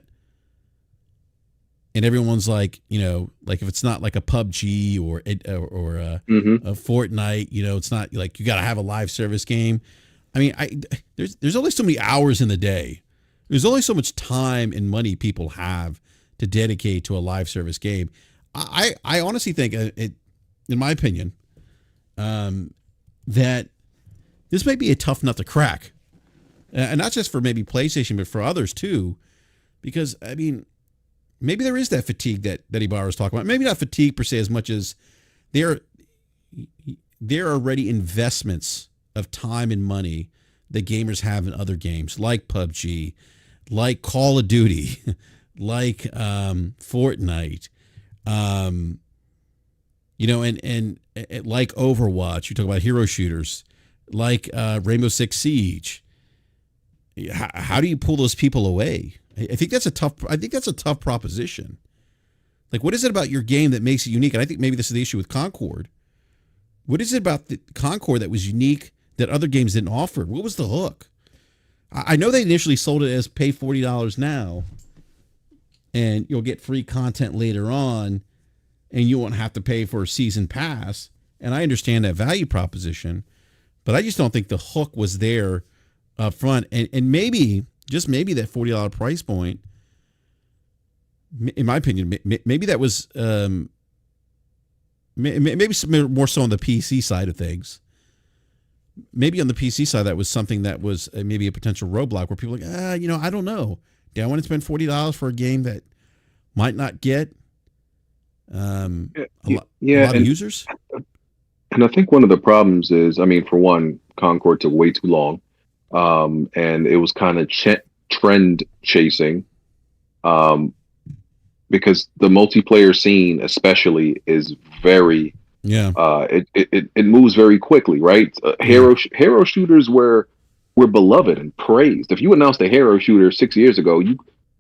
And everyone's like, like, if it's not like a PUBG or a Fortnite, it's not like you got to have a live service game. There's only so many hours in the day. There's only so much time and money people have to dedicate to a live service game. I honestly think, in my opinion, that this may be a tough nut to crack, and not just for maybe PlayStation, but for others too, because maybe there is that fatigue that Ibarra was talking about. Maybe not fatigue per se as much as there are already investments of time and money that gamers have in other games like PUBG, like Call of Duty, like Fortnite, you know, and like Overwatch. You talk about hero shooters, like Rainbow Six Siege. How do you pull those people away? I think that's a tough. I think that's a tough proposition. Like, what is it about your game that makes it unique? And I think maybe this is the issue with Concord. What is it about the Concord that was unique that other games didn't offer? What was the hook? I know they initially sold it as pay $40 now, and you'll get free content later on, and you won't have to pay for a season pass. And I understand that value proposition, but I just don't think the hook was there up front. And maybe, just maybe, that $40 price point, in my opinion, maybe that was maybe more so on the PC side of things. Maybe on the PC side, that was something that was maybe a potential roadblock where people are like, you know, I don't know. Do I want to spend $40 for a game that might not get a lot of users? And I think one of the problems is, I mean, for one, Concord took way too long, and it was kind of trend chasing, because the multiplayer scene, especially, is very it moves very quickly, right? Hero shooters were beloved and praised. If you announced a hero shooter 6 years ago,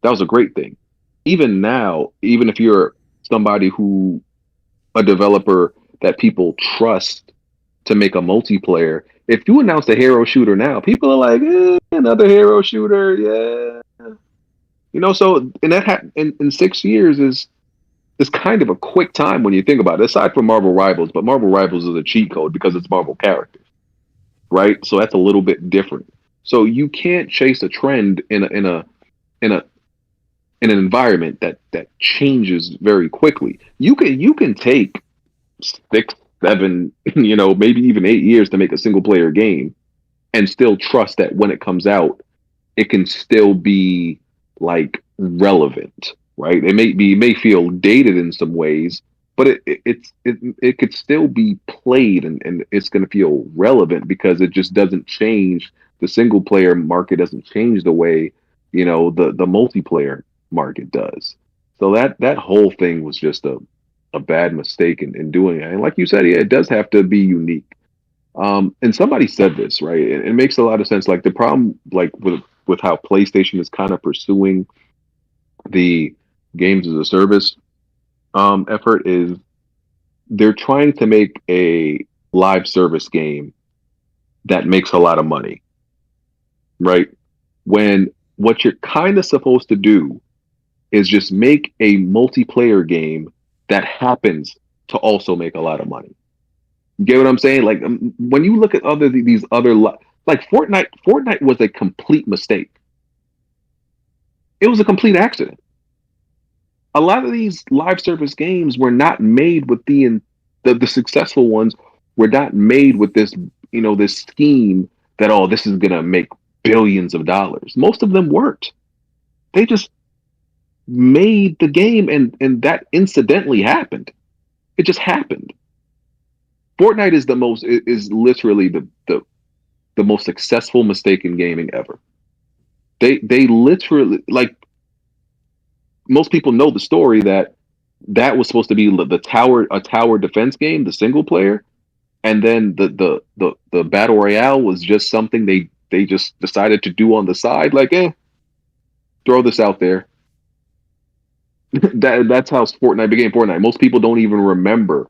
that was a great thing. Even now, even if you're somebody a developer that people trust to make a multiplayer, if you announce a hero shooter now, people are like, another hero shooter, yeah. You know, so and that in 6 years is kind of a quick time when you think about it, aside from Marvel Rivals, but Marvel Rivals is a cheat code because it's Marvel characters, right? So that's a little bit different. So you can't chase a trend in an environment that changes very quickly. You can take 6, 7, you know, maybe even 8 years to make a single player game and still trust that when it comes out, it can still be like relevant, right? It may feel dated in some ways, but it could still be played, and it's going to feel relevant because it just doesn't change. The single player market doesn't change the way, you know, the multiplayer market does. So that whole thing was just a bad mistake in doing it. And like you said, yeah, it does have to be unique. And somebody said this, right? It makes a lot of sense. Like the problem, like with how PlayStation is kind of pursuing the games as a service effort, is they're trying to make a live service game that makes a lot of money, right? When what you're kind of supposed to do is just make a multiplayer game that happens to also make a lot of money. You get what I'm saying? Like when you look at these other like Fortnite was a complete mistake. It was a complete accident. A lot of these live service games were not made with the successful ones were not made with this, you know, this scheme that, oh, this is gonna make billions of dollars. Most of them weren't. They just made the game, and that incidentally happened. It just happened. Fortnite is literally the most successful mistake in gaming ever. They literally, like, most people know the story that was supposed to be a tower defense game, the single player, and then the battle royale was just something they just decided to do on the side, like, throw this out there. That's how Fortnite became Fortnite. Most people don't even remember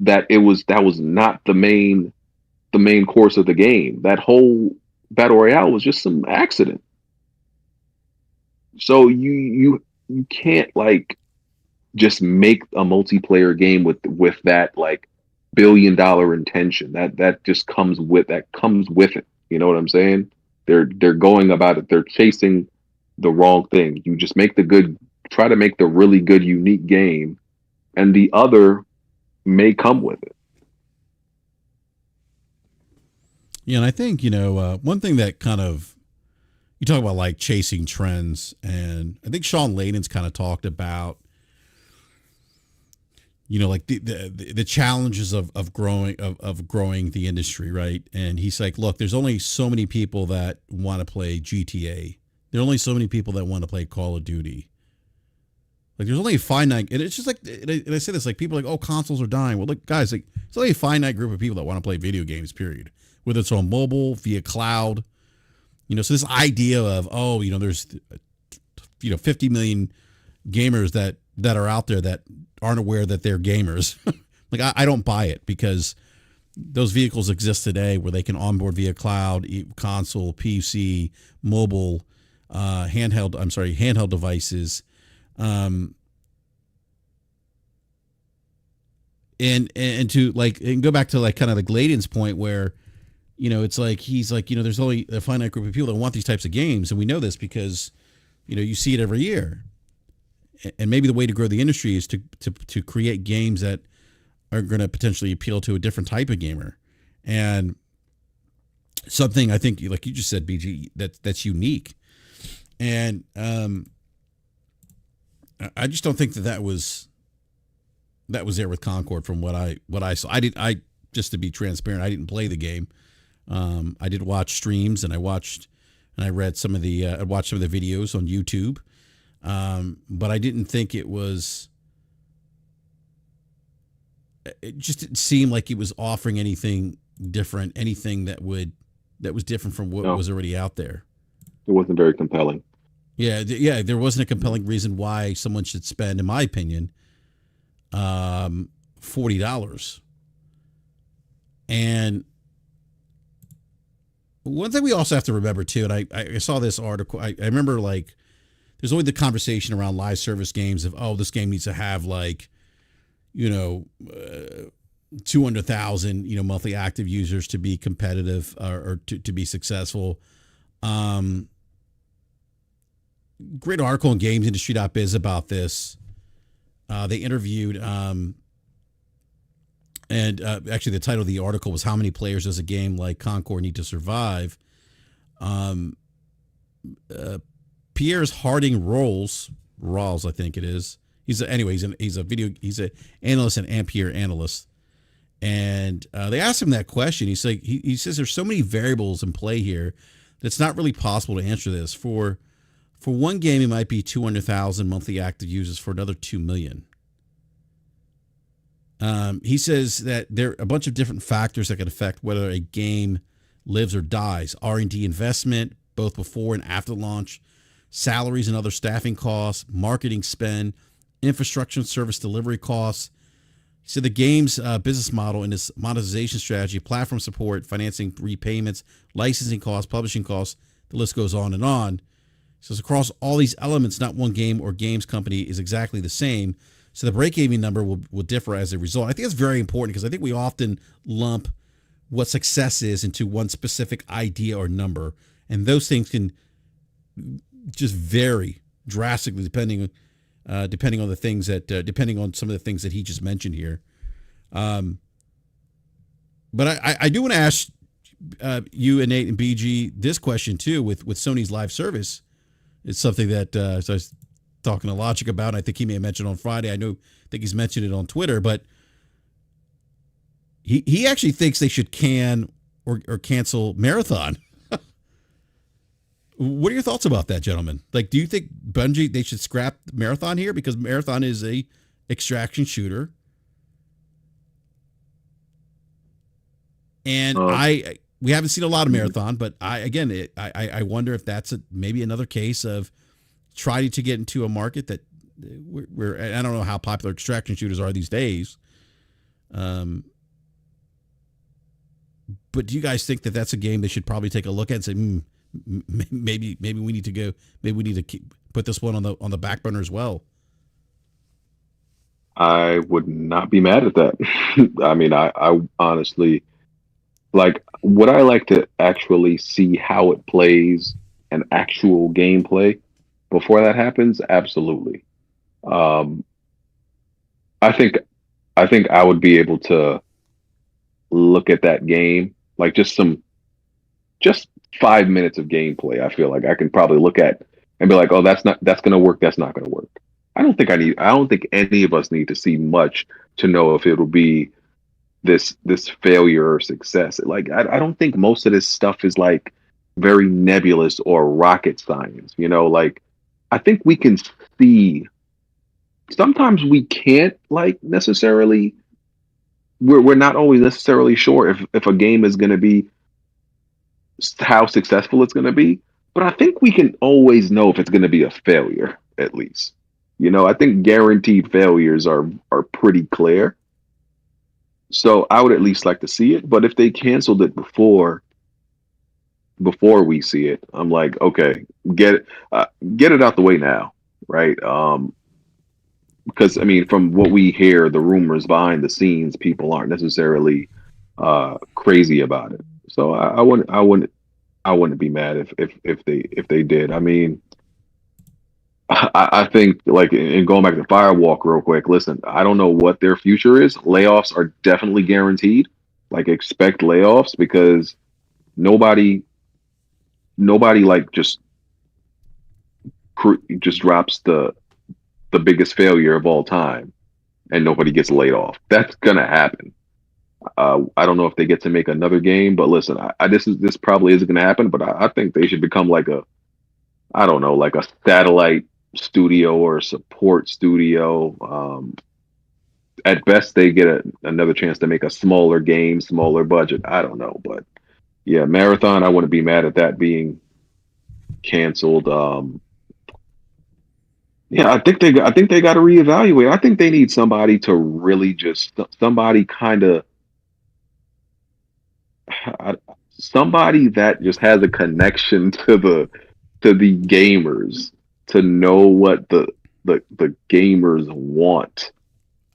that was not the main course of the game. That whole battle royale was just some accident. So you can't, like, just make a multiplayer game with that, like, $1 billion intention. That just comes with it. You know what I'm saying? They're going about it. They're chasing the wrong thing. You just try to make the really good, unique game, and the other may come with it. Yeah, and I think, you know, one thing that kind of, you talk about like chasing trends, and I think Sean Layden's kind of talked about, you know, like the challenges of growing the industry, right? And he's like, look, there's only so many people that want to play GTA. There are only so many people that want to play Call of Duty. Like there's only a finite, and it's just like, and I say this, like people are like, oh, consoles are dying. Well, look, guys, like it's only a finite group of people that want to play video games. Period. Whether it's on mobile, via cloud, so this idea of, oh, there's 50 million gamers that are out there that aren't aware that they're gamers. Like I don't buy it, because those vehicles exist today where they can onboard via cloud, console, PC, mobile, handheld devices. And to like, and go back to like kind of the Gladen's point where, it's like, he's like, there's only a finite group of people that want these types of games. And we know this because, you see it every year. And maybe the way to grow the industry is to create games that are going to potentially appeal to a different type of gamer. And something I think, like you just said, BG, that's unique. And I just don't think that was there with Concord from what I saw. I just to be transparent, I didn't play the game. I did watch streams, and I read some of the I watched some of the videos on YouTube. But I didn't think it just didn't seem like it was offering anything different, anything that was different from what was already out there. It wasn't very compelling. Yeah, there wasn't a compelling reason why someone should spend, in my opinion, $40. And one thing we also have to remember too, and I saw this article, I remember like there's always the conversation around live service games of, oh, this game needs to have like, 200,000, monthly active users to be competitive or to be successful. Great article on gamesindustry.biz about this. They interviewed, and actually the title of the article was "How Many Players Does a Game Like Concord Need to Survive?" Pierre's Harding Rawls, I think it is. He's an analyst and Ampere analyst. And they asked him that question. He's like, he says there's so many variables in play here that it's not really possible to answer this. For one game, it might be 200,000 monthly active users. For another, 2 million. He says that there are a bunch of different factors that can affect whether a game lives or dies. R&D investment, both before and after launch, salaries and other staffing costs, marketing spend, infrastructure and service delivery costs. He said the game's business model and its monetization strategy, platform support, financing repayments, licensing costs, publishing costs, the list goes on and on. He says across all these elements, not one game or games company is exactly the same. So the break-even number will differ as a result. I think that's very important because I think we often lump what success is into one specific idea or number. And those things can just vary drastically depending on the things that depending on some of the things that he just mentioned here. But I do want to ask you and Nate and BG this question too with Sony's live service. It's something that so I was talking to Logic about. And I think he may have mentioned on Friday. I think he's mentioned it on Twitter, but he actually thinks they should can or cancel Marathon. What are your thoughts about that, gentlemen? Like, do you think Bungie, they should scrap Marathon here? Because Marathon is a extraction shooter. And we haven't seen a lot of Marathon, but I wonder if that's maybe another case of trying to get into a market that where I don't know how popular extraction shooters are these days. But do you guys think that that's a game they should probably take a look at and say, maybe we need to put this one on the back burner as well? I would not be mad at that. I mean, I honestly, like, would I like to actually see how it plays and actual gameplay before that happens? Absolutely. I think I would be able to look at that game, like just 5 minutes of gameplay. I feel like I can probably look at and be like, oh, that's going to work. That's not going to work. I don't think any of us need to see much to know if it'll be this failure or success. Like, I don't think most of this stuff is like very nebulous or rocket science, like I think we can see sometimes we can't like necessarily. We're not always necessarily sure if a game is going to be how successful it's going to be, but I think we can always know if it's going to be a failure at least. I think guaranteed failures are pretty clear. So I would at least like to see it. But if they canceled it before we see it, I'm like, okay, get it out the way now, right? Because I mean, from what we hear, the rumors behind the scenes, people aren't necessarily crazy about it. So I wouldn't be mad if they did. I mean, I think like and going back to Firewalk real quick. Listen, I don't know what their future is. Layoffs are definitely guaranteed. Like expect layoffs because nobody nobody like just drops the biggest failure of all time and nobody gets laid off. That's gonna happen. I don't know if they get to make another game, but listen, this probably isn't gonna happen. But I think they should become like I don't know, like a satellite studio or a support studio. At best, they get another chance to make a smaller game, smaller budget. I don't know, but yeah, Marathon. I wouldn't be mad at that being canceled. Yeah, I think they got to reevaluate. I think they need somebody to really just somebody kind of somebody that just has a connection to the gamers to know what the gamers want,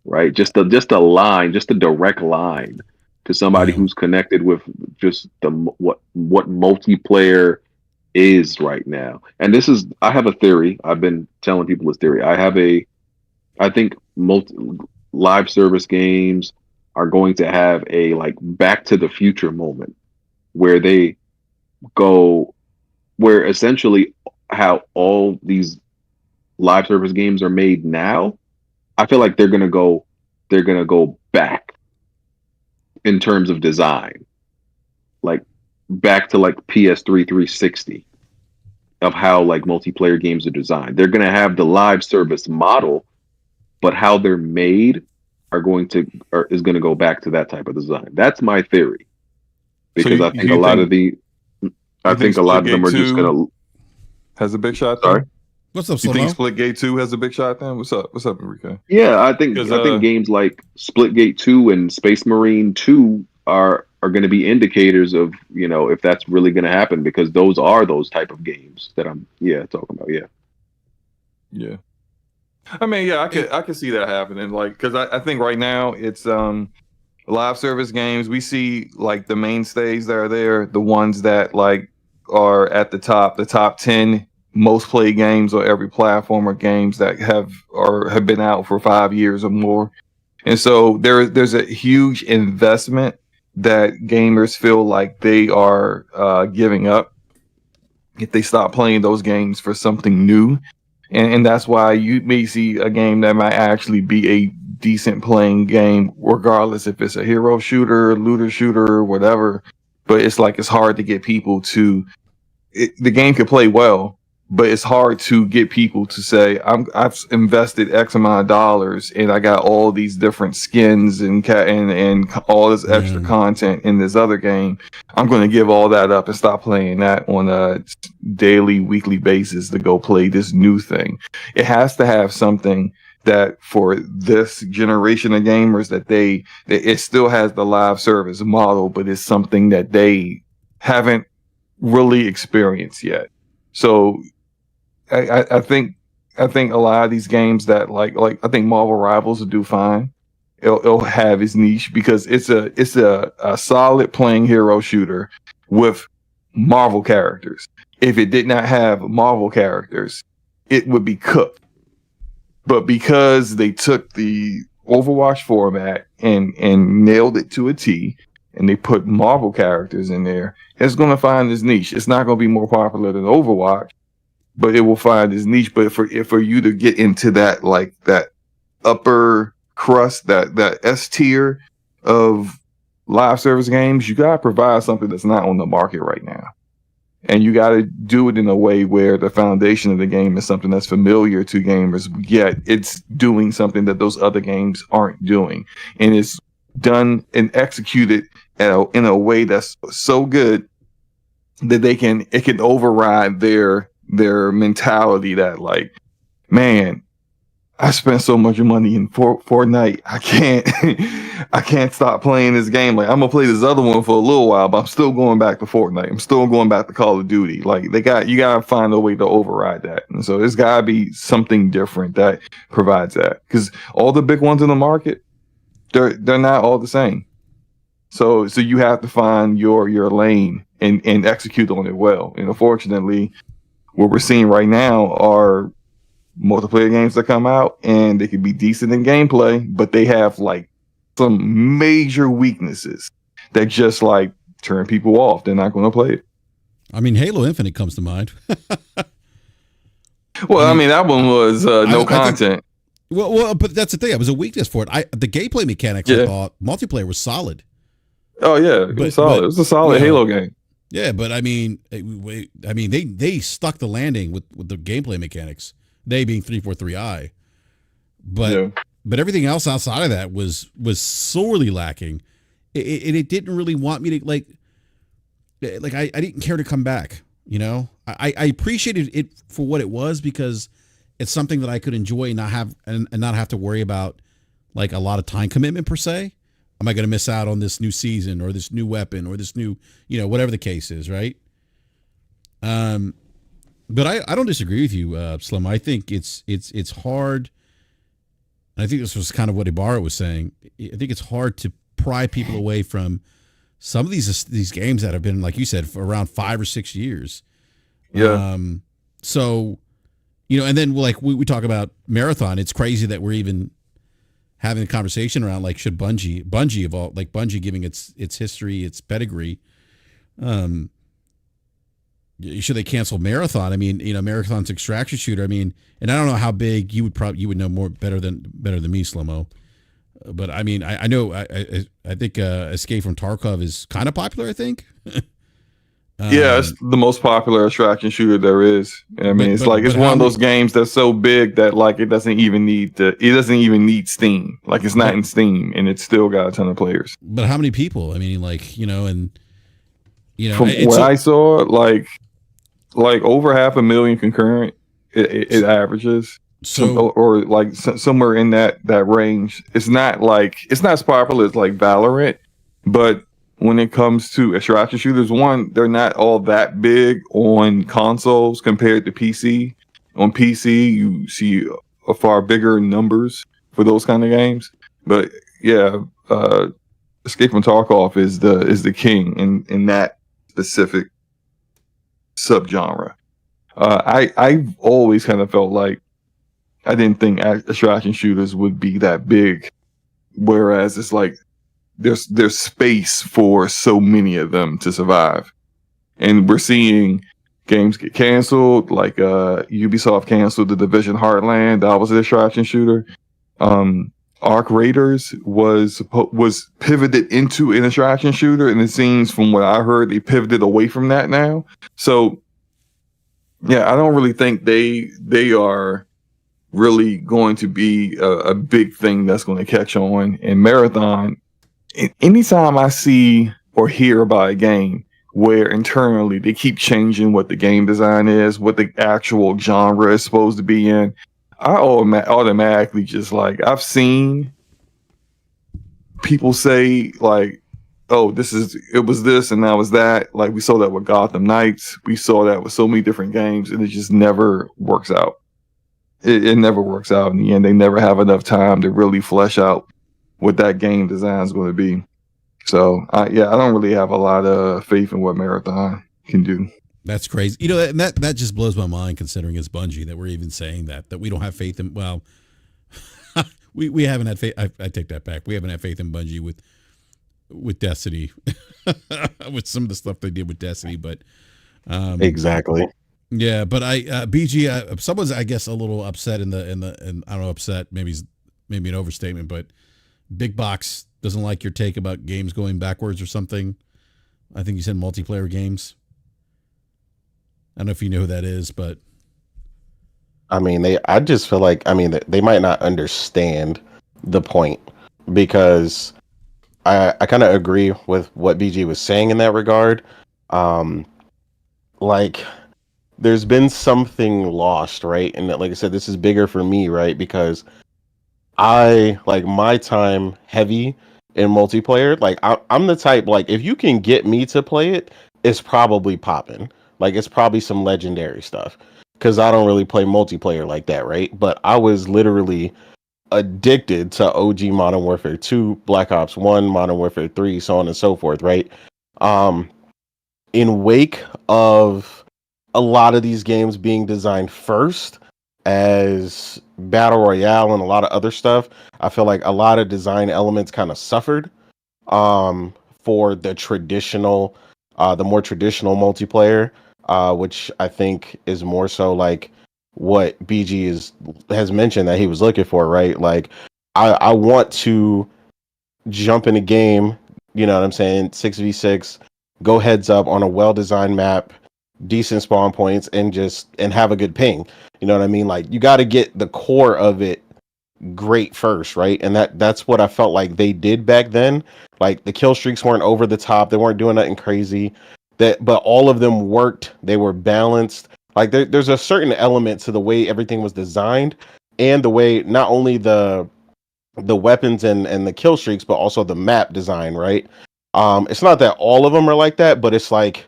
right? Just a direct line to somebody Yeah. who's connected with just what multiplayer is right now. And I have a theory. I've been telling people this theory. I think live service games are going to have a like Back to the Future moment where they go where essentially how all these live service games are made now. I feel like they're gonna go back in terms of design, like back to like PS3 360 of how like multiplayer games are designed. They're gonna have the live service model, but how they're made is gonna go back to that type of design. That's my theory So because you, you think I you think think a lot of them Splitgate are just 2 gonna. has a big shot Sorry. then? What's up, You think Slomo? Splitgate 2 has a big shot then? What's up? What's up, Enrique? Yeah, I think 'Cause, I think games like Splitgate 2 and Space Marine 2 are going to be indicators of, if that's really going to happen because those are those type of games that I'm talking about. Yeah. Yeah. I mean, yeah, I could see that happening. Like, because I think right now it's live service games. We see like the mainstays that are there, the ones that like are at the top 10 most played games on every platform or games that have been out for 5 years or more. And so there's a huge investment that gamers feel like they are giving up if they stop playing those games for something new. And that's why you may see a game that might actually be a decent playing game, regardless if it's a hero shooter, looter shooter, whatever. But it's like it's hard to get people to. The game could play well, but it's hard to get people to say, I've invested X amount of dollars and I got all these different skins and all this extra content in this other game. I'm going to give all that up and stop playing that on a daily, weekly basis to go play this new thing. It has to have something that for this generation of gamers that it still has the live service model, but it's something that they haven't really experienced yet. So I think a lot of these games that like I think Marvel Rivals will do fine. It'll have its niche because it's a solid playing hero shooter with Marvel characters. If it did not have Marvel characters, it would be cooked. But because they took the Overwatch format and nailed it to a T, and they put Marvel characters in there, it's going to find this niche. It's not going to be more popular than Overwatch, but it will find this niche. But for you to get into that, like that upper crust, that S tier of live service games, you got to provide something that's not on the market right now. And you got to do it in a way where the foundation of the game is something that's familiar to gamers, yet it's doing something that those other games aren't doing. And it's done and executed in a way that's so good that it can override their mentality that, like, man, I spent so much money in Fortnite. I can't stop playing this game. Like, I'm gonna play this other one for a little while, but I'm still going back to Fortnite. I'm still going back to Call of Duty. Like, you gotta find a way to override that. And so there's gotta be something different that provides that. Because all the big ones in the market, they're not all the same. So you have to find your lane and execute on it well. And unfortunately, what we're seeing right now are multiplayer games that come out and they can be decent in gameplay, but they have like some major weaknesses that just like turn people off. They're not going to play it. I mean, Halo Infinite comes to mind. Well, I mean that one was no content. Well, but that's the thing. It was a weakness for it. The gameplay mechanics, I thought multiplayer was solid. Oh yeah, it was solid. It was a solid Halo game. Yeah, but I mean, they stuck the landing with the gameplay mechanics. They being 343i, but everything else outside of that was sorely lacking. It didn't really want me to like I didn't care to come back. You know, I appreciated it for what it was because it's something that I could enjoy and not have to worry about like a lot of time commitment per se. Am I going to miss out on this new season or this new weapon or this new, whatever the case is, right? But I don't disagree with you, Slim. I think it's hard. I think this was kind of what Ibarra was saying. I think it's hard to pry people away from some of these games that have been, like you said, for around 5 or 6 years. Yeah. So, and then like we talk about Marathon. It's crazy that we're even having a conversation around like should Bungie of all, like Bungie giving its history, its pedigree. Should they cancel Marathon? I mean, Marathon's extraction shooter. I mean, and I don't know how big you would know more better than me, Slow-Mo. But I mean, I know I think Escape from Tarkov is kind of popular. I think. Yeah, it's the most popular extraction shooter there is. I mean, it's one of those games that's so big that like it doesn't even need Steam. Like it's not in Steam, and it's still got a ton of players. But how many people? I mean, like from what I saw, like over 500,000 concurrent. It averages. So or like somewhere in that range. It's not as popular as like Valorant, but when it comes to extraction shooters, they're not all that big on consoles compared to PC. On PC, you see a far bigger numbers for those kind of games. But yeah, Escape from Tarkov is the king in that specific subgenre. I've always kind of felt like I didn't think extraction shooters would be that big, whereas it's like there's space for so many of them to survive, and we're seeing games get canceled. Like Ubisoft canceled The Division Heartland. That was an extraction shooter. Arc Raiders was pivoted into an extraction shooter, and it seems from what I heard they pivoted away from that now. So yeah, I don't really think they are really going to be a big thing that's going to catch on. In Marathon, anytime I see or hear about a game where internally they keep changing what the game design is, what the actual genre is supposed to be in, I automatically just like, I've seen people say like, oh, it was this and that was that. Like we saw that with Gotham Knights. We saw that with so many different games, and it just never works out. It never works out in the end. They never have enough time to really flesh out what that game design is going to be. So I don't really have a lot of faith in what Marathon can do. That's crazy. And that just blows my mind considering it's Bungie that we're even saying that we don't have faith in. Well, we haven't had faith. I take that back. We haven't had faith in Bungie with Destiny, with some of the stuff they did with Destiny. But exactly. Yeah, but BG, someone's I guess a little upset in I don't know, upset maybe an overstatement, but Big Box doesn't like your take about games going backwards or something. I think you said multiplayer games. don't know if you know who that is, but I mean, I just feel like, I mean, they might not understand the point because I kind of agree with what BG was saying in that regard. Um, like, there's been something lost, right? And like I said, this is bigger for me, right? Because I like my time heavy in multiplayer. Like, I'm the type, like, if you can get me to play it, it's probably popping. Like, it's probably some legendary stuff because I don't really play multiplayer like that, right? But I was literally addicted to OG Modern Warfare 2, Black Ops 1, Modern Warfare 3, so on and so forth, right? Um, in wake of a lot of these games being designed first as battle royale and a lot of other stuff, I feel like a lot of design elements kind of suffered for the more traditional multiplayer, which I think is more so like what has mentioned that he was looking for, right? Like, I want to jump in a game, you know what I'm saying, 6v6, go heads up on a well-designed map, decent spawn points, and have a good ping. You know what I mean? Like, you got to get the core of it great first, right? And that's what I felt like they did back then. Like, the kill streaks weren't over the top, they weren't doing nothing crazy. But all of them worked. They were balanced. Like, there's a certain element to the way everything was designed, and the way not only the weapons and the kill streaks, but also the map design, right? It's not that all of them are like that, but it's like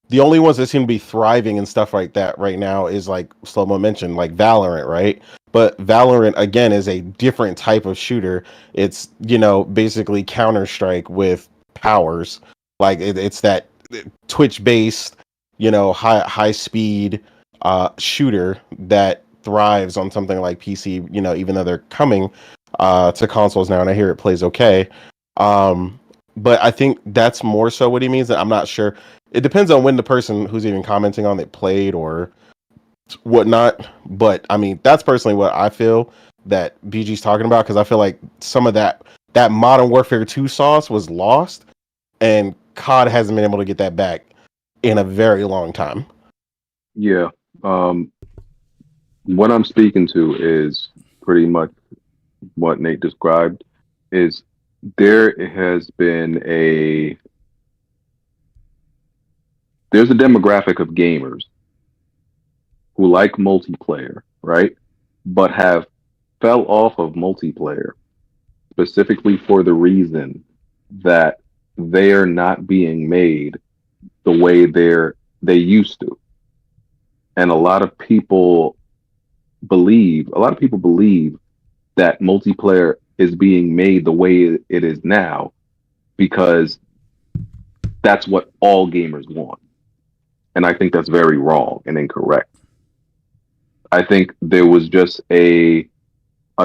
the only ones that seem to be thriving and stuff like that right now is, like Slow-Mo mentioned, like Valorant, right? But Valorant, again, is a different type of shooter. It's, basically Counter-Strike with powers. Like, it's that Twitch based, high speed shooter that thrives on something like PC, even though they're coming to consoles now, and I hear it plays okay. But I think that's more so what he means. That I'm not sure. It depends on when the person who's even commenting on it played or whatnot. But I mean, that's personally what I feel that BG's talking about, because I feel like some of that Modern Warfare 2 sauce was lost, and COD hasn't been able to get that back in a very long time. Yeah. What I'm speaking to is pretty much what Nate described. Is there has been there's a demographic of gamers who like multiplayer, right? But have fell off of multiplayer specifically for the reason that they are not being made the way they used to. And a lot of people believe that multiplayer is being made the way it is now because that's what all gamers want. And I think that's very wrong and incorrect. I think there was just a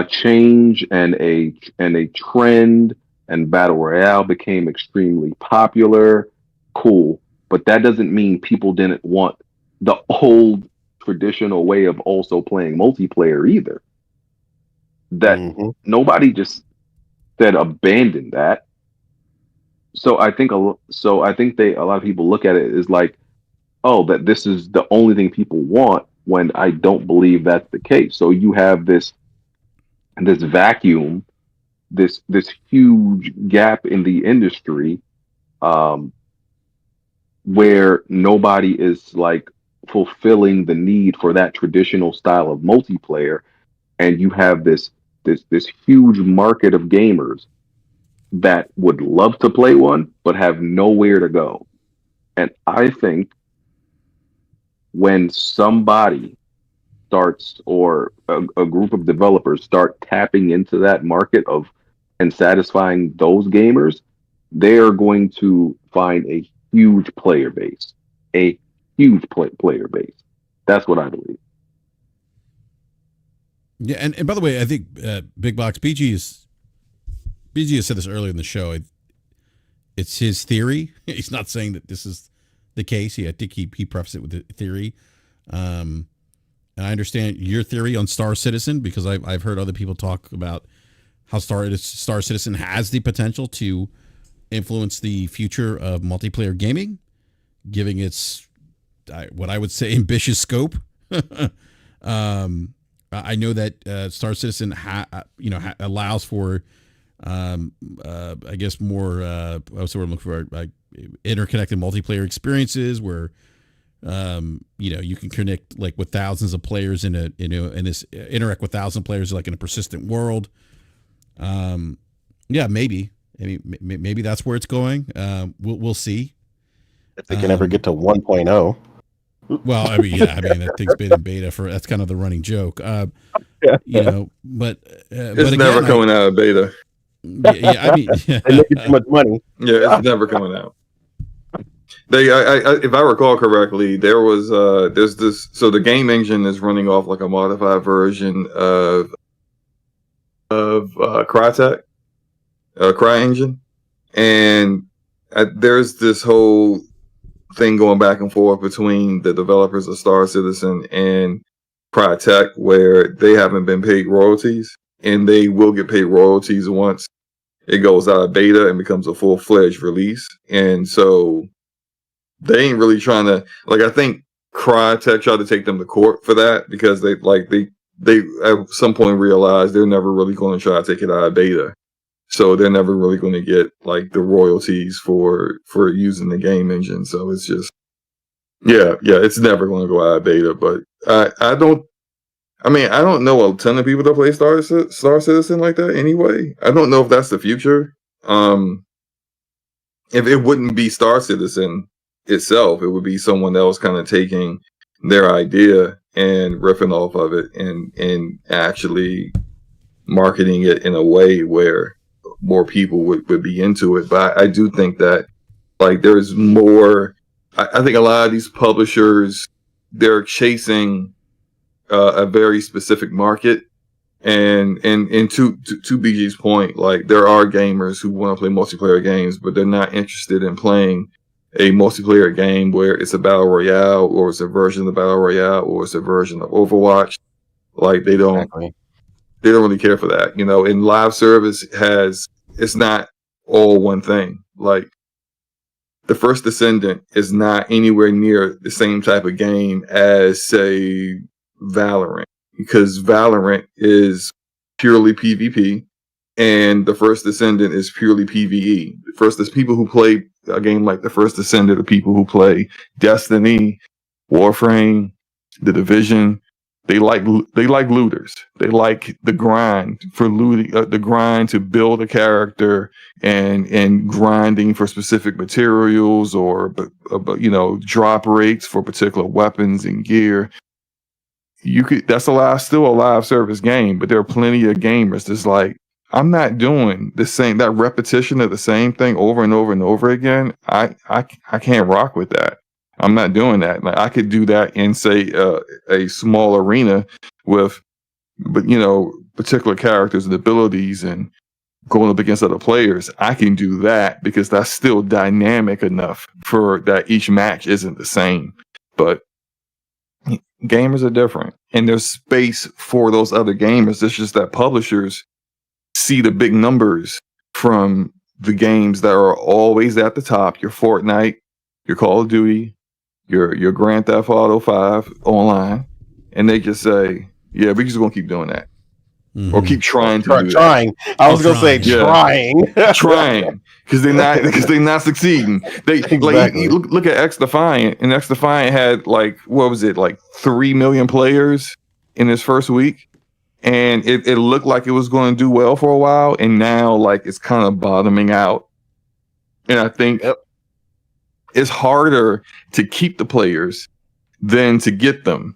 change and a trend, and battle royale became extremely popular. Cool, but that doesn't mean people didn't want the old traditional way of also playing multiplayer either. That nobody just said abandon that. So I think a lot of people look at it as like, oh, that this is the only thing people want, when I don't believe that's the case. So you have this vacuum, this huge gap in the industry, where nobody is like fulfilling the need for that traditional style of multiplayer, and you have this huge market of gamers that would love to play one but have nowhere to go. And I think when somebody starts, or a group of developers start tapping into that market of and satisfying those gamers, they are going to find a huge player base, a huge player base. That's what I believe. Yeah, and by the way, I think Big Box BG has said this earlier in the show. It's his theory. He's not saying that this is the case. I think he prefaced it with the theory. And I understand your theory on Star Citizen, because I've heard other people talk about how Star Citizen has the potential to influence the future of multiplayer gaming, giving its what I would say ambitious scope. I know that Star Citizen allows for I guess more what's the word I'm looking for, interconnected multiplayer experiences where you can connect like with thousands of players in this interact with thousands of players like in a persistent world. Maybe that's where it's going. We'll see if they can ever get to 1.0. Well, that thing's been in beta that's kind of the running joke. Yeah. But it's never coming out of beta. They make too much money. Yeah, it's never coming out. If I recall correctly, there's this. So the game engine is running off like a modified version of Crytek, CryEngine, and there's this whole thing going back and forth between the developers of Star Citizen and Crytek, where they haven't been paid royalties, and they will get paid royalties once it goes out of beta and becomes a full-fledged release. And so they ain't really trying to, like, I think Crytek tried to take them to court for that because they at some point realized they're never really going to try to take it out of beta. So they're never really going to get like the royalties for using the game engine. So it's just, it's never going to go out of beta. But I don't know a ton of people that play Star Citizen like that anyway. I don't know if that's the future. If it wouldn't be Star Citizen itself, it would be someone else kind of taking their idea and riffing off of it and actually marketing it in a way where more people would be into it. But I do think that like there's more. I think a lot of these publishers, they're chasing a very specific market, and to BG's point, like there are gamers who want to play multiplayer games, but they're not interested in playing a multiplayer game where it's a battle royale or it's a version of the battle royale or it's a version of Overwatch. Like they don't really care for that, and live service it's not all one thing. Like the First Descendant is not anywhere near the same type of game as say Valorant, because Valorant is purely PvP and the First Descendant is purely PvE. The people who play a game like the First Descendant are people who play Destiny, Warframe, The Division. They like looters. They like the grind for looting, the grind to build a character and grinding for specific materials or drop rates for particular weapons and gear. That's still a live service game, but there are plenty of gamers that's like, I'm not doing that repetition of the same thing over and over and over again. I can't rock with that. I'm not doing that. Like I could do that in say a small arena with, particular characters and abilities and going up against other players. I can do that because that's still dynamic enough for that each match isn't the same. But gamers are different, and there's space for those other gamers. It's just that publishers see the big numbers from the games that are always at the top. Your Fortnite, your Call of Duty, your Grand Theft Auto 5 online, and they just say, yeah, we're just gonna keep doing that. Mm-hmm. Or keep trying to do that. I was gonna say trying because they're not succeeding. Exactly. Look at X Defiant, and X Defiant had like 3 million players in his first week, and it looked like it was going to do well for a while, and now like it's kind of bottoming out. And I think it's harder to keep the players than to get them.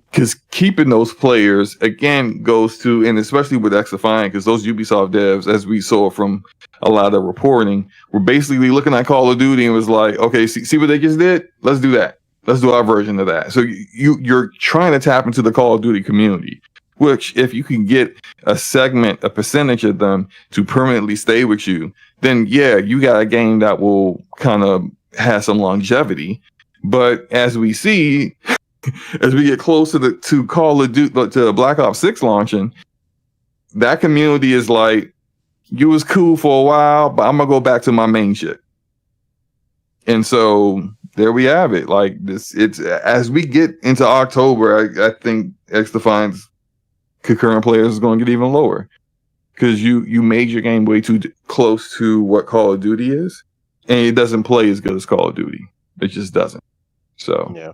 Because keeping those players, again, goes to, and especially with X Defiant, because those Ubisoft devs, as we saw from a lot of reporting, were basically looking at Call of Duty and was like, okay, see what they just did? Let's do that. Let's do our version of that. So you're trying to tap into the Call of Duty community, which if you can get a percentage of them to permanently stay with you, then yeah, you got a game that will kind of have some longevity. But as we see, as we get closer to Call of Duty, to Black Ops 6 launching, that community is like, you was cool for a while, but I'm gonna go back to my main shit. And so there we have it. Like this, it's as we get into October, I think XDefiant's concurrent players is going to get even lower because you made your game way too close to what Call of Duty is, and it doesn't play as good as Call of Duty. It just doesn't. So Yeah.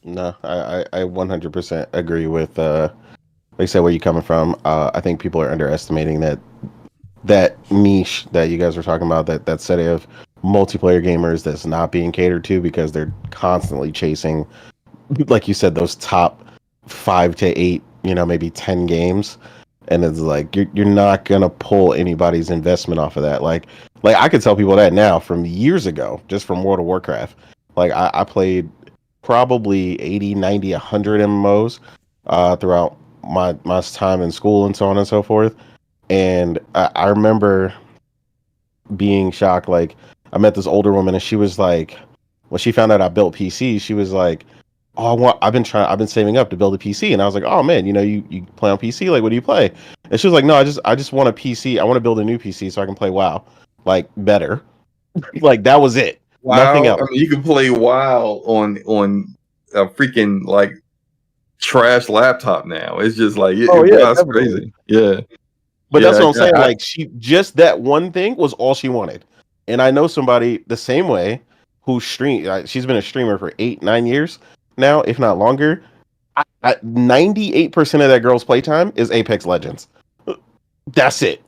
No, I 100% agree with like I said, where you coming from. I think people are underestimating that niche that you guys were talking about, that set of multiplayer gamers that's not being catered to because they're constantly chasing, like you said, those top 5 to 8, maybe 10 games, and it's like you're not gonna pull anybody's investment off of that. Like I could tell people that now from years ago, just from World of Warcraft. Like I played probably 80, 90, 100 MMOs throughout my time in school and so on and so forth. And I remember being shocked. Like I met this older woman, and she was like, when she found out I built PCs, she was like, "Oh, I've been saving up to build a PC." And I was like, "Oh man, you play on PC? Like, what do you play?" And she was like, "No, I just want a PC. I want to build a new PC so I can play WoW, like better." Like that was it. Nothing WoW. else. I mean, you can play WoW on a freaking like trash laptop now. It's just like that's Definitely. crazy. Yeah. But that's what I'm saying. Like she just that one thing was all she wanted. And I know somebody the same way who she's been a streamer for 8-9 years now, if not longer. 98% of that girl's playtime is Apex Legends. That's it.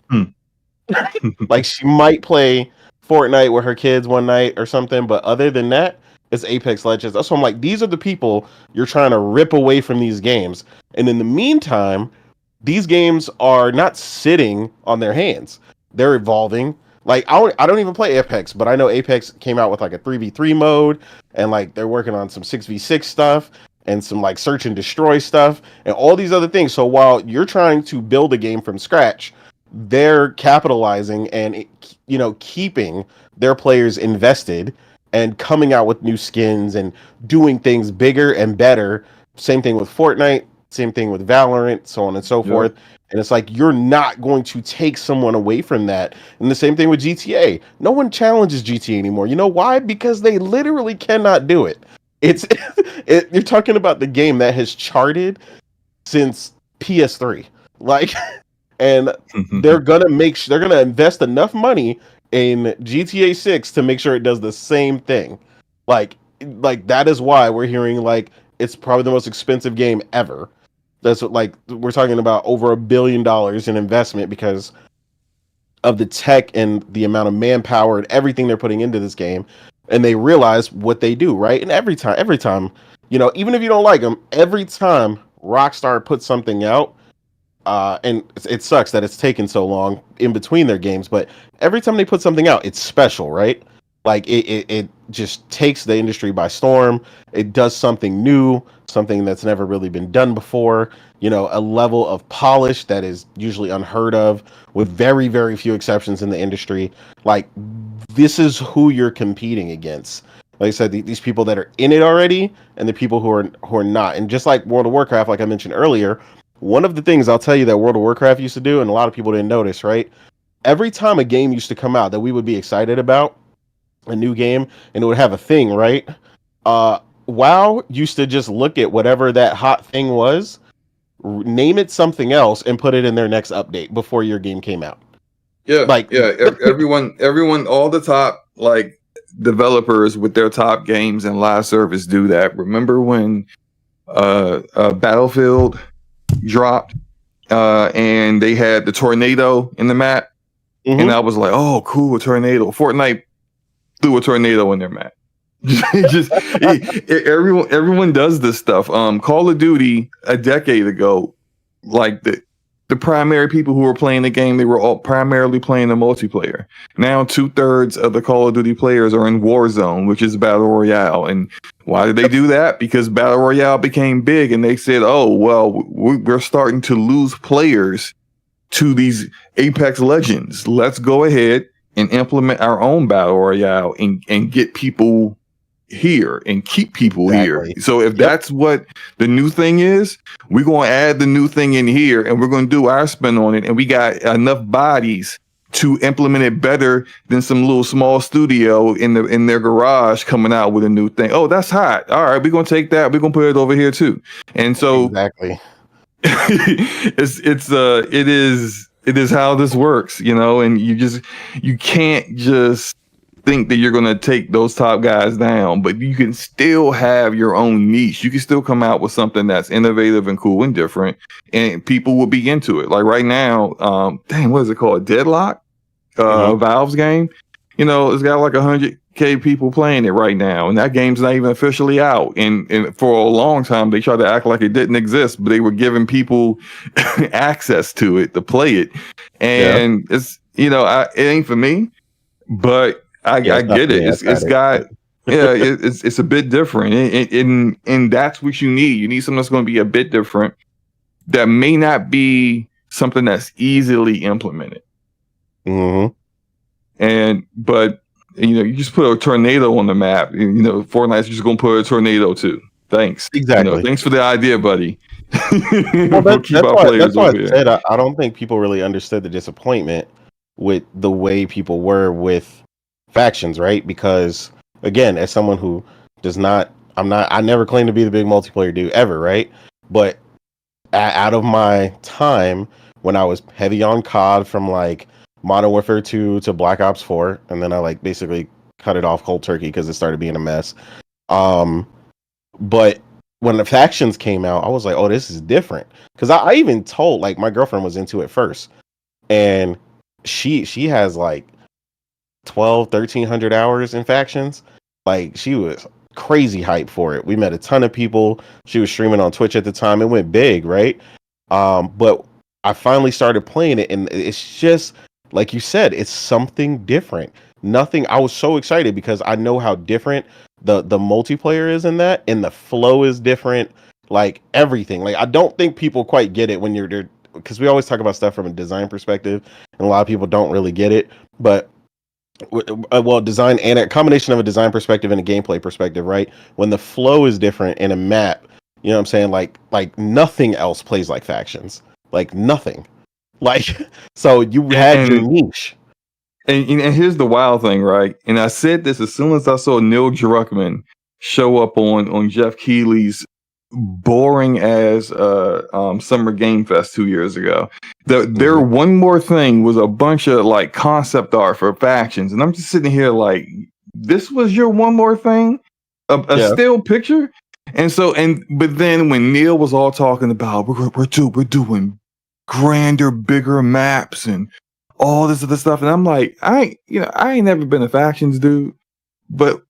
Like she might play Fortnite with her kids one night or something, but other than that, it's Apex Legends. That's why I'm like, these are the people you're trying to rip away from these games. And in the meantime, these games are not sitting on their hands. They're evolving. Like I don't even play Apex, but I know Apex came out with like a 3v3 mode, and like they're working on some 6v6 stuff and some like search and destroy stuff and all these other things. So while you're trying to build a game from scratch, they're capitalizing and keeping their players invested and coming out with new skins and doing things bigger and better. Same thing with Fortnite, same thing with Valorant, so on and so forth. And it's like you're not going to take someone away from that. And the same thing with GTA. No one challenges GTA anymore. You know why? Because they literally cannot do it. You're talking about the game that has charted since PS3. Like, and they're gonna invest enough money in GTA 6 to make sure it does the same thing. Like that is why we're hearing like it's probably the most expensive game ever. That's what, like, we're talking about over $1 billion in investment because of the tech and the amount of manpower and everything they're putting into this game. And they realize what they do, right? And every time, even if you don't like them, every time Rockstar puts something out, and it sucks that it's taken so long in between their games, but every time they put something out, it's special, right? Like it just takes the industry by storm. It does something new, something that's never really been done before. A level of polish that is usually unheard of, with very, very few exceptions in the industry. Like this is who you're competing against. Like I said, these people that are in it already, and the people who are not. And just like World of Warcraft, like I mentioned earlier, one of the things I'll tell you that World of Warcraft used to do, and a lot of people didn't notice, right? Every time a game used to come out that we would be excited about, a new game, and it would have a thing, right? WoW used to just look at whatever that hot thing was, name it something else, and put it in their next update before your game came out. Everyone, all the top like developers with their top games and live service do that. Remember when Battlefield dropped and they had the tornado in the map, and I was like, oh cool, a tornado. Fortnite threw a tornado in their map. Everyone does this stuff. Call of Duty a decade ago, like the primary people who were playing the game, they were all primarily playing the multiplayer. Now 2/3 of the Call of Duty players are in Warzone, which is Battle Royale. And why did they do that? Because Battle Royale became big, and they said, oh, well, we're starting to lose players to these Apex Legends. Let's go ahead and implement our own Battle Royale and get people here and keep people here. So if that's what the new thing is, we're going to add the new thing in here, and we're going to do our spin on it. And we got enough bodies to implement it better than some little small studio in their garage coming out with a new thing. Oh, that's hot. All right, we're gonna take that. We're gonna put it over here too. And so Exactly. it is how this works, and you can't just think that you're going to take those top guys down, but you can still have your own niche. You can still come out with something that's innovative and cool and different, and people will be into it. Like right now, what is it called? Deadlock, Valve's game. It's got like 100K people playing it right now, and that game's not even officially out. And for a long time, they tried to act like it didn't exist, but they were giving people access to it to play it. And it's it ain't for me, but I get it. It's got it's a bit different, and that's what you need. You need something that's going to be a bit different, that may not be something that's easily implemented. Mm-hmm. But you just put a tornado on the map. Fortnite's just gonna put a tornado too. Thanks. Exactly. Thanks for the idea, buddy. Well, that's why I said I don't think people really understood the disappointment with the way people were with factions, right? Because again, as someone who I never claim to be the big multiplayer dude ever, right? But out of my time when I was heavy on COD from like Modern Warfare 2 to Black Ops 4, and then I like basically cut it off cold turkey because it started being a mess. But when the factions came out, I was like, oh, this is different. Because I even told, like, my girlfriend was into it first, and she has like 1,300 hours in factions. Like, she was crazy hype for it. We met a ton of people. She was streaming on Twitch at the time. It went big, right? But I finally started playing it, and it's just like you said, it's something different. I was so excited because I know how different the multiplayer is in that, and the flow is different, like everything. Like, I don't think people quite get it when you're there, because we always talk about stuff from a design perspective, and a lot of people don't really get it. But design and a combination of a design perspective and a gameplay perspective, right? When the flow is different in a map, you know what I'm saying? Like nothing else plays like factions. Like nothing. Like, so you had your niche. And here's the wild thing, right? And I said this as soon as I saw Neil Druckmann show up on Jeff Keighley's boring as Summer Game Fest 2 years ago. Their one more thing was a bunch of like concept art for factions, and I'm just sitting here like, this was your one more thing, a still picture. But then when Neil was all talking about we're doing grander, bigger maps and all this other stuff, and I'm like, I ain't never been a factions dude, but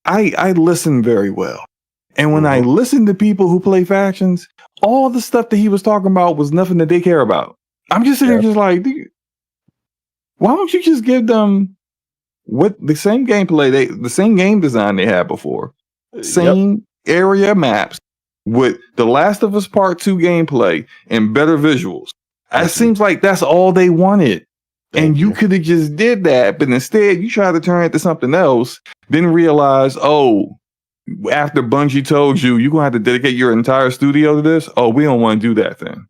I listen very well. And when I listen to people who play factions, all the stuff that he was talking about was nothing that they care about. I'm just sitting there just like, dude, why don't you just give them what the same gameplay, the same game design they had before, same area maps with The Last of Us Part 2 gameplay and better visuals. It seems like that's all they wanted. And you could have just did that, but instead you tried to turn it to something else, then realize, after Bungie told you you're gonna have to dedicate your entire studio to this, we don't want to do that then.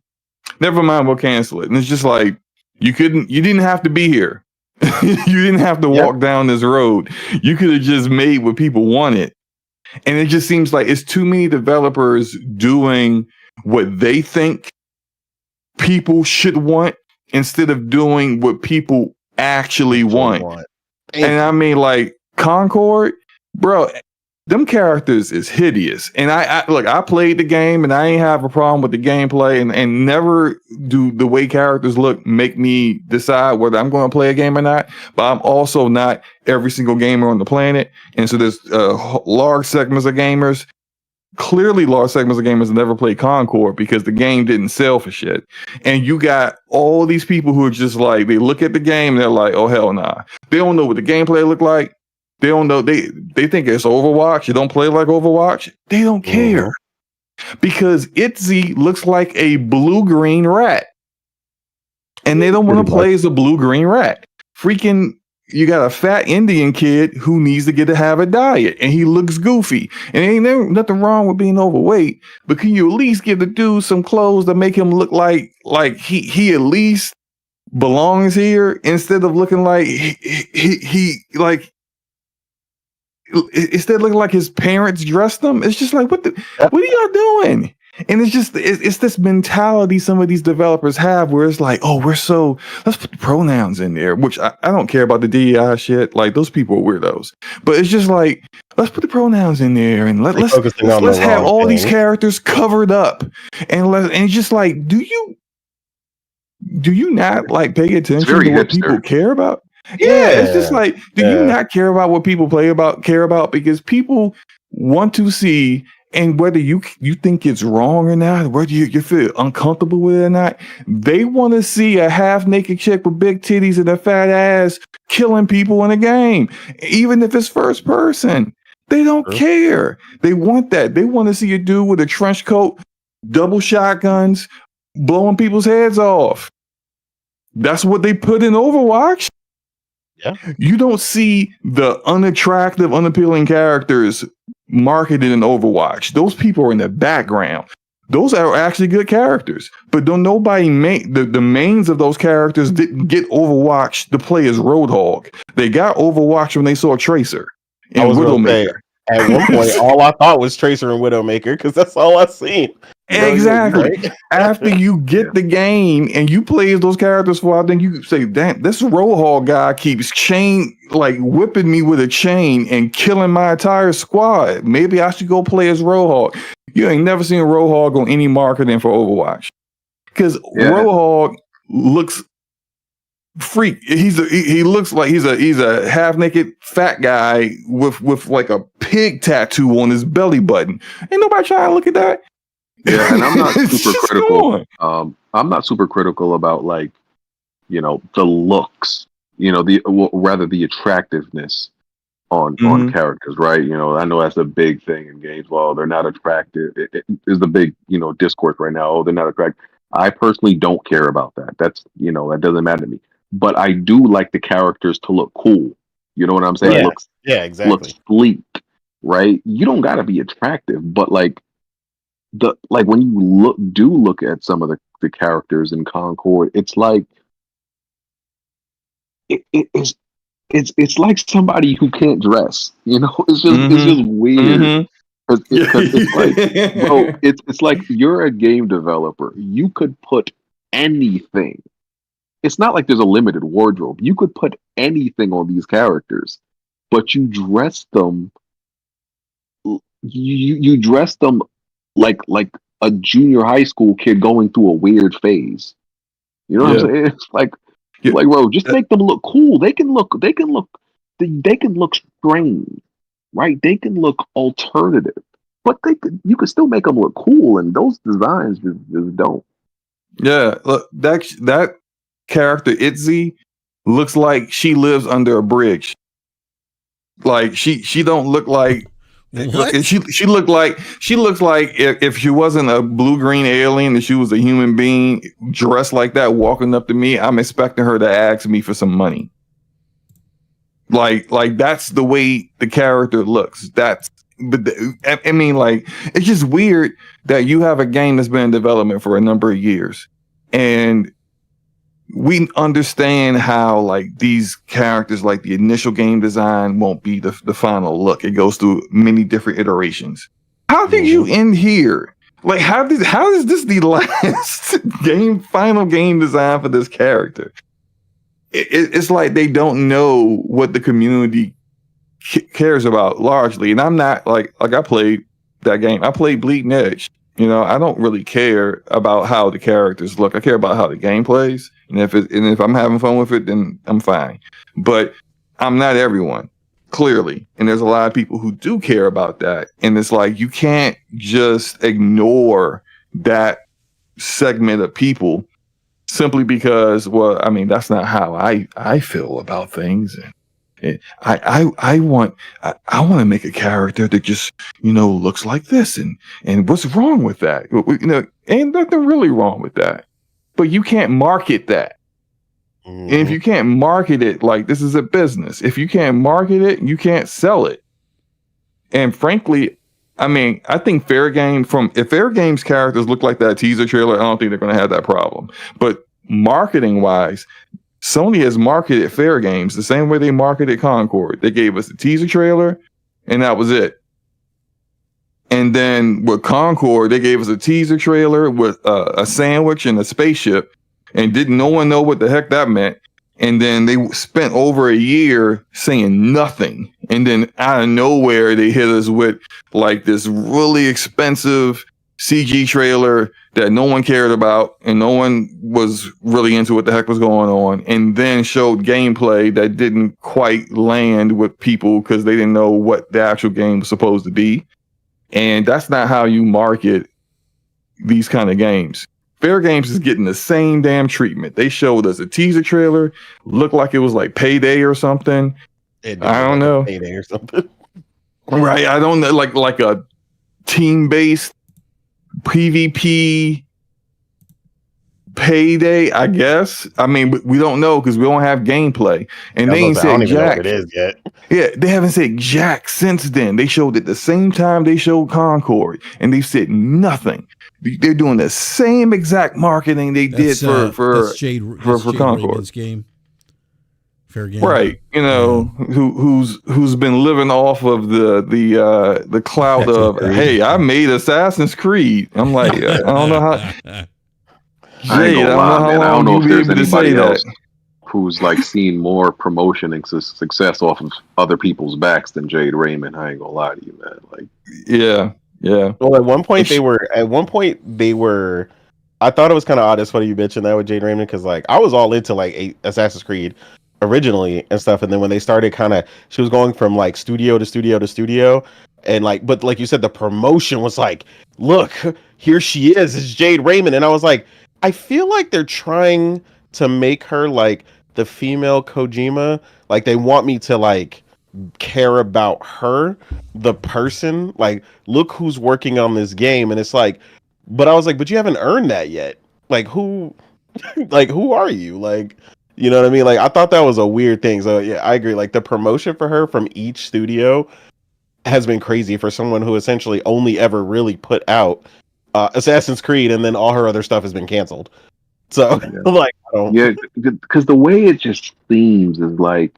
Never mind, we'll cancel it. And it's just like, you didn't have to be here. You didn't have to walk down this road. You could have just made what people wanted. And it just seems like it's too many developers doing what they think people should want instead of doing what people actually want. And I mean, like, Concord, bro, them characters is hideous. And I played the game and I ain't have a problem with the gameplay, and never do the way characters look make me decide whether I'm going to play a game or not. But I'm also not every single gamer on the planet. And so there's large segments of gamers. Clearly, large segments of gamers never played Concord because the game didn't sell for shit. And you got all these people who are just like, they look at the game and they're like, oh, hell nah. They don't know what the gameplay look like. They don't know. They think it's Overwatch. You don't play like Overwatch. They don't care because Itzy looks like a blue-green rat. And they don't want to play as a blue-green rat. Freaking, you got a fat Indian kid who needs to have a diet, and he looks goofy. And ain't nothing wrong with being overweight, but can you at least give the dude some clothes that make him look like he at least belongs here instead of looking like he like instead of looking like his parents dressed him. It's just like what are y'all doing? And it's just it's this mentality some of these developers have where it's like, oh, let's put the pronouns in there, which I don't care about the DEI shit. Like those people are weirdos. But it's just like, let's put the pronouns in there and let's have all these characters covered up. And it's just like, do you not like pay attention to what people care about? Yeah, it's just like, do you not care about what people care about? Because people want to see, and whether you think it's wrong or not, whether you feel uncomfortable with it or not, they want to see a half-naked chick with big titties and a fat ass killing people in a game, even if it's first person. They don't care. They want that. They want to see a dude with a trench coat, double shotguns, blowing people's heads off. That's what they put in Overwatch. Yeah. You don't see the unattractive, unappealing characters marketed in Overwatch. Those people are in the background. Those are actually good characters, but don't nobody make the mains of those characters didn't get Overwatch to play as Roadhog. They got Overwatch when they saw Tracer and Widowmaker. At one point, all I thought was Tracer and Widowmaker because that's all I've seen. Exactly. Right? After you get the game and you play as those characters for a while, then you say, damn, this Roadhog guy keeps whipping me with a chain and killing my entire squad. Maybe I should go play as Roadhog. You ain't never seen Roadhog on any marketing for Overwatch. Because Roadhog looks freak. He looks like he's a half-naked fat guy with like a pig tattoo on his belly button. Ain't nobody trying to look at that. Yeah, and I'm not super critical. I'm not super critical about like, the looks, rather the attractiveness on characters, right? I know that's a big thing in games. Well, they're not attractive. It is the big, discourse right now. Oh, they're not attractive. I personally don't care about that. That's, that doesn't matter to me. But I do like the characters to look cool. You know what I'm saying? Exactly. Looks sleek, right? You don't got to be attractive, but like when you look at some of the characters in Concord, it's like it's like somebody who can't dress. It's just weird. Because it's like, bro, it's like you're a game developer. You could put anything. It's not like there's a limited wardrobe. You could put anything on these characters, but you dress them. You dress them like a junior high school kid going through a weird phase. You know what I'm saying? It's like, bro, just make them look cool. They can look strange, right? They can look alternative, but you could still make them look cool. And those designs just don't. Yeah, look, that character Itzy looks like she lives under a bridge. Like she don't look like. What? She looks like if she wasn't a blue-green alien and she was a human being dressed like that walking up to me, I'm expecting her to ask me for some money. Like that's the way the character looks. I mean, like, it's just weird that you have a game that's been in development for a number of years and we understand how like these characters, like the initial game design won't be the final look. It goes through many different iterations. How did you end here? Like, how is this the last final game design for this character? It's like they don't know what the community cares about largely. And I'm not like I played that game. I played Bleeding Edge. I don't really care about how the characters look. I care about how the game plays. And if I'm having fun with it, then I'm fine. But I'm not everyone, clearly. And there's a lot of people who do care about that. And it's like, you can't just ignore that segment of people simply because, well, I mean, that's not how I feel about things. I want to make a character that just looks like this, and what's wrong with that? Ain't nothing really wrong with that, but you can't market that. And if you can't market it, like, this is a business. If you can't market it, you can't sell it. And frankly, I mean, I think if Fair Game's characters look like that teaser trailer, I don't think they're going to have that problem. But marketing wise, Sony has marketed Fair Games the same way they marketed Concord. They gave us a teaser trailer, and that was it. And then with Concord, they gave us a teaser trailer with a sandwich and a spaceship, and didn't no one know what the heck that meant. And then they spent over a year saying nothing. And then out of nowhere, they hit us with like this really expensive CG trailer that no one cared about and no one was really into what the heck was going on, and then showed gameplay that didn't quite land with people because they didn't know what the actual game was supposed to be. And that's not how you market these kind of games. Fair Games is getting the same damn treatment. They showed us a teaser trailer, looked like it was like Payday or something. I don't know. Payday or something. Right. I don't know, like a team-based PvP Payday, I guess. I mean, we don't know because we don't have gameplay, and they ain't said jack. It is yet. Yeah, they haven't said jack since then. They showed it the same time they showed Concord, and they said nothing. They're doing the same exact marketing they did for Concord. Raymond's game. Fair game, right? You know, who's been living off of the clout of, hey, I made Assassin's Creed. I'm like, I don't know how. I don't know if there's anybody else who's like seen more promotion and success off of other people's backs than Jade Raymond. I ain't gonna lie to you, man. Like, yeah. Well, at one point they were. I thought it was kind of odd. It's funny you mentioned that with Jade Raymond, because like I was all into like Assassin's Creed originally and stuff, and then when they started she was going from like studio to studio to studio, and like, but like you said, the promotion was like, look, here she is, it's Jade Raymond, and I was like, I feel like they're trying to make her like the female Kojima. Like they want me to like care about her, the person. Like, look who's working on this game. And it's like, but I was like, but you haven't earned that yet. Like who, like who are you? Like, you know what I mean? Like I thought that was a weird thing. So yeah, I agree. Like the promotion for her from each studio has been crazy for someone who essentially only ever really put out Assassin's Creed, and then all her other stuff has been canceled. So, like, I don't... yeah, because the way it just seems is like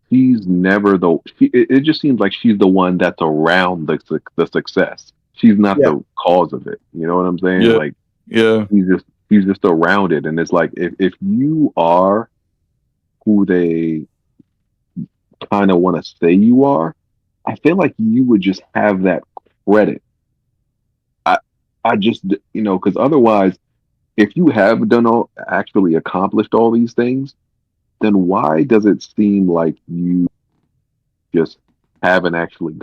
she's never it just seems like she's the one that's around the success. She's not the cause of it. You know what I'm saying? Yeah. Like, yeah, he's just around it, and it's like if you are who they kind of want to say you are, I feel like you would just have that credit. I just, because otherwise, if you have actually accomplished all these things, then why does it seem like you just haven't actually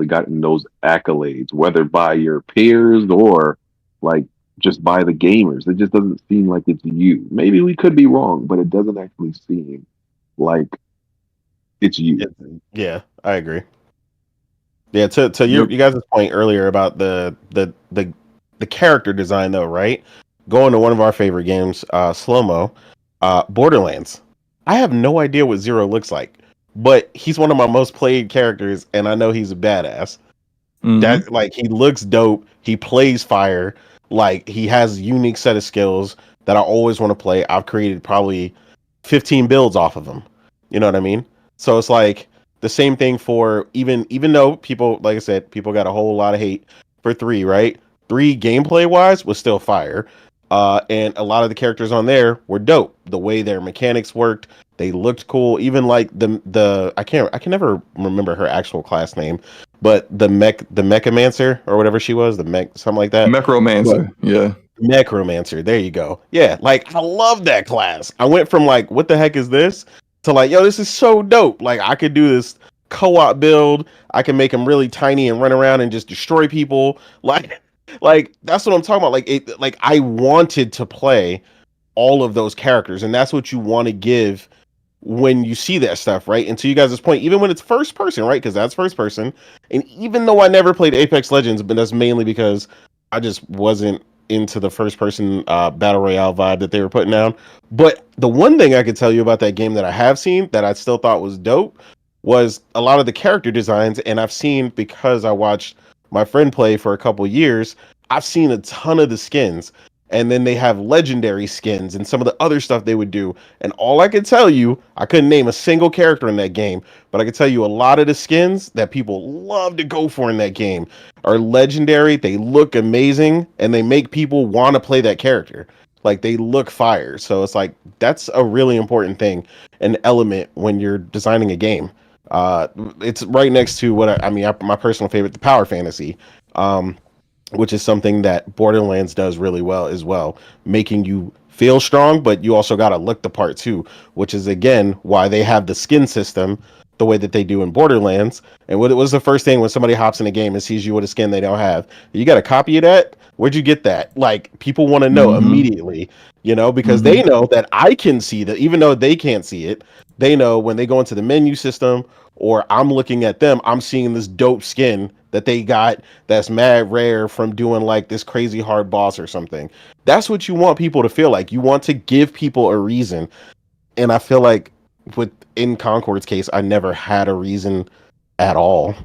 gotten those accolades, whether by your peers or like just by the gamers? It just doesn't seem like it's you. Maybe we could be wrong, but it doesn't actually seem like it's you. Yeah, I agree. Yeah, to you guys' point earlier about the character design though, right? Going to one of our favorite games, Slow-Mo, Borderlands. I have no idea what Zero looks like, but he's one of my most played characters, and I know he's a badass. Mm-hmm. That like he looks dope. He plays fire. Like he has a unique set of skills that I always want to play. I've created probably 15 builds off of him. You know what I mean? So it's like the same thing for even though people, like I said, people got a whole lot of hate for 3, right? 3 gameplay wise was still fire. And a lot of the characters on there were dope. The way their mechanics worked, they looked cool. Even like the I can never remember her actual class name, but the Mechamancer or whatever she was, something like that. Mechromancer, yeah. Mechromancer, there you go. Yeah, like I love that class. I went from like, what the heck is this? To like, yo, this is so dope. Like I could do this co-op build. I can make them really tiny and run around and just destroy people. Like that's what I'm talking about. Like I wanted to play all of those characters, and that's what you want to give when you see that stuff, right? And to you guys' point, even when it's first person, right? Because that's first person. And even though I never played Apex Legends, but that's mainly because I just wasn't into the first person battle royale vibe that they were putting down. But the one thing I could tell you about that game that I have seen that I still thought was dope was a lot of the character designs. And I've seen, because I watched my friend play for a couple years, I've seen a ton of the skins. And then they have legendary skins and some of the other stuff they would do. And all I could tell you, I couldn't name a single character in that game, but I could tell you a lot of the skins that people love to go for in that game are legendary. They look amazing and they make people want to play that character. Like they look fire. So it's like that's a really important thing, an element when you're designing a game. It's right next to what my personal favorite, the power fantasy. Which is something that Borderlands does really well as well, making you feel strong, but you also got to look the part too, which is again why they have the skin system the way that they do in Borderlands. And what was the first thing when somebody hops in a game and sees you with a skin they don't have? You got a copy of that? Where'd you get that? Like people want to know immediately, because they know that I can see that even though they can't see it, they know when they go into the menu system or I'm looking at them, I'm seeing this dope skin that they got that's mad rare from doing like this crazy hard boss or something. That's what you want people to feel like. You want to give people a reason. And I feel like in Concord's case, I never had a reason at all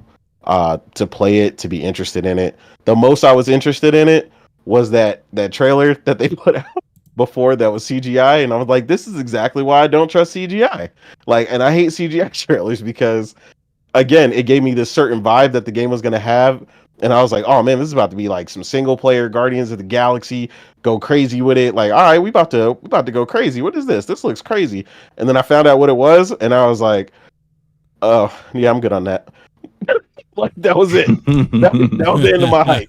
to play it, to be interested in it. The most I was interested in it was that trailer that they put out before that was CGI, and I was like, this is exactly why I don't trust CGI. Like, and I hate CGI trailers because again, it gave me this certain vibe that the game was going to have. And I was like, oh man, this is about to be like some single player Guardians of the Galaxy, go crazy with it. Like, all right, we about to go crazy. What is this? This looks crazy. And then I found out what it was. And I was like, oh yeah, I'm good on that. Like that was it. That was the end of my hype.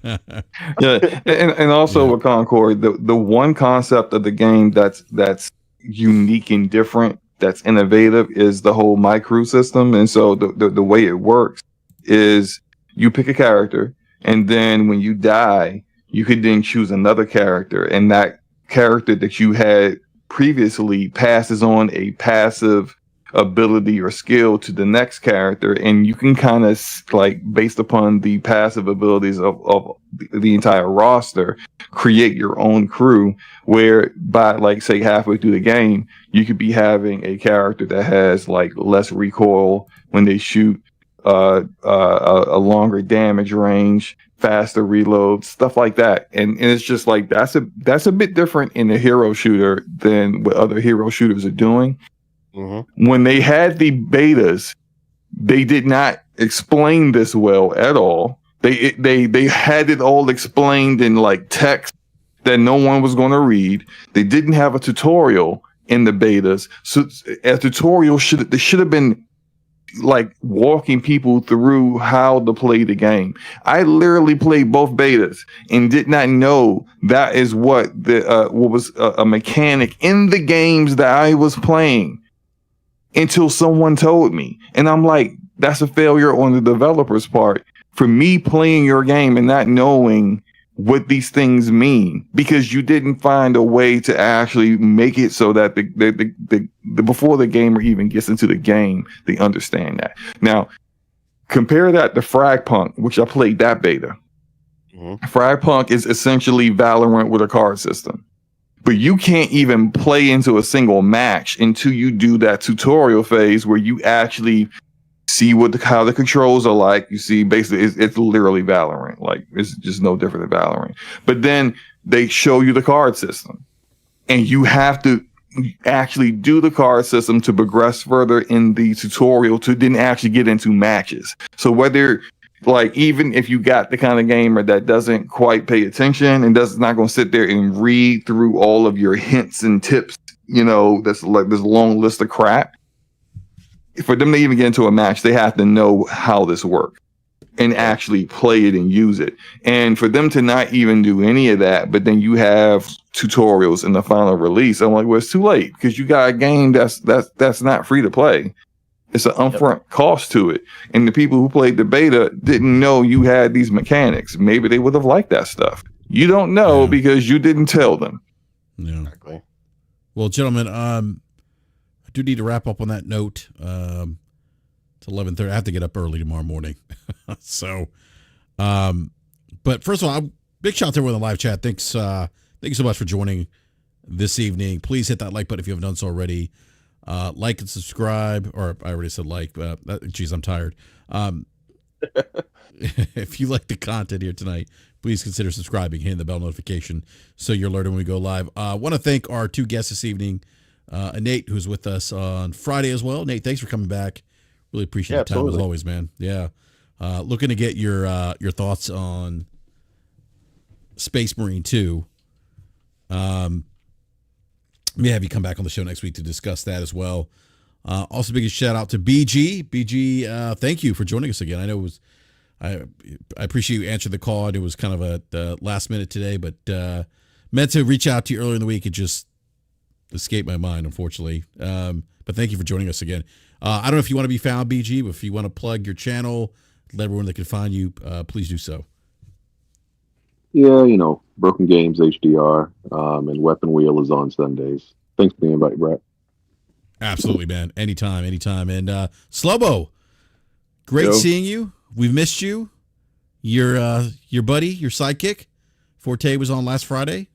Yeah. And also with Concord, the one concept of the game that's unique and different, that's innovative, is the whole My Crew system. And so the way it works is you pick a character, and then when you die, you could then choose another character, and that character that you had previously passes on a passive ability or skill to the next character, and you can kind of like, based upon the passive abilities of the entire roster, create your own crew, where by like say halfway through the game you could be having a character that has like less recoil when they shoot, a longer damage range, faster reload, stuff like that. And it's just like that's a bit different in a hero shooter than what other hero shooters are doing. When they had the betas, they did not explain this well at all. They had it all explained in like text that no one was going to read. They didn't have a tutorial in the betas, so a tutorial should have been like walking people through how to play the game. I literally played both betas and did not know that is what was a mechanic in the games that I was playing until someone told me. And I'm like, that's a failure on the developer's part for me playing your game and not knowing what these things mean, because you didn't find a way to actually make it so that the before the gamer even gets into the game, they understand that. Now, compare that to Fragpunk, which I played that beta. Fragpunk is essentially Valorant with a card system. But you can't even play into a single match until you do that tutorial phase where you actually see how the controls are like. You see, basically, it's literally Valorant. Like, it's just no different than Valorant. But then they show you the card system, and you have to actually do the card system to progress further in the tutorial to then actually get into matches. So whether, like, even if you got the kind of gamer that doesn't quite pay attention and does not going to sit there and read through all of your hints and tips, that's like this long list of crap. For them to even get into a match, they have to know how this works and actually play it and use it. And for them to not even do any of that, but then you have tutorials in the final release, I'm like, well, it's too late, because you got a game that's not free to play. It's an upfront cost to it. And the people who played the beta didn't know you had these mechanics. Maybe they would have liked that stuff. You don't know because you didn't tell them. Yeah. Exactly. Well, gentlemen, I do need to wrap up on that note. It's 11:30. I have to get up early tomorrow morning. So, but first of all, big shout out to everyone in the live chat. Thanks. Thank you so much for joining this evening. Please hit that like button if you haven't done so already. Like and subscribe, or I already said like, geez, I'm tired. If you like the content here tonight, please consider subscribing, hitting the bell notification so you're alerted when we go live. I want to thank our two guests this evening, Nate, who's with us on Friday as well. Nate, thanks for coming back. Really appreciate the time absolutely. as always, man. Yeah. Looking to get your thoughts on Space Marine 2. May have you come back on the show next week to discuss that as well. Also, big shout out to BG. BG, thank you for joining us again. I know it was I appreciate you answered the call. And it was kind of a last minute today, but meant to reach out to you earlier in the week. It just escaped my mind, unfortunately. But thank you for joining us again. I don't know if you want to be found, BG, but if you want to plug your channel, let everyone that can find you, please do so. Yeah, Broken Games HDR, and Weapon Wheel is on Sundays. Thanks for the invite, Brett. Absolutely, man. Anytime. And Slubbo, great seeing you. We've missed you. Your buddy, your sidekick, Forte, was on last Friday.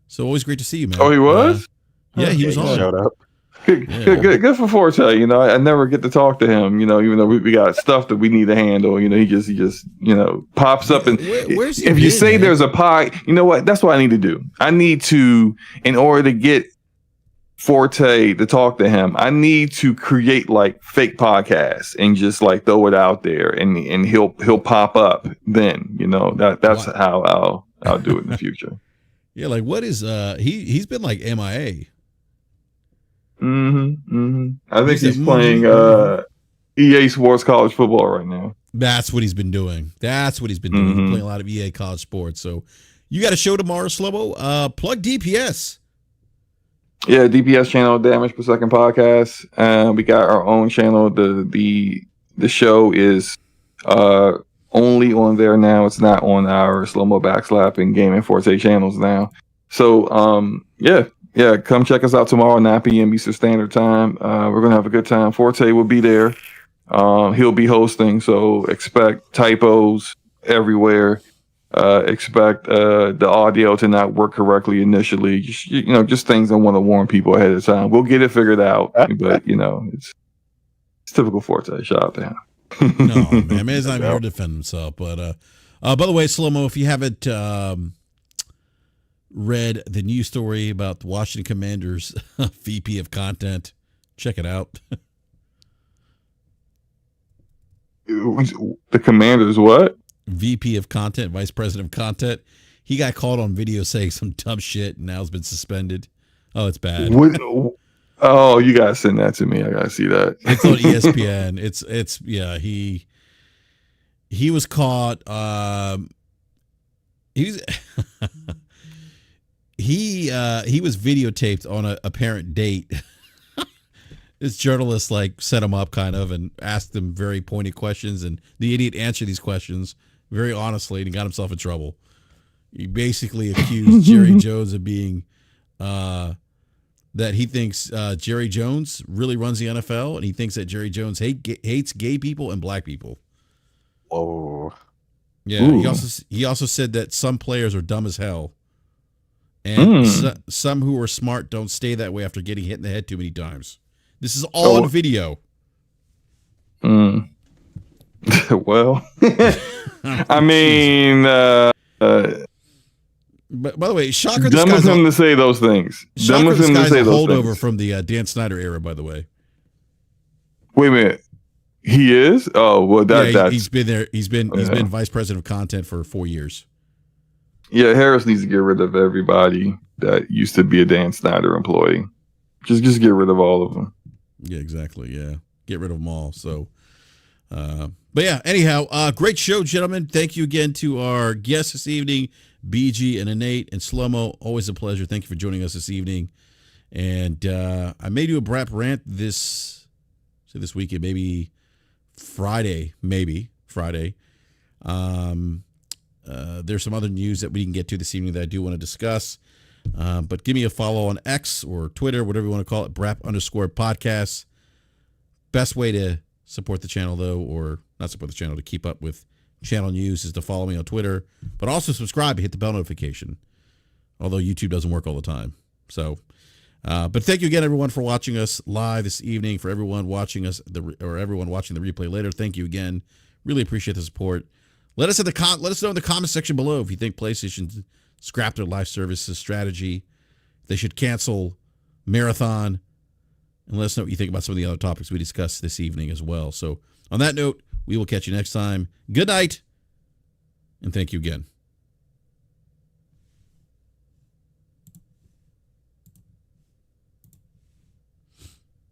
So always great to see you, man. Oh, he was? Yeah, he was on. Showed up. Good for Forte. I never get to talk to him. Even though we got stuff that we need to handle. He just pops up and Where's he if you been, say man? there's a pie, you know what? That's what I need to do. I need to, in order to get Forte to talk to him, I need to create like fake podcasts and just like throw it out there, and he'll pop up. Then that's how I'll do it in the future. Yeah, like what is he's been like MIA. I think he's playing EA Sports College Football right now. That's what he's been doing. He's playing a lot of EA College Sports. So you got a show tomorrow, Slubbo. Plug DPS. Yeah, DPS channel, Damage Per Second podcast. We got our own channel. The show is only on there now. It's not on our Slow-Mo Backslap and Game and Forte channels now. So yeah, come check us out tomorrow, 9 p.m. Eastern Standard Time. We're gonna have a good time. Forte will be there. He'll be hosting, so expect typos everywhere. Expect the audio to not work correctly initially. Just things I want to warn people ahead of time. We'll get it figured out, but it's typical Forte. Shout out to him. No, man, man's not even here to defend himself. But by the way, Slow-Mo, if you haven't read the news story about the Washington Commanders VP of content, check it out. The Commanders what? VP of content, vice president of content. He got caught on video saying some dumb shit and now has been suspended. Oh, it's bad. Oh, you gotta send that to me. I gotta see that. It's on ESPN. It's yeah. He was caught. He was videotaped on a apparent date. This journalist set him up kind of and asked him very pointed questions, and the idiot answered these questions very honestly and he got himself in trouble. He basically accused Jerry Jones of being that he thinks Jerry Jones really runs the NFL, and he thinks that Jerry Jones hates gay people and black people. Whoa. Yeah. Ooh. He also said that some players are dumb as hell, and some who are smart don't stay that way after getting hit in the head too many times. This is all on video. Well, I mean, but by the way, shocker. Dumb of him to say those things. Dumb of him to say those things. Holdover from the Dan Snyder era, by the way. Wait a minute. He is? Oh, well, that's he's been there. He's been vice president of content for 4 years. Yeah, Harris needs to get rid of everybody that used to be a Dan Snyder employee. Just get rid of all of them. Yeah, exactly. Yeah, get rid of them all. So, but yeah. Anyhow, great show, gentlemen. Thank you again to our guests this evening, BG and Nate and Slow-Mo. Always a pleasure. Thank you for joining us this evening. And I may do a BRAP rant this weekend, maybe Friday. There's some other news that we can get to this evening that I do want to discuss. But give me a follow on X or Twitter, whatever you want to call it, BRAP_podcast. Best way to support the channel, though, or not support the channel, to keep up with channel news is to follow me on Twitter, but also subscribe and hit the bell notification, although YouTube doesn't work all the time. So, but thank you again, everyone, for watching us live this evening. For everyone watching us, or everyone watching the replay later, thank you again. Really appreciate the support. Let us know in the comment section below if you think PlayStation scrapped their live services strategy. They should cancel Marathon. And let us know what you think about some of the other topics we discussed this evening as well. So on that note, we will catch you next time. Good night, and thank you again.